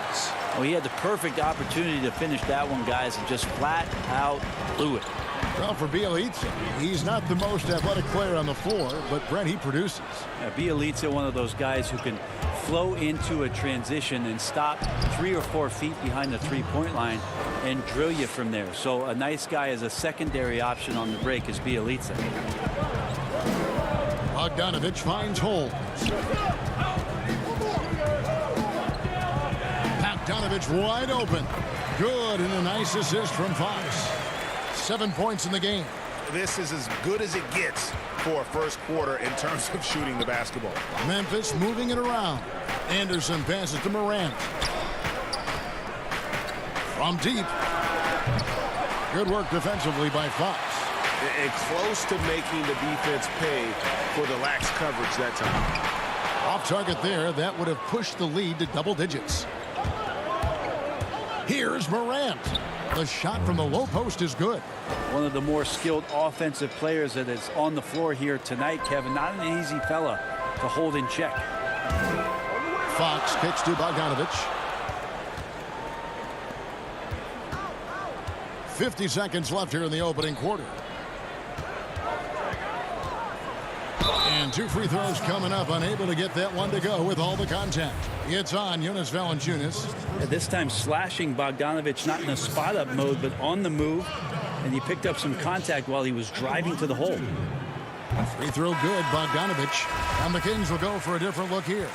Well, he had the perfect opportunity to finish that one, guys, and just flat out blew it. Well, for Bielitsa, he's not the most athletic player on the floor, but Brent, he produces. Yeah, Bielitsa, one of those guys who can flow into a transition and stop 3 or 4 feet behind the 3-point line and drill you from there. So a nice guy as a secondary option on the break is Bielitsa. Bogdanovich finds Holmes. Bogdanovich wide open. Good, and a nice assist from Fox. 7 points in the game. This is as good as it gets for a first quarter in terms of shooting the basketball. Memphis moving it around. Anderson passes to Morant. From deep. Good work defensively by Fox. And close to making the defense pay for the lax coverage that time. Off target there. That would have pushed the lead to double digits. Here's Morant. The shot from the low post is good. One of the more skilled offensive players that is on the floor here tonight, Kevin. Not an easy fella to hold in check. Fox kicks to Bogdanovich. 50 seconds left here in the opening quarter. And 2 free throws coming up, unable to get that one to go with all the contact. It's on Jonas Valanciunas. This time slashing Bogdanovic, not in a spot-up mode, but on the move. And he picked up some contact while he was driving to the hole. Free throw good, Bogdanovic. And the Kings will go for a different look here.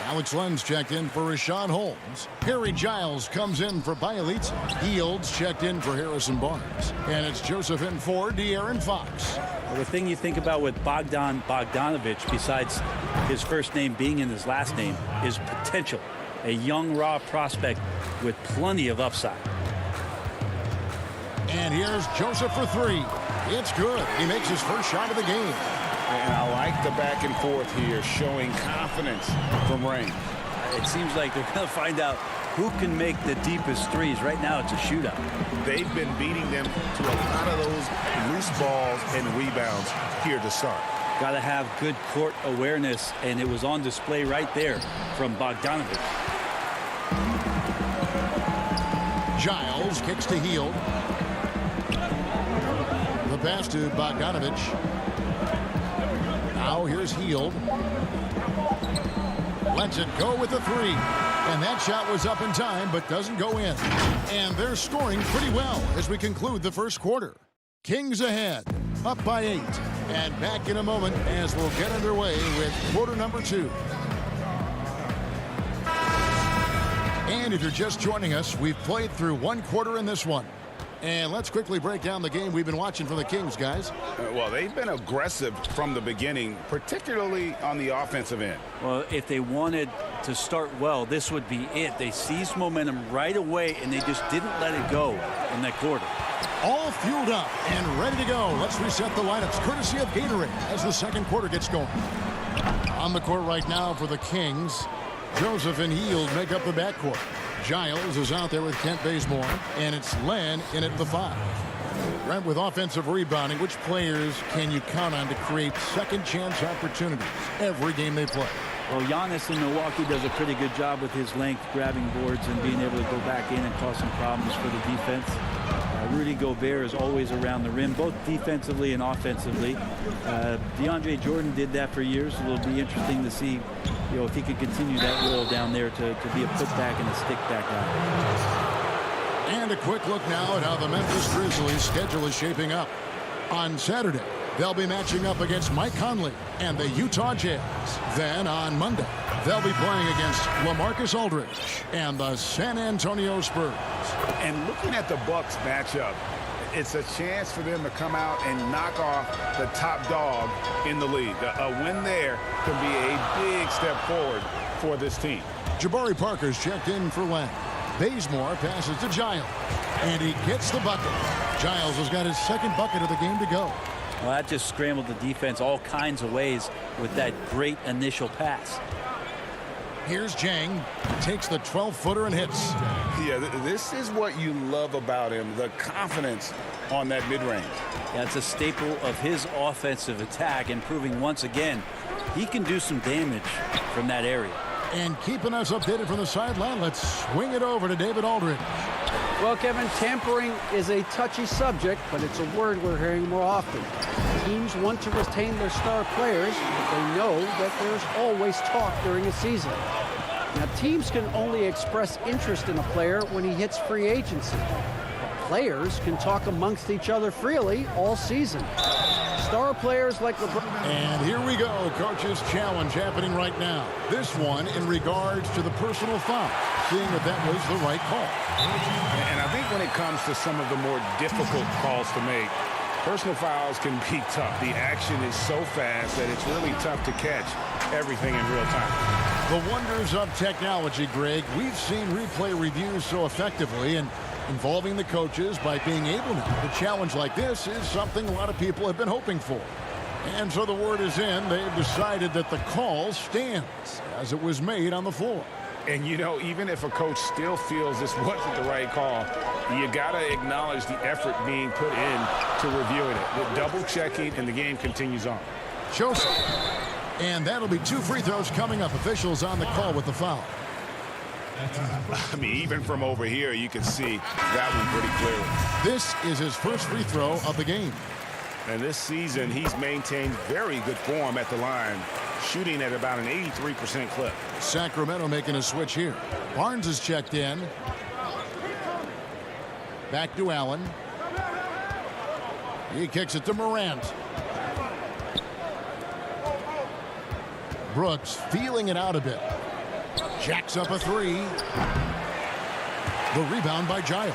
Alex Lenz checked in for Rashawn Holmes. Harry Giles comes in for Bielitsa. Fields checked in for Harrison Barnes. And it's Joseph in for De'Aaron Fox. Well, the thing you think about with Bogdanovic, besides his first name being in his last name, is potential. A young, raw prospect with plenty of upside. And here's Joseph for 3. It's good. He makes his first shot of the game. And I like the back and forth here, showing confidence from range. It seems like they're going to find out who can make the deepest threes. Right now, it's a shootout. They've been beating them to a lot of those loose balls and rebounds here to start. Got to have good court awareness, and it was on display right there from Bogdanovic. Giles kicks to Hield. The pass to Bogdanovic. Now here's Hield. Lets it go with the 3. And that shot was up in time, but doesn't go in. And they're scoring pretty well as we conclude the first quarter. Kings ahead, up by 8. And back in a moment as we'll get underway with quarter number 2. And if you're just joining us, we've played through 1 quarter in this one. And let's quickly break down the game we've been watching from the Kings, guys. Well, they've been aggressive from the beginning, particularly on the offensive end. Well, if they wanted to start well, this would be it. They seized momentum right away, and they just didn't let it go in that quarter. All fueled up and ready to go. Let's reset the lineups, courtesy of Gatorade, as the second quarter gets going. On the court right now for the Kings, Joseph and Hield make up the backcourt. Giles is out there with Kent Bazemore, and it's Len in at the 5. Right, with offensive rebounding, which players can you count on to create second chance opportunities every game they play? Well, Giannis in Milwaukee does a pretty good job with his length, grabbing boards and being able to go back in and cause some problems for the defense. Rudy Gobert is always around the rim, both defensively and offensively. DeAndre Jordan did that for years. It'll be interesting to see, if he could continue that role down there to be a putback and a stick-back guy. And a quick look now at how the Memphis Grizzlies' schedule is shaping up. On Saturday, they'll be matching up against Mike Conley and the Utah Jazz. Then on Monday, they'll be playing against LaMarcus Aldridge and the San Antonio Spurs. And looking at the Bucks matchup, it's a chance for them to come out and knock off the top dog in the league. A win there could be a big step forward for this team. Jabari Parker's checked in for Len. Bazemore passes to Giles, and he gets the bucket. Giles has got his second bucket of the game to go. Well, that just scrambled the defense all kinds of ways with that great initial pass. Here's Jang, takes the 12-footer and hits. Yeah, this is what you love about him, the confidence on that mid-range. That's a staple of his offensive attack, and proving once again he can do some damage from that area. And keeping us updated from the sideline, let's swing it over to David Aldridge. Well, Kevin, tampering is a touchy subject, but it's a word we're hearing more often. Teams want to retain their star players, but they know that there's always talk during a season. Now, teams can only express interest in a player when he hits free agency. Players can talk amongst each other freely all season. Star players like LeBron. And here we go, coach's challenge happening right now. This one in regards to the personal foul, seeing that that was the right call. And I think when it comes to some of the more difficult calls to make, personal fouls can be tough. The action is so fast that it's really tough to catch everything in real time. The wonders of technology, Greg. We've seen replay reviews so effectively, and involving the coaches by being able to challenge like this is something a lot of people have been hoping for. And so the word is in. They've decided that the call stands as it was made on the floor. And, even if a coach still feels this wasn't the right call, you got to acknowledge the effort being put in to reviewing it. The double checking, and the game continues on. Joseph. And that'll be 2 free throws coming up. Officials on the call with the foul. I mean, even from over here, you can see that one pretty clearly. This is his first free throw of the game. And this season, he's maintained very good form at the line, shooting at about an 83% clip. Sacramento making a switch here. Barnes is checked in. Back to Allen. He kicks it to Morant. Brooks feeling it out a bit. Jacks up a three. The rebound by Giles.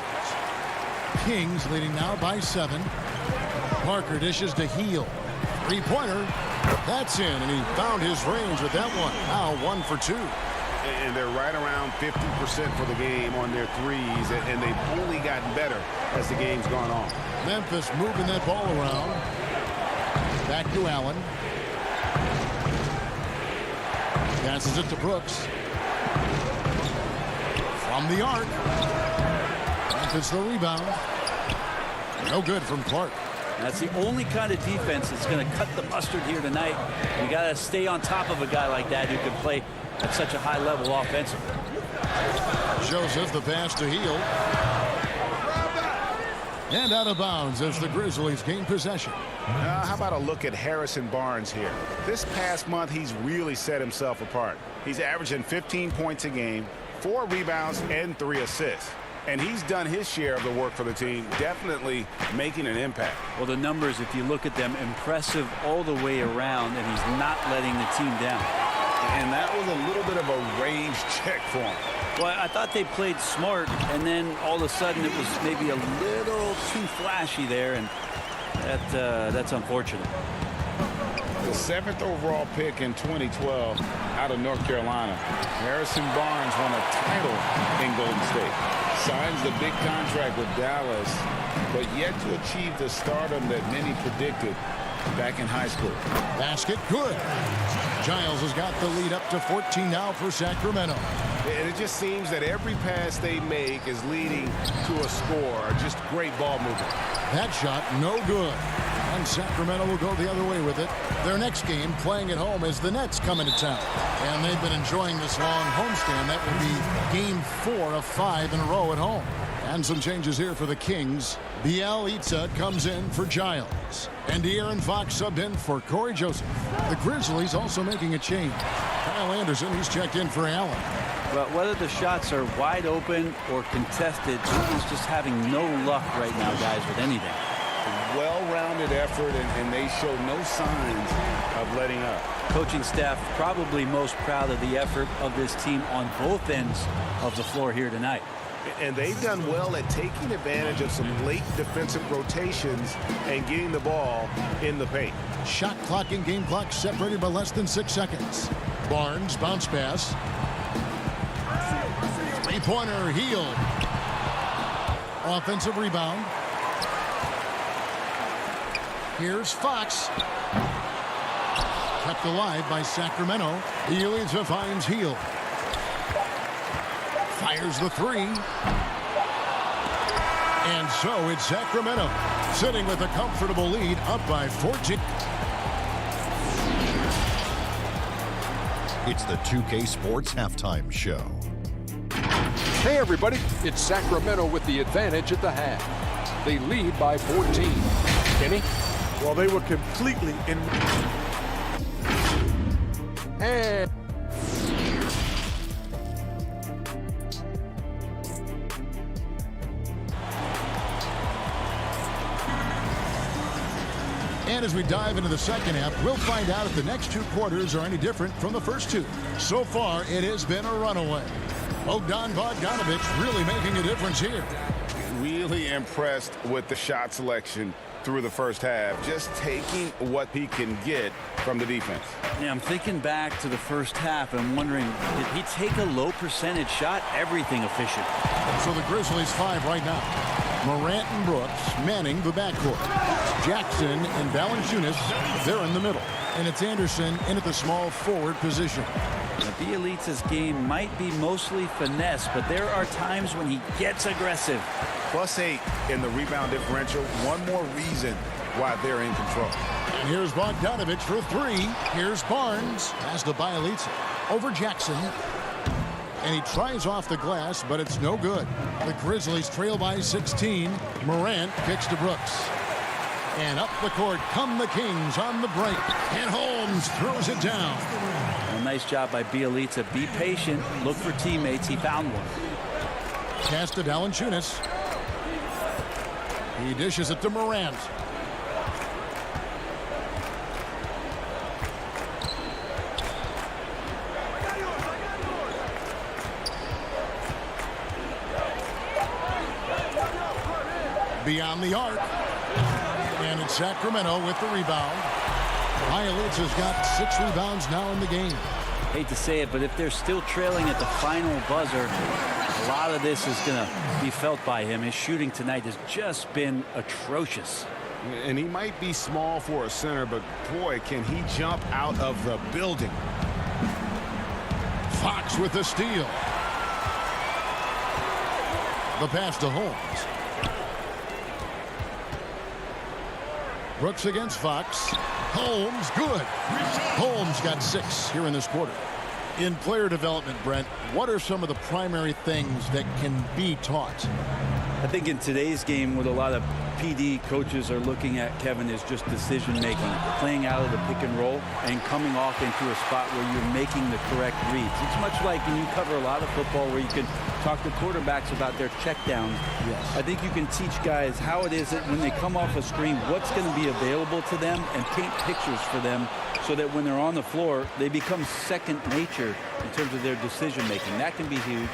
Kings leading now by 7. Parker dishes to Heel. Three-pointer. That's in, and he found his range with that one. Now 1 for 2. And they're right around 50% for the game on their threes, and they've only gotten better as the game's gone on. Memphis moving that ball around. Back to Allen. Passes it to Brooks. From the arc. Memphis the rebound. No good from Clark. That's the only kind of defense that's going to cut the mustard here tonight. You got to stay on top of a guy like that who can play at such a high level offensively. Joseph the pass to Heel. And out of bounds as the Grizzlies gain possession. How about a look at Harrison Barnes here? This past month, he's really set himself apart. He's averaging 15 points a game, 4 rebounds, and 3 assists. And he's done his share of the work for the team, definitely making an impact. Well, the numbers, if you look at them, impressive all the way around, and he's not letting the team down. And that was a little bit of a range check for him. Well, I thought they played smart, and then all of a sudden it was maybe a little too flashy there, and that's unfortunate. The 7th overall pick in 2012 out of North Carolina. Harrison Barnes won a title in Golden State. Signs the big contract with Dallas, but yet to achieve the stardom that many predicted back in high school. Basket good. Giles has got the lead up to 14 now for Sacramento. And it just seems that every pass they make is leading to a score. Just great ball movement. That shot no good. And Sacramento will go the other way with it. Their next game playing at home is the Nets coming to town. And they've been enjoying this long homestand. That will be game 4 of 5 in a row at home. And some changes here for the Kings. Bielitsa comes in for Giles. And De'Aaron Fox subbed in for Corey Joseph. The Grizzlies also making a change. Kyle Anderson, he's checked in for Allen. But whether the shots are wide open or contested, he's just having no luck right now, guys, with anything. Well-rounded effort, and they show no signs of letting up. Coaching staff probably most proud of the effort of this team on both ends of the floor here tonight. And they've done well at taking advantage of some late defensive rotations and getting the ball in the paint. Shot clock and game clock separated by less than 6 seconds. Barnes bounce pass. Three-pointer Heel. Offensive rebound. Here's Fox. Kept alive by Sacramento. Bielitsa finds Heel. Fires the 3. And so it's Sacramento sitting with a comfortable lead up by 14. It's the 2K Sports Halftime Show. Hey everybody, it's Sacramento with the advantage at the half. They lead by 14. Kenny? Well, they were completely in. And And as we dive into the second half, we'll find out if the next 2 quarters are any different from the first 2. So far, it has been a runaway. Bogdan Bogdanović really making a difference here. Really impressed with the shot selection through the first half, just taking what he can get from the defense. Yeah, I'm thinking back to the first half and wondering, did he take a low percentage shot? Everything efficient. So the Grizzlies 5 right now. Morant and Brooks manning the backcourt. Jackson and Valanciunas, they're in the middle. And it's Anderson in at the small forward position. Bielitsa's game might be mostly finesse, but there are times when he gets aggressive. +8 in the rebound differential. One more reason why they're in control. And here's Bogdanović for 3. Here's Barnes. Pass to Bielitsa. Over Jackson. And he tries off the glass, but it's no good. The Grizzlies trail by 16. Morant kicks to Brooks. And up the court come the Kings on the break. And Holmes throws it down. Well, nice job by Bielitsa. Be patient. Look for teammates. He found one. Pass to Valanciunas. He dishes it to Morant. Beyond the arc. And it's Sacramento with the rebound. Bielitsa's got 6 rebounds now in the game. Hate to say it, but if they're still trailing at the final buzzer, a lot of this is going to be felt by him. His shooting tonight has just been atrocious. And he might be small for a center, but boy, can he jump out of the building. Fox with the steal. The pass to Holmes. Brooks against Fox. Holmes, good. Holmes got 6 here in this quarter. In player development, Brent, what are some of the primary things that can be taught? I think in today's game, what a lot of PD coaches are looking at, Kevin, is just decision-making, playing out of the pick and roll and coming off into a spot where you're making the correct reads. It's much like when you cover a lot of football where you can talk to quarterbacks about their checkdowns. Yes. I think you can teach guys how it is that when they come off a screen, what's going to be available to them and paint pictures for them so that when they're on the floor, they become second nature in terms of their decision-making. That can be huge.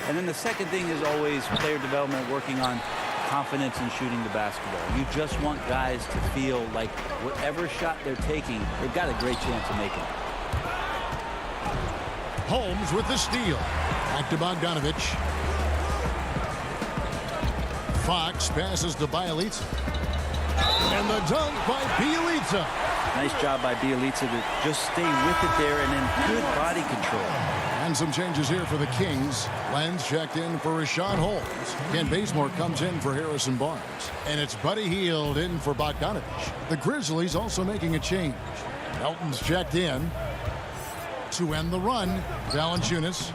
And then the second thing is always player development, working on confidence in shooting the basketball. You just want guys to feel like whatever shot they're taking, they've got a great chance of making it. Holmes with the steal. Back to Bogdanovich. Fox passes to Bielitsa. And the dunk by Bielitsa. Nice job by Bielitsa to just stay with it there and then good body control. And some changes here for the Kings. Lenz checked in for Rashawn Holmes. Ken Bazemore comes in for Harrison Barnes. And it's Buddy Hield in for Bogdanovich. The Grizzlies also making a change. Melton's checked in to end the run. Valanciunas.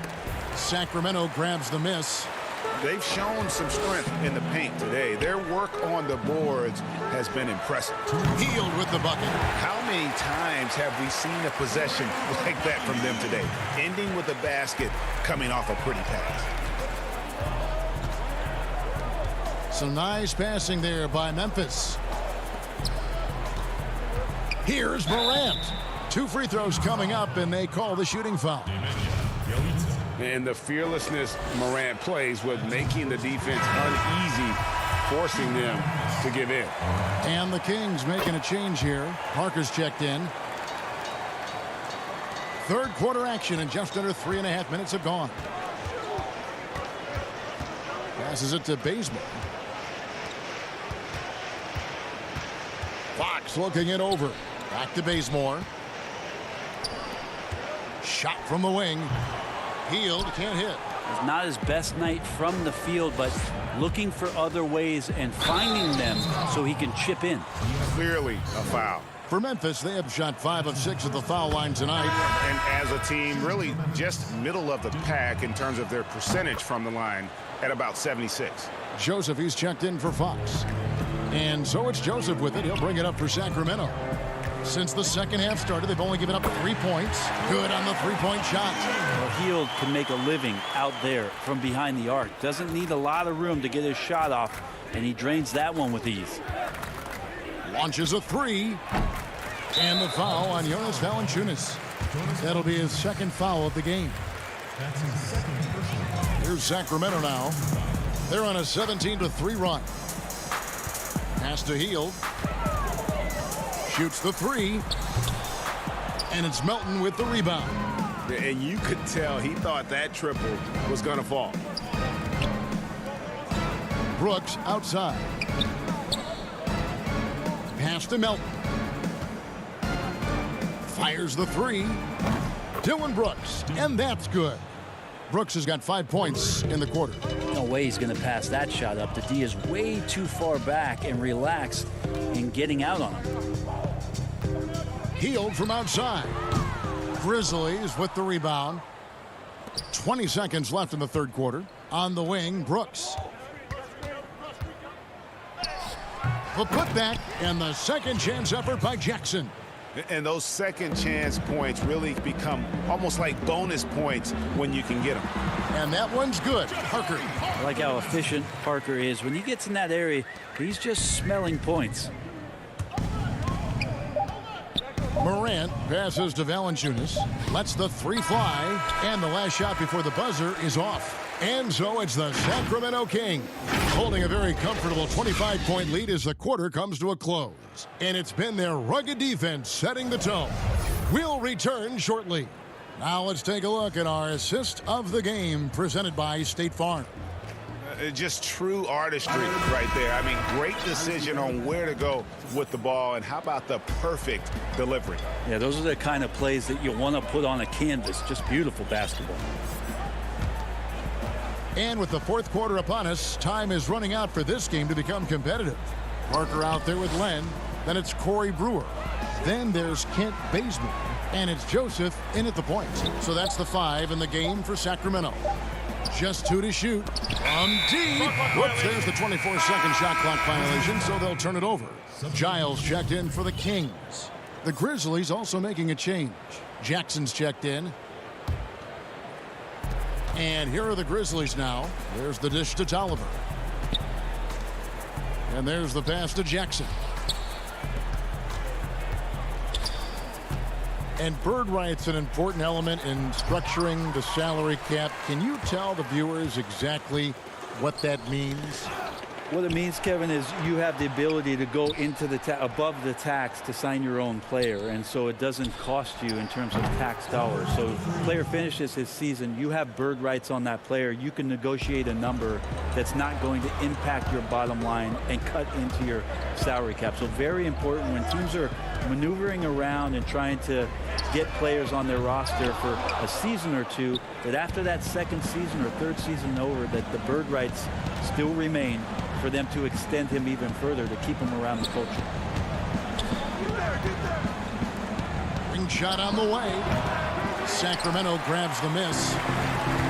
Sacramento grabs the miss. They've shown some strength in the paint today. Their work on the boards has been impressive. Hield with the bucket. How many times have we seen a possession like that from them today? Ending with a basket, coming off a pretty pass. Some nice passing there by Memphis. Here's Morant. 2 free throws coming up, and they call the shooting foul. And the fearlessness Morant plays with making the defense uneasy, forcing them to give in. And the Kings making a change here. Parker's checked in. Third quarter action, and just under 3.5 minutes have gone. Passes it to Bazemore. Fox looking it over. Back to Bazemore. Shot from the wing. Hield can't hit. It's not his best night from the field, but looking for other ways and finding them so he can chip in. Clearly a foul. For Memphis, they have shot 5 of 6 at the foul line tonight. And as a team, really just middle of the pack in terms of their percentage from the line at about 76. Joseph, he's checked in for Fox. And so it's Joseph with it. He'll bring it up for Sacramento. Since the second half started, they've only given up 3 points. Good on the three-point shot. Well, Hield can make a living out there from behind the arc. Doesn't need a lot of room to get his shot off, and he drains that one with ease. Launches a 3. And the foul on Jonas Valanciunas. That'll be his second foul of the game. That's his second personal foul. Here's Sacramento now. They're on a 17-3 run. Pass to Hield. Shoots the 3. And it's Melton with the rebound. And you could tell he thought that triple was going to fall. Brooks outside. Pass to Melton. Fires the 3. Dylan Brooks. And that's good. Brooks has got 5 points in the quarter. No way he's going to pass that shot up. The D is way too far back and relaxed in getting out on him. Hield from outside. Grizzlies with the rebound. 20 seconds left in the third quarter. On the wing, Brooks. The putback and the second chance effort by Jackson. And those second chance points really become almost like bonus points when you can get them. And that one's good. Parker. I like how efficient Parker is. When he gets in that area, he's just smelling points. Morant passes to Valanciunas. Lets the three fly. And the last shot before the buzzer is off. And so it's the Sacramento Kings holding a very comfortable 25-point lead as the quarter comes to a close. And it's been their rugged defense setting the tone. We'll return shortly. Now let's take a look at our assist of the game presented by State Farm. Just true artistry right there. I mean, great decision on where to go with the ball, and how about the perfect delivery? Yeah, those are the kind of plays that you want to put on a canvas. Just beautiful basketball. And with the fourth quarter upon us, time is running out for this game to become competitive. Parker out there with Len. Then it's Corey Brewer. Then there's Kent Bazemore. And it's Joseph in at the point. So that's the 5 in the game for Sacramento. Just 2 to shoot. From deep. Whoops, there's the 24-second shot clock violation, so they'll turn it over. Giles checked in for the Kings. The Grizzlies also making a change. Jackson's checked in. And here are the Grizzlies now. There's the dish to Tolliver. And there's the pass to Jackson. And bird right's an important element in structuring the salary cap. Can you tell the viewers exactly what that means? What it means, Kevin, is you have the ability to go into the above the tax to sign your own player, and so it doesn't cost you in terms of tax dollars. So if the player finishes his season, you have bird rights on that player. You can negotiate a number that's not going to impact your bottom line and cut into your salary cap. So very important when teams are maneuvering around and trying to get players on their roster for a season or two, that after that second season or third season over, that the bird rights still remain for them to extend him even further to keep him around the culture. Ring shot on the way. Sacramento grabs the miss.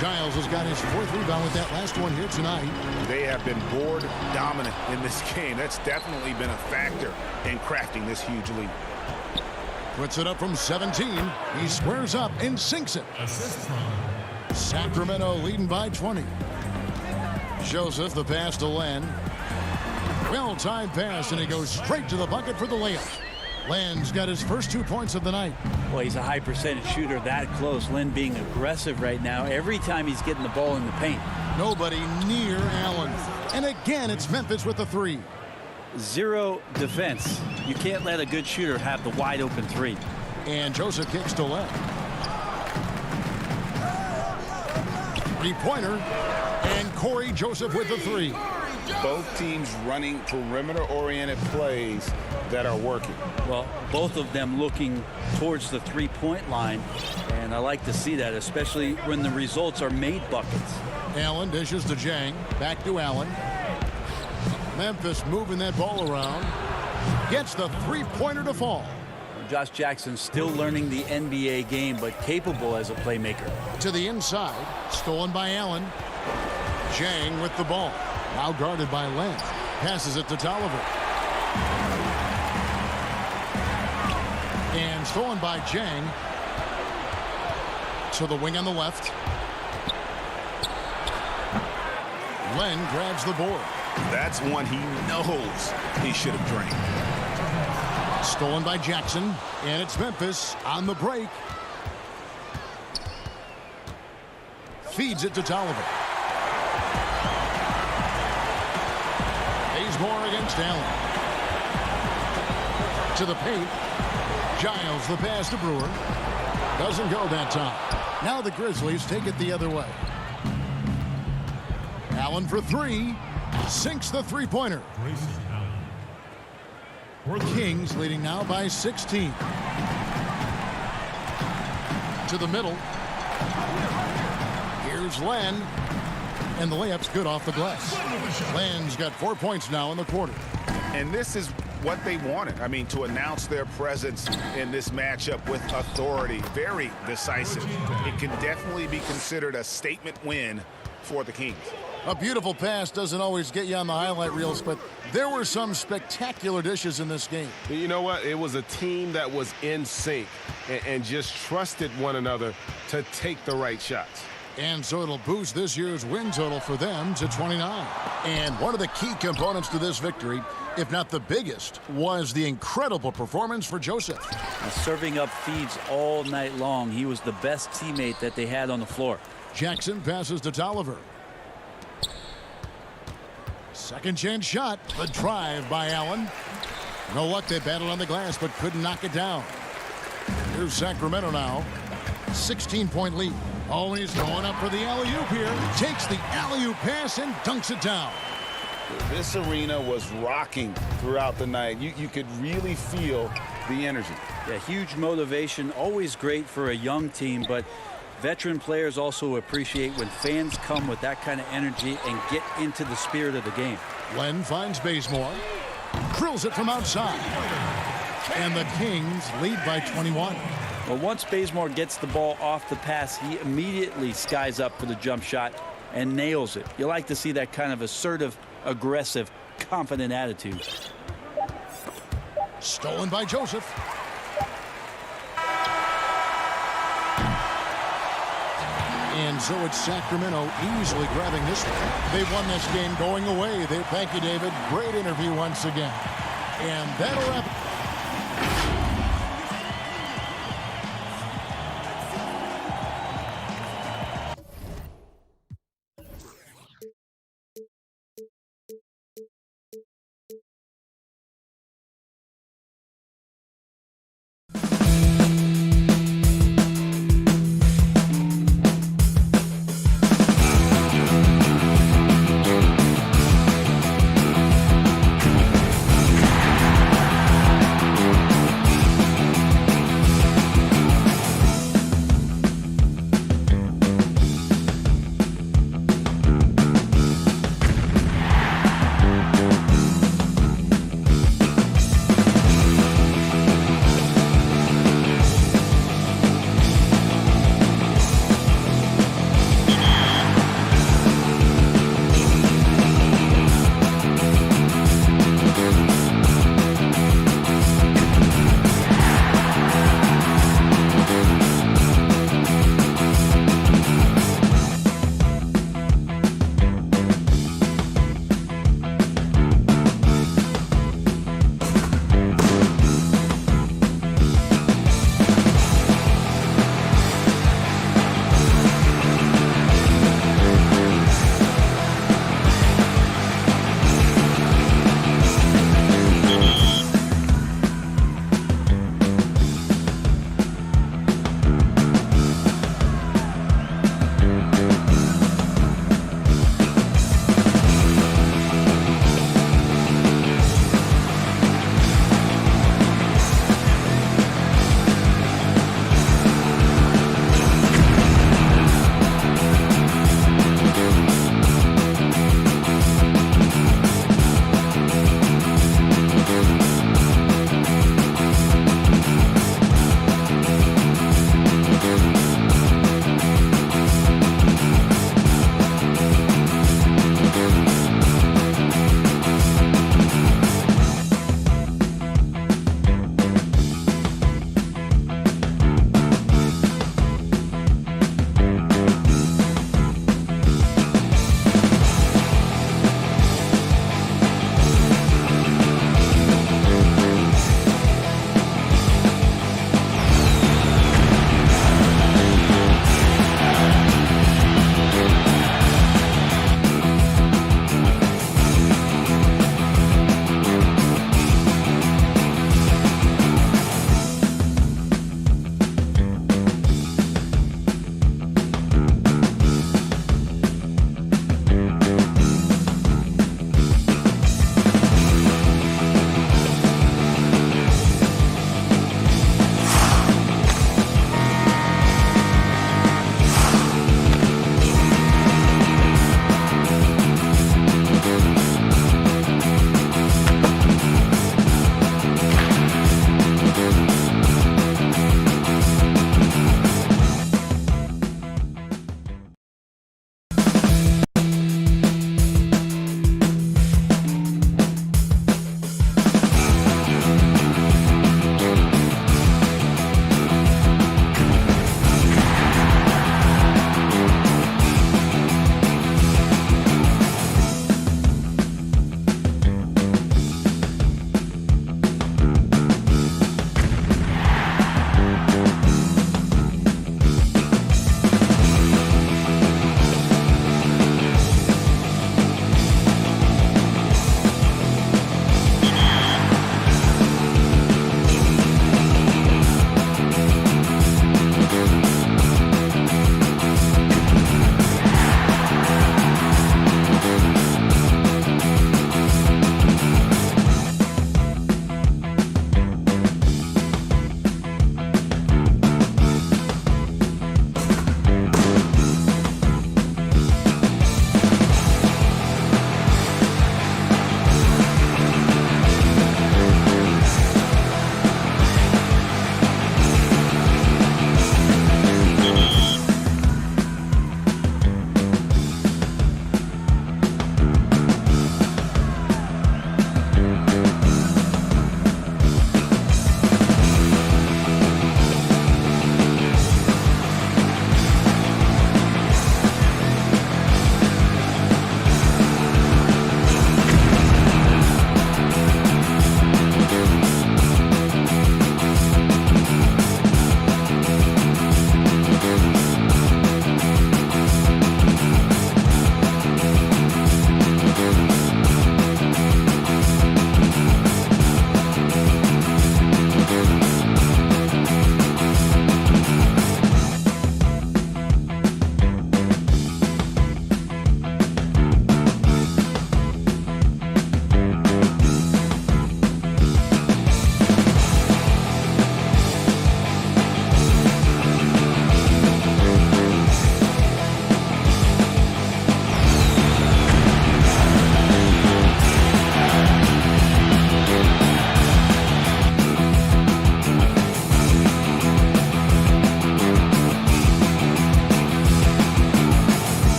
Giles has got his 4th rebound with that last one here tonight. They have been board dominant in this game. That's definitely been a factor in crafting this huge lead. Puts it up from 17. He squares up and sinks it. Sacramento leading by 20. Joseph, the pass to Len. Well-timed pass, and he goes straight to the bucket for the layup. Len's got his first 2 points of the night. Well, he's a high percentage shooter that close. Len being aggressive right now every time he's getting the ball in the paint. Nobody near Allen. And again, it's Memphis with the 3. Zero defense. You can't let a good shooter have the wide open 3. And Joseph kicks to Len. 3-pointer. And Corey Joseph with the 3. Both teams running perimeter-oriented plays that are working. Well, both of them looking towards the 3-point line, and I like to see that, especially when the results are made buckets. Allen dishes to Jang. Back to Allen. Memphis moving that ball around. Gets the 3-pointer to fall. Josh Jackson still learning the NBA game, but capable as a playmaker. To the inside. Stolen by Allen. Jang with the ball. Now guarded by Len. Passes it to Tolliver. And stolen by Jang. To the wing on the left. Len grabs the board. That's one he knows he should have drained. Stolen by Jackson. And it's Memphis on the break. Feeds it to Tolliver. Bazemore against Allen. To the paint. Giles the pass to Brewer. Doesn't go that time. Now the Grizzlies take it the other way. Allen for 3. Sinks the 3-pointer. Kings leading now by 16. To the middle. Here's Len. And the layup's good off the glass. Len's got 4 points now in the quarter. And this is what they wanted. I mean, to announce their presence in this matchup with authority. Very decisive. It can definitely be considered a statement win for the Kings. A beautiful pass doesn't always get you on the highlight reels, but there were some spectacular dishes in this game. You know what? It was a team that was in sync and just trusted one another to take the right shots. And so it'll boost this year's win total for them to 29. And one of the key components to this victory, if not the biggest, was the incredible performance for Joseph. Serving up feeds all night long. He was the best teammate that they had on the floor. Jackson passes to Tolliver. Second chance shot. The drive by Allen. No luck. They battled on the glass but couldn't knock it down. Here's Sacramento now. 16-point lead. Oh, he's going up for the alley-oop here. Takes the alley-oop pass and dunks it down. This arena was rocking throughout the night. You could really feel the energy. Yeah, huge motivation. Always great for a young team, but veteran players also appreciate when fans come with that kind of energy and get into the spirit of the game. Len finds Bazemore. Drills it from outside. And the Kings lead by 21. Well, once Bazemore gets the ball off the pass, he immediately skies up for the jump shot and nails it. You like to see that kind of assertive, aggressive, confident attitude. Stolen by Joseph. And so it's Sacramento easily grabbing this one. They won this game going away. Thank you, David. Great interview once again. And that'll wrap it.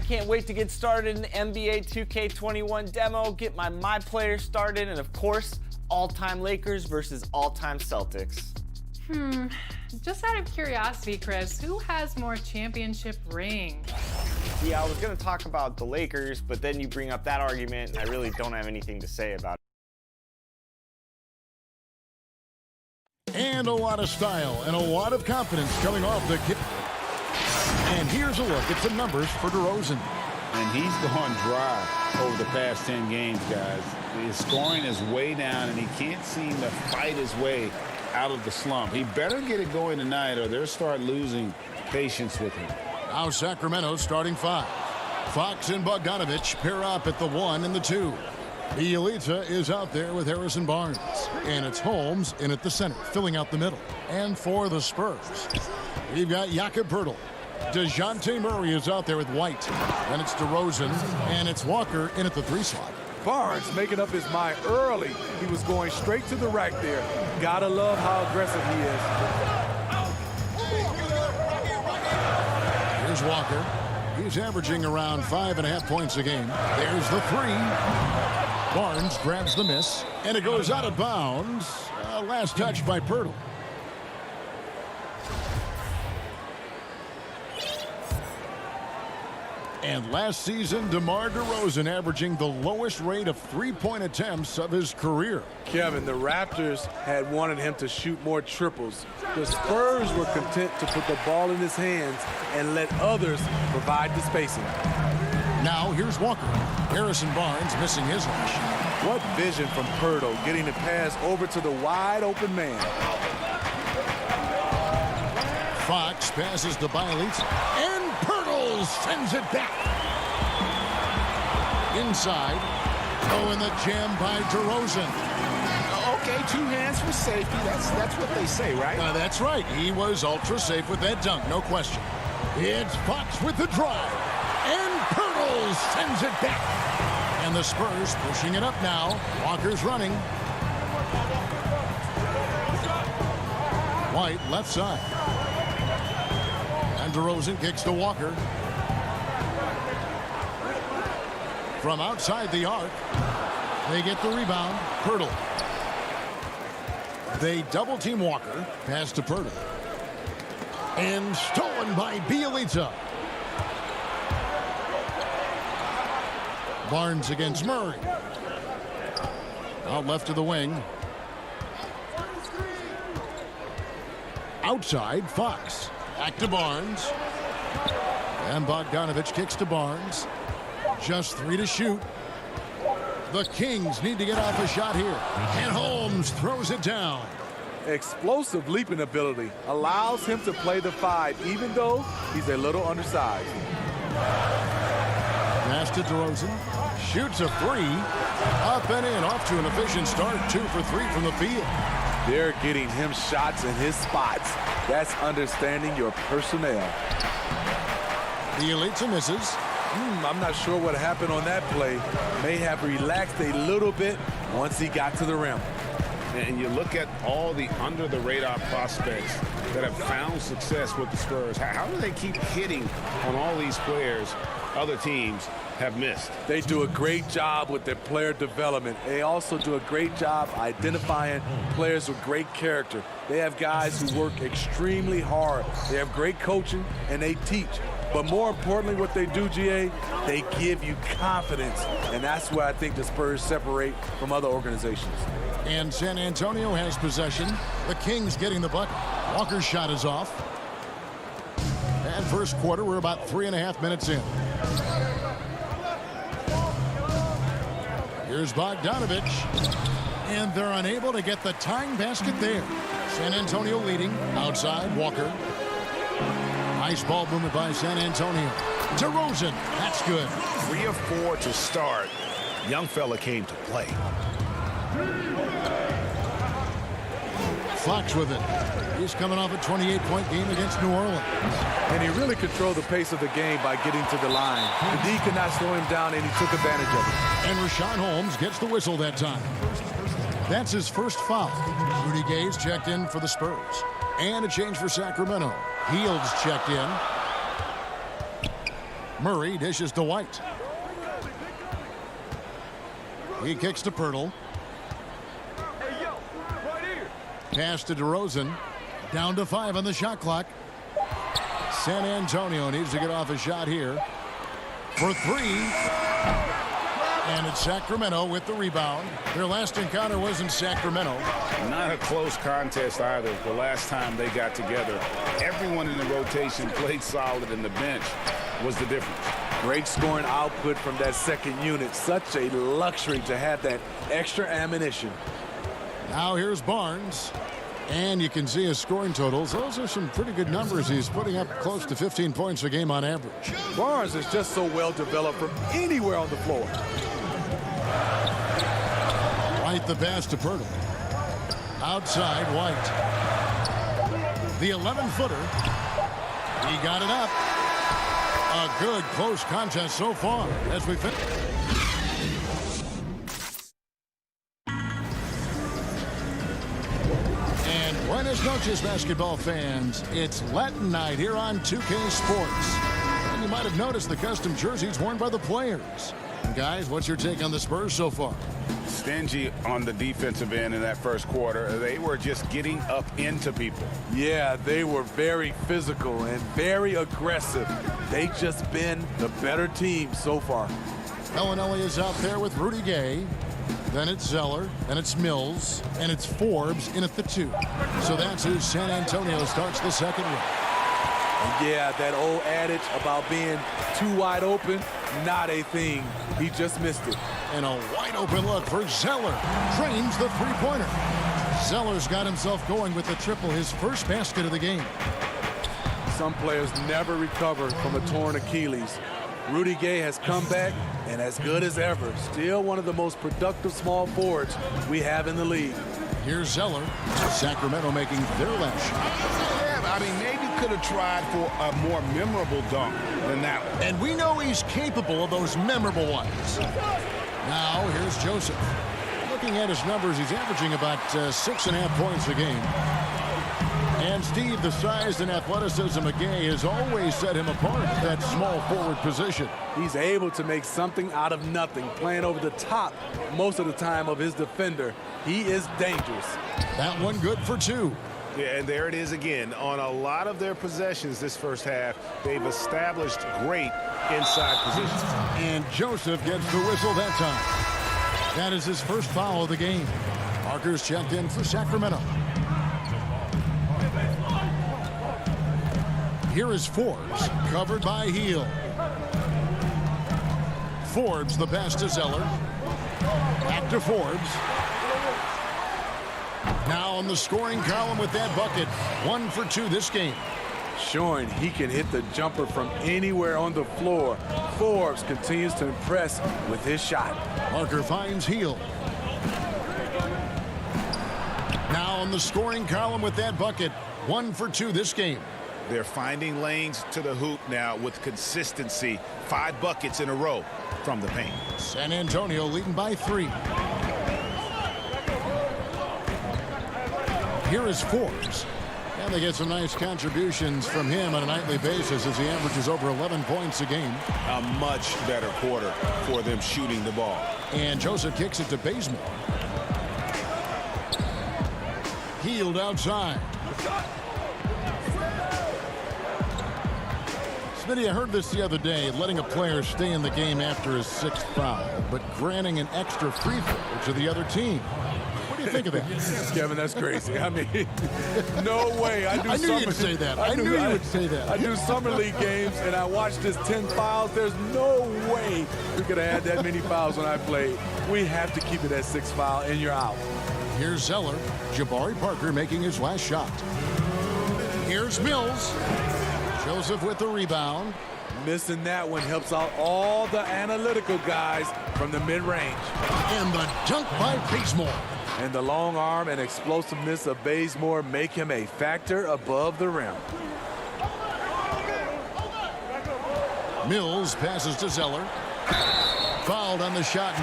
can't wait to get started in the NBA 2K21 demo, get my player started, and of course, all-time Lakers versus all-time Celtics. Just out of curiosity, Chris, who has more championship rings? Yeah, I was gonna talk about the Lakers, but then you bring up that argument, and I really don't have anything to say about it. And a lot of style and a lot of confidence coming off the kick. And here's a look at the numbers for DeRozan. And he's gone dry over the past 10 games, guys. His scoring is way down, and he can't seem to fight his way out of the slump. He better get it going tonight, or they'll start losing patience with him. Now Sacramento starting 5. Fox and Bogdanovich pair up at the 1 and the 2. Bielitsa is out there with Harrison Barnes. And it's Holmes in at the center, filling out the middle. And for the Spurs, we've got Jakob Poeltl. DeJounte Murray is out there with White. Then it's DeRozan, and it's Walker in at the 3 slot. Barnes making up his mind early. He was going straight to the rack there. Gotta love how aggressive he is. Here's Walker. He's averaging around 5.5 points a game. There's the 3. Barnes grabs the miss, and it goes out of bounds. Last touch by Poeltl. And last season, DeMar DeRozan averaging the lowest rate of 3-point attempts of his career. Kevin, the Raptors had wanted him to shoot more triples. The Spurs were content to put the ball in his hands and let others provide the spacing. Now here's Walker. Harrison Barnes missing his rush. What vision from Poeltl, getting the pass over to the wide open man. Fox passes to Bielitsa, and Poeltl sends it back. Inside. Oh, and the jam by DeRozan. Okay, 2 hands for safety. That's what they say, right? That's right. He was ultra safe with that dunk, no question. It's Fox with the drive, and Poeltl sends it back. And the Spurs pushing it up now. Walker's running. White left side. And DeRozan kicks to Walker. From outside the arc, they get the rebound. Poeltl. They double team Walker. Pass to Poeltl. And stolen by Bielitsa. Barnes against Murray. Out left to the wing. Outside, Fox. Back to Barnes. And Bogdanovich kicks to Barnes. Just 3 to shoot. The Kings need to get off a shot here. And Holmes throws it down. Explosive leaping ability allows him to play the 5, even though he's a little undersized. Pass to DeRozan. Shoots a 3. Up and in. Off to an efficient start. 2 for 3 from the field. They're getting him shots in his spots. That's understanding your personnel. Bielitsa misses. I'm not sure what happened on that play. May have relaxed a little bit once he got to the rim. And you look at all the under-the-radar prospects that have found success with the Spurs. How do they keep hitting on all these players other teams have missed? They do a great job with their player development. They also do a great job identifying players with great character. They have guys who work extremely hard. They have great coaching, and they teach. But more importantly, what they do, GA, they give you confidence. And that's where I think the Spurs separate from other organizations. And San Antonio has possession. The Kings getting the bucket. Walker's shot is off. And first quarter, we're about 3.5 minutes in. Here's Bogdanovich. And they're unable to get the tying basket there. San Antonio leading. Outside, Walker. Nice ball movement by San Antonio. DeRozan, that's good. 3 of 4 to start. Young fella came to play. Fox with it. He's coming off a 28-point game against New Orleans. And he really controlled the pace of the game by getting to the line. The D could not slow him down, and he took advantage of it. And Rashawn Holmes gets the whistle that time. That's his first foul. Rudy Gay's checked in for the Spurs. And a change for Sacramento. Heald's checked in. Murray dishes to White. He kicks to Pirtle. Pass to DeRozan. Down to 5 on the shot clock. San Antonio needs to get off a shot here. For 3. And it's Sacramento with the rebound. Their last encounter was in Sacramento. Not a close contest either. The last time they got together, everyone in the rotation played solid, and the bench was the difference. Great scoring output from that second unit. Such a luxury to have that extra ammunition. Now here's Barnes. And you can see his scoring totals. Those are some pretty good numbers. He's putting up close to 15 points a game on average. Barnes is just so well developed from anywhere on the floor. White the pass to Pirtle. Outside White. The 11-footer. He got it up. A good close contest so far as we finish. And buenas noches, basketball fans. It's Latin night here on 2K Sports. And you might have noticed the custom jerseys worn by the players. And guys, what's your take on the Spurs so far? Stingy on the defensive end in that first quarter. They were just getting up into people. Yeah, they were very physical and very aggressive. They've just been the better team so far. Bellinelli is out there with Rudy Gay. Then it's Zeller, and it's Mills, and it's Forbes in at the 2. So that's who San Antonio starts the second round. Yeah, that old adage about being too wide open, not a thing. He just missed it. And a wide open look for Zeller. Drains the three-pointer. Zeller's got himself going with the triple, his first basket of the game. Some players never recover from a torn Achilles. Rudy Gay has come back and as good as ever. Still one of the most productive small forwards we have in the league. Here's Zeller. Sacramento making their last shot. I mean, maybe could have tried for a more memorable dunk than that one. And we know he's capable of those memorable ones. Now, here's Joseph. Looking at his numbers, he's averaging about 6.5 points a game. And Steve, the size and athleticism of Gay has always set him apart at that small forward position. He's able to make something out of nothing, playing over the top most of the time of his defender. He is dangerous. That one good for 2. Yeah, and there it is again. On a lot of their possessions this first half, they've established great inside positions. And Joseph gets the whistle that time. That is his first foul of the game. Markers checked in for Sacramento. Here is Forbes, covered by Heel. Forbes, the pass to Zeller. Back to Forbes. Now on the scoring column with that bucket. 1 for 2 this game. Showing he can hit the jumper from anywhere on the floor. Forbes continues to impress with his shot. Parker finds Heel. Now on the scoring column with that bucket. 1 for 2 this game. They're finding lanes to the hoop now with consistency. 5 buckets in a row from the paint. San Antonio leading by 3. Here is Forbes. And they get some nice contributions from him on a nightly basis as he averages over 11 points a game. A much better quarter for them shooting the ball. And Joseph kicks it to Bazemore. Healed outside. Smitty, I heard this the other day, letting a player stay in the game after his 6th foul, but granting an extra free throw to the other team. What do you think of that? Kevin, that's crazy. I mean, no way. I knew you'd say that. I knew you would say that. I do summer league games, and I watched his 10 fouls. There's no way we could have had that many fouls when I played. We have to keep it at 6 foul, and you're out. Here's Zeller. Jabari Parker making his last shot. Here's Mills. Joseph with the rebound. Missing that one helps out all the analytical guys from the mid-range. And the dunk by Bazemore. And the long arm and explosiveness of Bazemore make him a factor above the rim. Mills passes to Zeller. Fouled on the shot.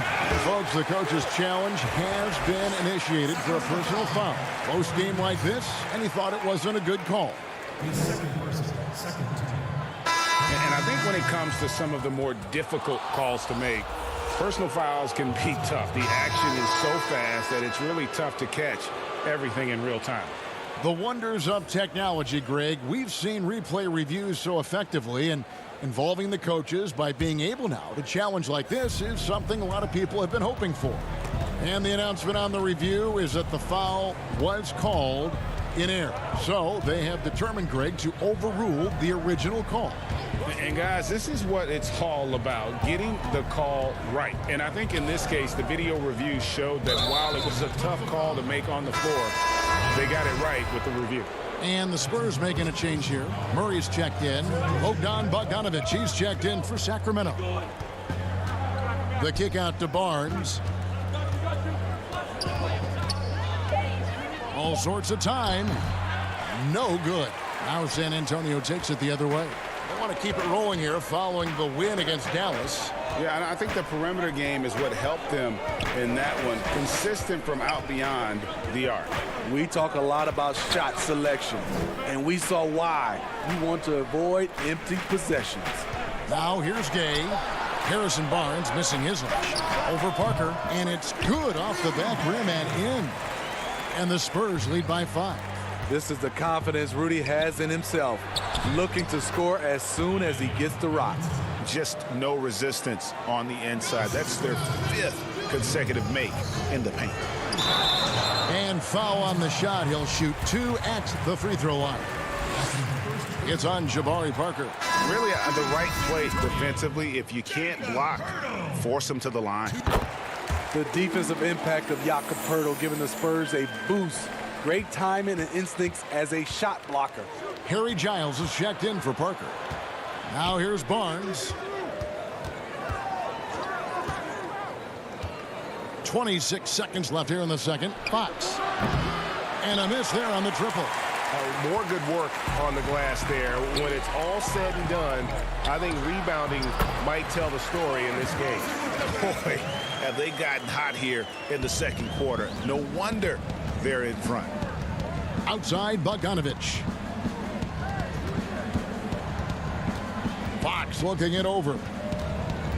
Folks, the coach's challenge has been initiated for a personal foul. Close game like this, and he thought it wasn't a good call. And I I think when it comes to some of the more difficult calls to make, personal fouls can be tough. The action is so fast that it's really tough to catch everything in real time. The wonders of technology, Greg. We've seen replay reviews so effectively, and involving the coaches by being able now to challenge like this is something a lot of people have been hoping for. And the announcement on the review is that the foul was called in error. So they have determined, Greg, to overrule the original call. And guys, this is what it's all about, getting the call right. And I think in this case, the video review showed that while it was a tough call to make on the floor, they got it right with the review. And the Spurs making a change here. Murray's checked in. Bogdan Bogdanovic, he's checked in for Sacramento. The kick out to Barnes. All sorts of time. No good. Now San Antonio takes it the other way. They want to keep it rolling here following the win against Dallas. Yeah, and I think the perimeter game is what helped them in that one. Consistent from out beyond the arc. We talk a lot about shot selection, and we saw why. You want to avoid empty possessions. Now here's Gay. Harrison Barnes missing his lunch. Over Parker, and it's good off the back rim and in. And the Spurs lead by 5. This is the confidence Rudy has in himself, looking to score as soon as he gets the rock. Just no resistance on the inside. That's their 5th consecutive make in the paint. And foul on the shot. He'll shoot 2 at the free throw line. It's on Jabari Parker. Really the right play defensively. If you can't block, force him to the line. The defensive impact of Jakob Poeltl giving the Spurs a boost. Great timing and instincts as a shot blocker. Harry Giles is checked in for Parker. Now here's Barnes. 26 seconds left here in the second. Fox. And a miss there on the triple. More good work on the glass there. When it's all said and done, I think rebounding might tell the story in this game. Boy, have they gotten hot here in the second quarter. No wonder they're in front. Outside Bogdanovic. Fox looking it over.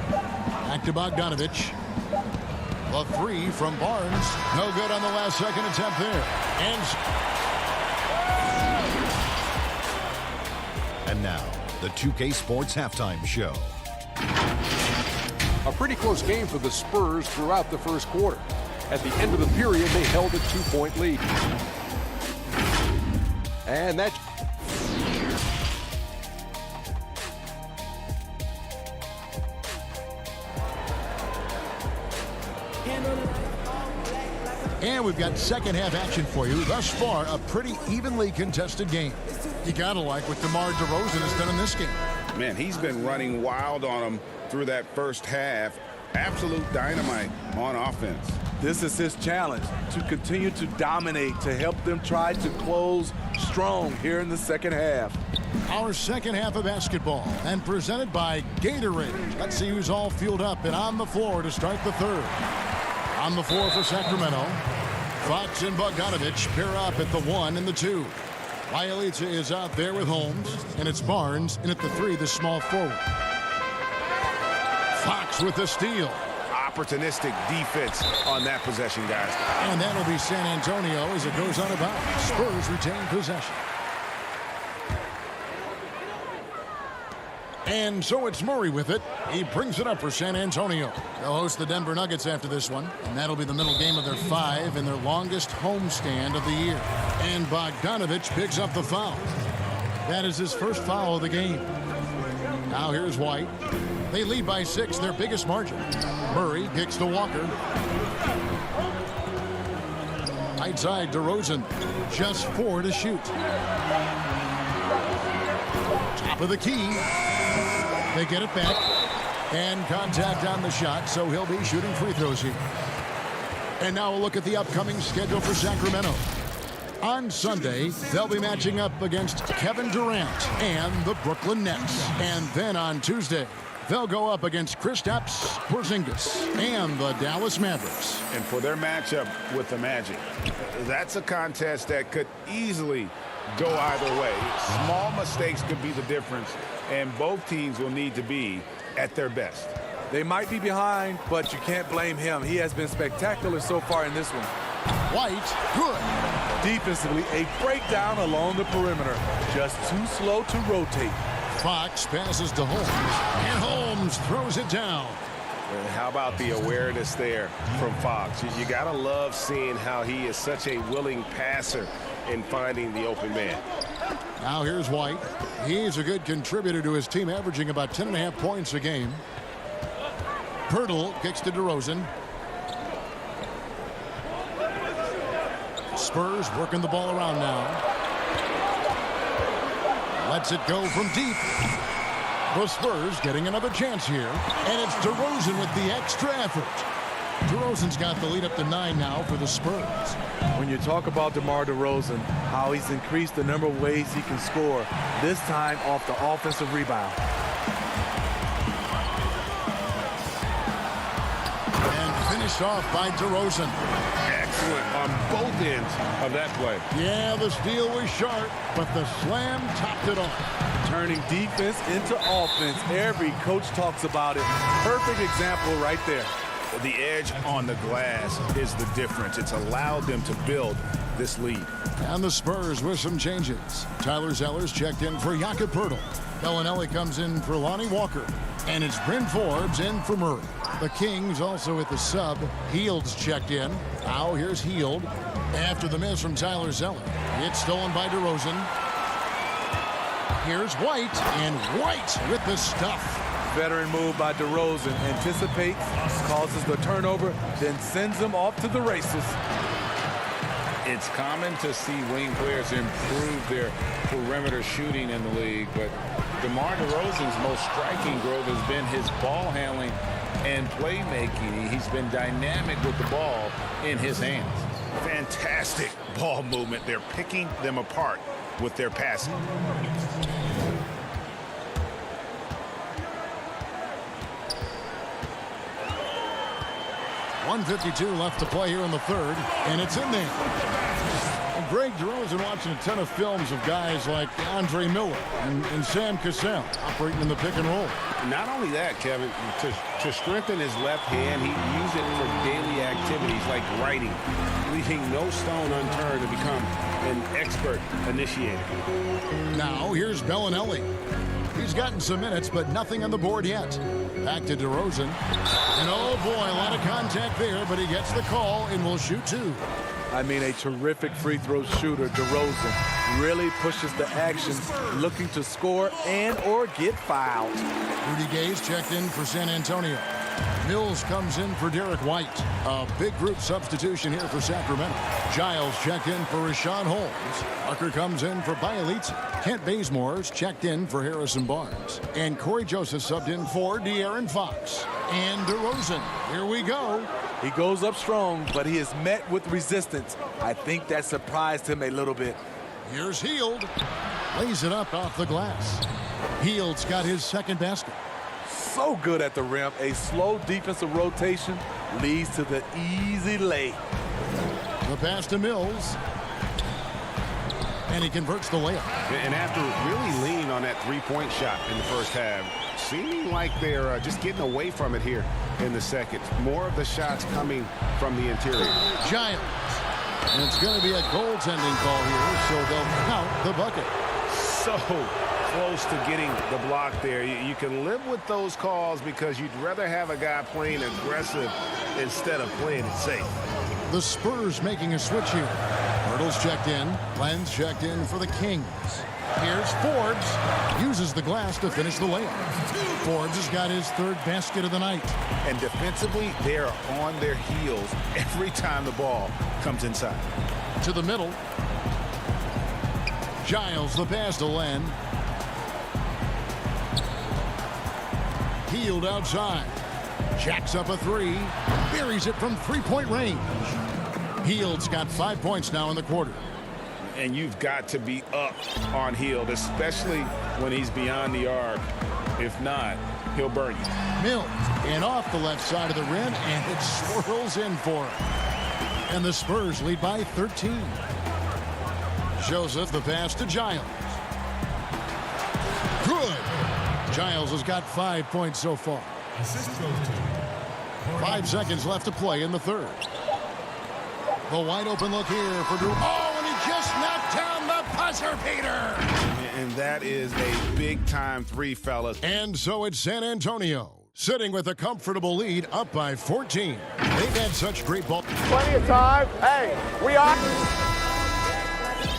Back to Bogdanovic. The 3 from Barnes. No good on the last second attempt there. And now, the 2K Sports Halftime Show. A pretty close game for the Spurs throughout the first quarter. At the end of the period, they held a 2-point lead. And that... And we've got second half action for you. Thus far, a pretty evenly contested game. You gotta like what DeMar DeRozan has done in this game. Man, he's been running wild on them through that first half. Absolute dynamite on offense. This is his challenge, to continue to dominate, to help them try to close strong here in the second half. Our second half of basketball, and presented by Gatorade. Let's see who's all fueled up and on the floor to start the third. On the floor for Sacramento, Fox and Bogdanovic pair up at the 1 and the 2. Bialica is out there with Holmes, and it's Barnes in at the 3, the small forward. Fox with the steal. Opportunistic defense on that possession, guys. And that'll be San Antonio as it goes on about. Spurs retain possession. And so it's Murray with it. He brings it up for San Antonio. They'll host the Denver Nuggets after this one. And that'll be the middle game of their 5 and their longest homestand of the year. And Bogdanovic picks up the foul. That is his first foul of the game. Now here's White. They lead by 6, their biggest margin. Murray kicks to Walker. Right side DeRozan. Just 4 to shoot. Top of the key. They get it back. And contact on the shot, so he'll be shooting free throws here. And now a look at the upcoming schedule for Sacramento. On Sunday, they'll be matching up against Kevin Durant and the Brooklyn Nets. And then on Tuesday, they'll go up against Kristaps Porzingis and the Dallas Mavericks. And for their matchup with the Magic, that's a contest that could easily go either way. Small mistakes could be the difference and both teams will need to be at their best. They might be behind, but you can't blame him. He has been spectacular so far in this one. White, good. Defensively, a breakdown along the perimeter. Just too slow to rotate. Fox passes to Holmes, and Holmes throws it down. How about the awareness there from Fox? You got to love seeing how he is such a willing passer in finding the open man. Now here's White. He's a good contributor to his team, averaging about 10.5 points a game. Pirtle kicks to DeRozan. Spurs working the ball around now. Lets it go from deep. The Spurs getting another chance here. And it's DeRozan with the extra effort. DeRozan's got the lead up to 9 now for the Spurs. When you talk about DeMar DeRozan, how he's increased the number of ways he can score, this time off the offensive rebound. And finished off by DeRozan. Excellent on both ends of that play. Yeah, the steal was sharp, but the slam topped it off. Turning defense into offense. Every coach talks about it. Perfect example right there. The edge on the glass is the difference. It's allowed them to build this lead. And the Spurs with some changes. Tyler Zeller's checked in for Jakob Poeltl. Bellinelli comes in for Lonnie Walker. And it's Bryn Forbes in for Murray. The Kings also at the sub. Hield's checked in. Now here's Hield. After the miss from Tyler Zeller. It's stolen by DeRozan. Here's White, and White with the stuff. Veteran move by DeRozan. Anticipates, causes the turnover, then sends him off to the races. It's common to see wing players improve their perimeter shooting in the league, but DeMar DeRozan's most striking growth has been his ball handling and playmaking. He's been dynamic with the ball in his hands. Fantastic ball movement. They're picking them apart with their passing. .152 left to play here in the third, and it's in there. And Greg DeRozan watching a ton of films of guys like Andre Miller and Sam Cassell operating in the pick and roll. Not only that, Kevin, to strengthen his left hand, he used it for daily activities like writing, leaving no stone unturned to become an expert initiator. Now here's Bellinelli. He's gotten some minutes, but nothing on the board yet. Back to DeRozan. And oh boy, a lot of contact there, but he gets the call and will shoot 2. I mean, a terrific free throw shooter. DeRozan really pushes the action, looking to score and or get fouled. Rudy Gay's checked in for San Antonio. Mills comes in for Derek White. A big group substitution here for Sacramento. Giles checked in for Rashawn Holmes. Parker comes in for Bielitsa. Kent Bazemore's checked in for Harrison Barnes. And Corey Joseph subbed in for De'Aaron Fox. And DeRozan, here we go. He goes up strong, but he is met with resistance. I think that surprised him a little bit. Here's Hield. Lays it up off the glass. Hield's got his second basket. So good at the rim. A slow defensive rotation leads to the easy lay. The pass to Mills. And he converts the layup. And after really leaning on that three-point shot in the first half, seeming like they're just getting away from it here in the second. More of the shots coming from the interior. Giles. And it's going to be a goaltending call here, so they'll count the bucket. So close to getting the block there. You can live with those calls because you'd rather have a guy playing aggressive instead of playing it safe. The Spurs making a switch here. Hurdle's checked in. Lenz checked in for the Kings. Here's Forbes. Uses the glass to finish the layup. Forbes has got his third basket of the night. And defensively, they're on their heels every time the ball comes inside. To the middle. Giles the pass to Len. Hield outside. Jacks up a 3. Buries it from three-point range. Hield's got 5 points now in the quarter. And you've got to be up on Hield, especially when he's beyond the arc. If not, he'll burn you. Mills, and off the left side of the rim, and it swirls in for him. And the Spurs lead by 13. Joseph the pass to Giles. Good. Giles has got 5 points so far. Assist goes to 5 seconds left to play in the third. The wide open look here for Drew. Oh, and he just knocked down the buzzer beater. And that is a big-time three, fellas. And so it's San Antonio, sitting with a comfortable lead, up by 14. They've had such great ball. Plenty of time. Hey, we are.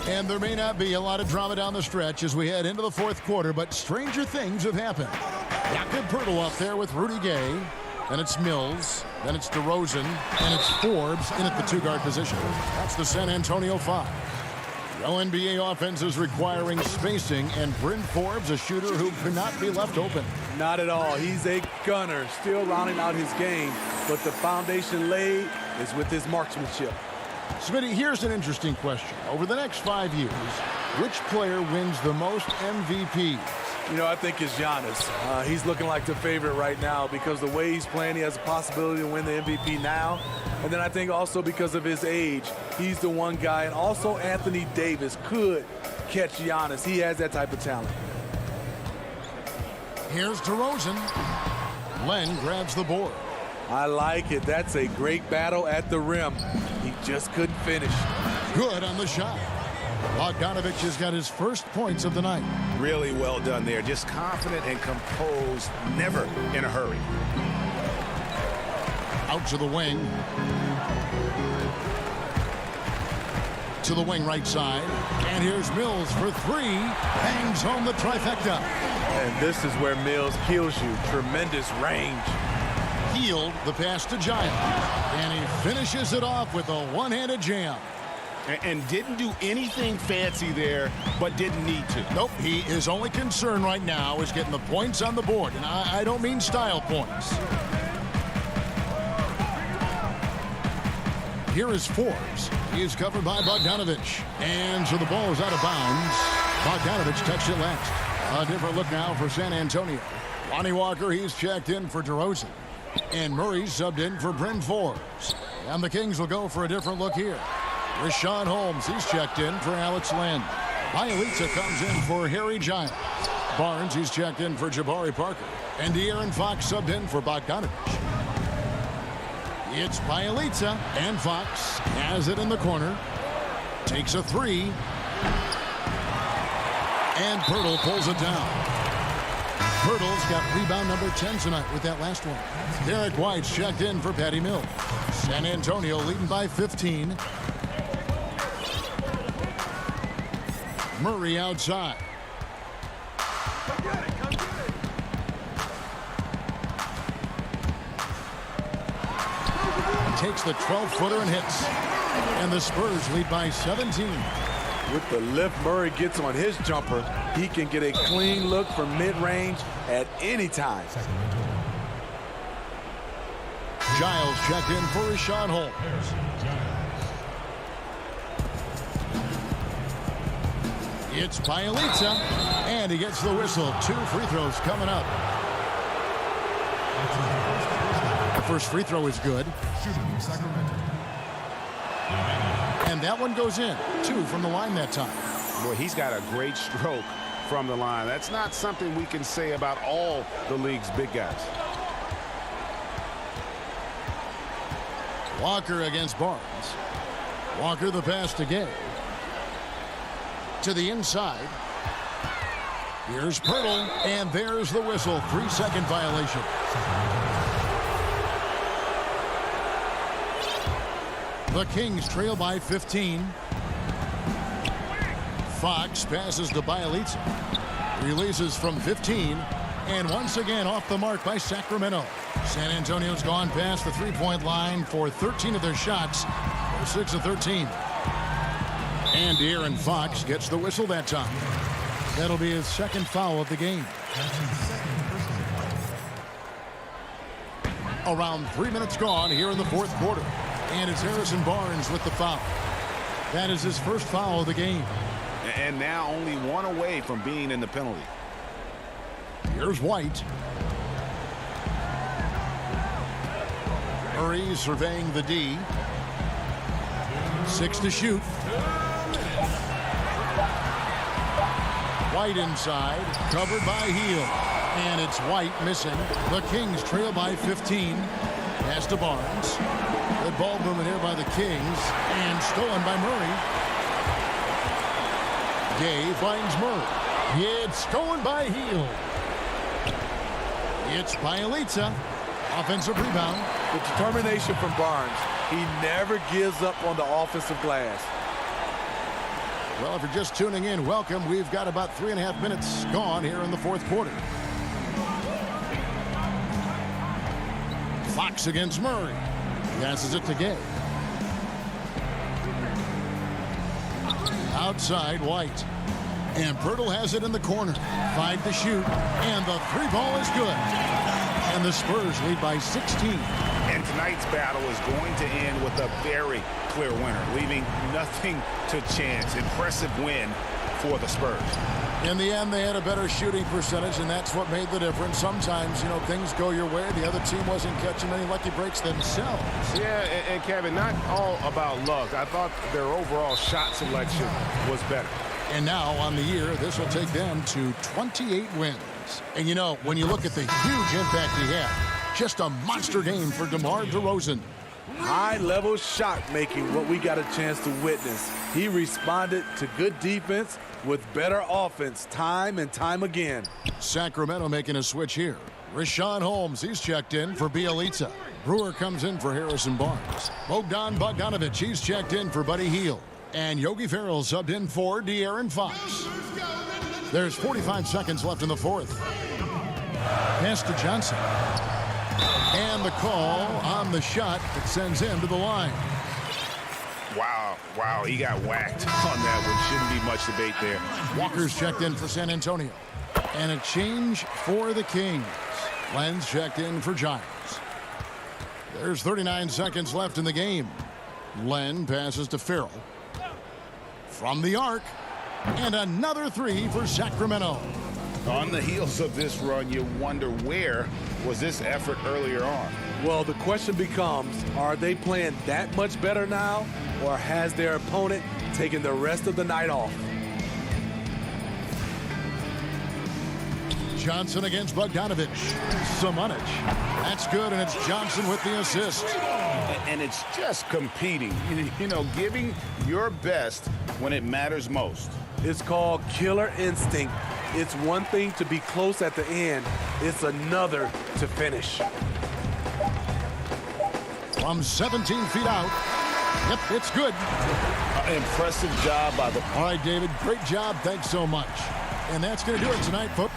And there may not be a lot of drama down the stretch as we head into the fourth quarter, but stranger things have happened. Jakob Poeltl up there with Rudy Gay. Then it's Mills. Then it's DeRozan. And it's Forbes in at the two-guard position. That's the San Antonio 5. The NBA offense is requiring spacing, and Bryn Forbes, a shooter who could not be left open. Not at all. He's a gunner, still rounding out his game, but the foundation laid is with his marksmanship. Smitty, here's an interesting question. Over the next 5 years, which player wins the most MVPs? You know, I think it's Giannis. He's looking like the favorite right now because the way he's playing, he has a possibility to win the MVP now. And then I think also because of his age, he's the one guy. And also Anthony Davis could catch Giannis. He has that type of talent. Here's DeRozan. Len grabs the board. I like it. That's a great battle at the rim. He just couldn't finish. Good on the shot. Bogdanovich has got his first points of the night. Really well done there. Just confident and composed, never in a hurry. Out to the wing. To the wing right side. And here's Mills for three. Bangs home the trifecta. And this is where Mills kills you. Tremendous range. Healed the pass to Giles. And he finishes it off with a one-handed jam. And didn't do anything fancy there, but didn't need to. Nope, his only concern right now is getting the points on the board. And I don't mean style points. Here is Forbes. He is covered by Bogdanovich. And so the ball is out of bounds. Bogdanovich touched it last. A different look now for San Antonio. Lonnie Walker, he's checked in for DeRozan. And Murray's subbed in for Bryn Forbes. And the Kings will go for a different look here. Rashawn Holmes, he's checked in for Alex Len. Bielitsa comes in for Harry Giles. Barnes, he's checked in for Jabari Parker. And De'Aaron Fox subbed in for Bogdanovich. It's Bielitsa, and Fox has it in the corner. Takes a three. And Poeltl pulls it down. Poeltl's got rebound number 10 tonight with that last one. Derek White's checked in for Patty Mills. San Antonio leading by 15. Murray outside. Come get it, come get it. Takes the 12-footer and hits. And the Spurs lead by 17. With the lift Murray gets on his jumper, he can get a clean look from mid-range at any time. Giles checked in for Rashawn Holmes. It's Bielitsa, and he gets the whistle. 2 free throws coming up. The first free throw is good. And that one goes in. 2 from the line that time. Boy, he's got a great stroke from the line. That's not something we can say about all the league's big guys. Walker against Barnes. Walker the pass to Gay. To the inside. Here's Poeltl, and there's the whistle. 3-second violation. The Kings trail by 15. Fox passes to Bielitsa. Releases from 15. And once again off the mark by Sacramento. San Antonio's gone past the three-point line for 13 of their shots. They're 6 of 13. And De'Aaron Fox gets the whistle that time. That'll be his second foul of the game. Around 3 minutes gone here in the fourth quarter. And it's Harrison Barnes with the foul. That is his first foul of the game. And now only 1 away from being in the penalty. Here's White. Murray surveying the D. 6 to shoot. White inside, covered by Hield. And it's White missing. The Kings trail by 15. Pass to Barnes. Good ball movement here by the Kings. And stolen by Murray. Gay finds Murray. It's stolen by Heel. It's Bielitsa. Offensive rebound. The determination from Barnes. He never gives up on the offensive glass. Well, if you're just tuning in, welcome. We've got about 3.5 minutes gone here in the fourth quarter. Fox against Murray. Passes it to Gay. Outside, White. And Pirtle has it in the corner. 5 to shoot. And the 3 ball is good. And the Spurs lead by 16. And tonight's battle is going to end with a very clear winner, leaving nothing to chance. Impressive win for the Spurs. In the end, they had a better shooting percentage, and that's what made the difference. Sometimes, things go your way. The other team wasn't catching many lucky breaks themselves. Yeah, and Kevin, not all about luck. I thought their overall shot selection was better. And now, on the year, this will take them to 28 wins. And, when you look at the huge impact he had, just a monster game for DeMar DeRozan. High-level shot making, what we got a chance to witness. He responded to good defense with better offense time and time again. Sacramento making a switch here. Rashawn Holmes, he's checked in for Bielitsa. Brewer comes in for Harrison Barnes. Bogdan Bogdanovic, he's checked in for Buddy Hield. And Yogi Ferrell subbed in for De'Aaron Fox. There's 45 seconds left in the fourth. Pass to Johnson. And the call on the shot that sends him to the line. Wow, he got whacked on that one. Shouldn't be much debate there. Walker's checked in for San Antonio. And a change for the Kings. Len's checked in for Giants. There's 39 seconds left in the game. Len passes to Ferrell. From the arc. And another 3 for Sacramento. On the heels of this run, you wonder where was this effort earlier on? Well, the question becomes, are they playing that much better now, or has their opponent taken the rest of the night off? Johnson against Bogdanovic. Samanic. That's good, and it's Johnson with the assist. And it's just competing, giving your best when it matters most. It's called killer instinct. It's one thing to be close at the end. It's another to finish. From 17 feet out. Yep, it's good. Impressive job by the... All right, David, great job. Thanks so much. And that's going to do it tonight, folks.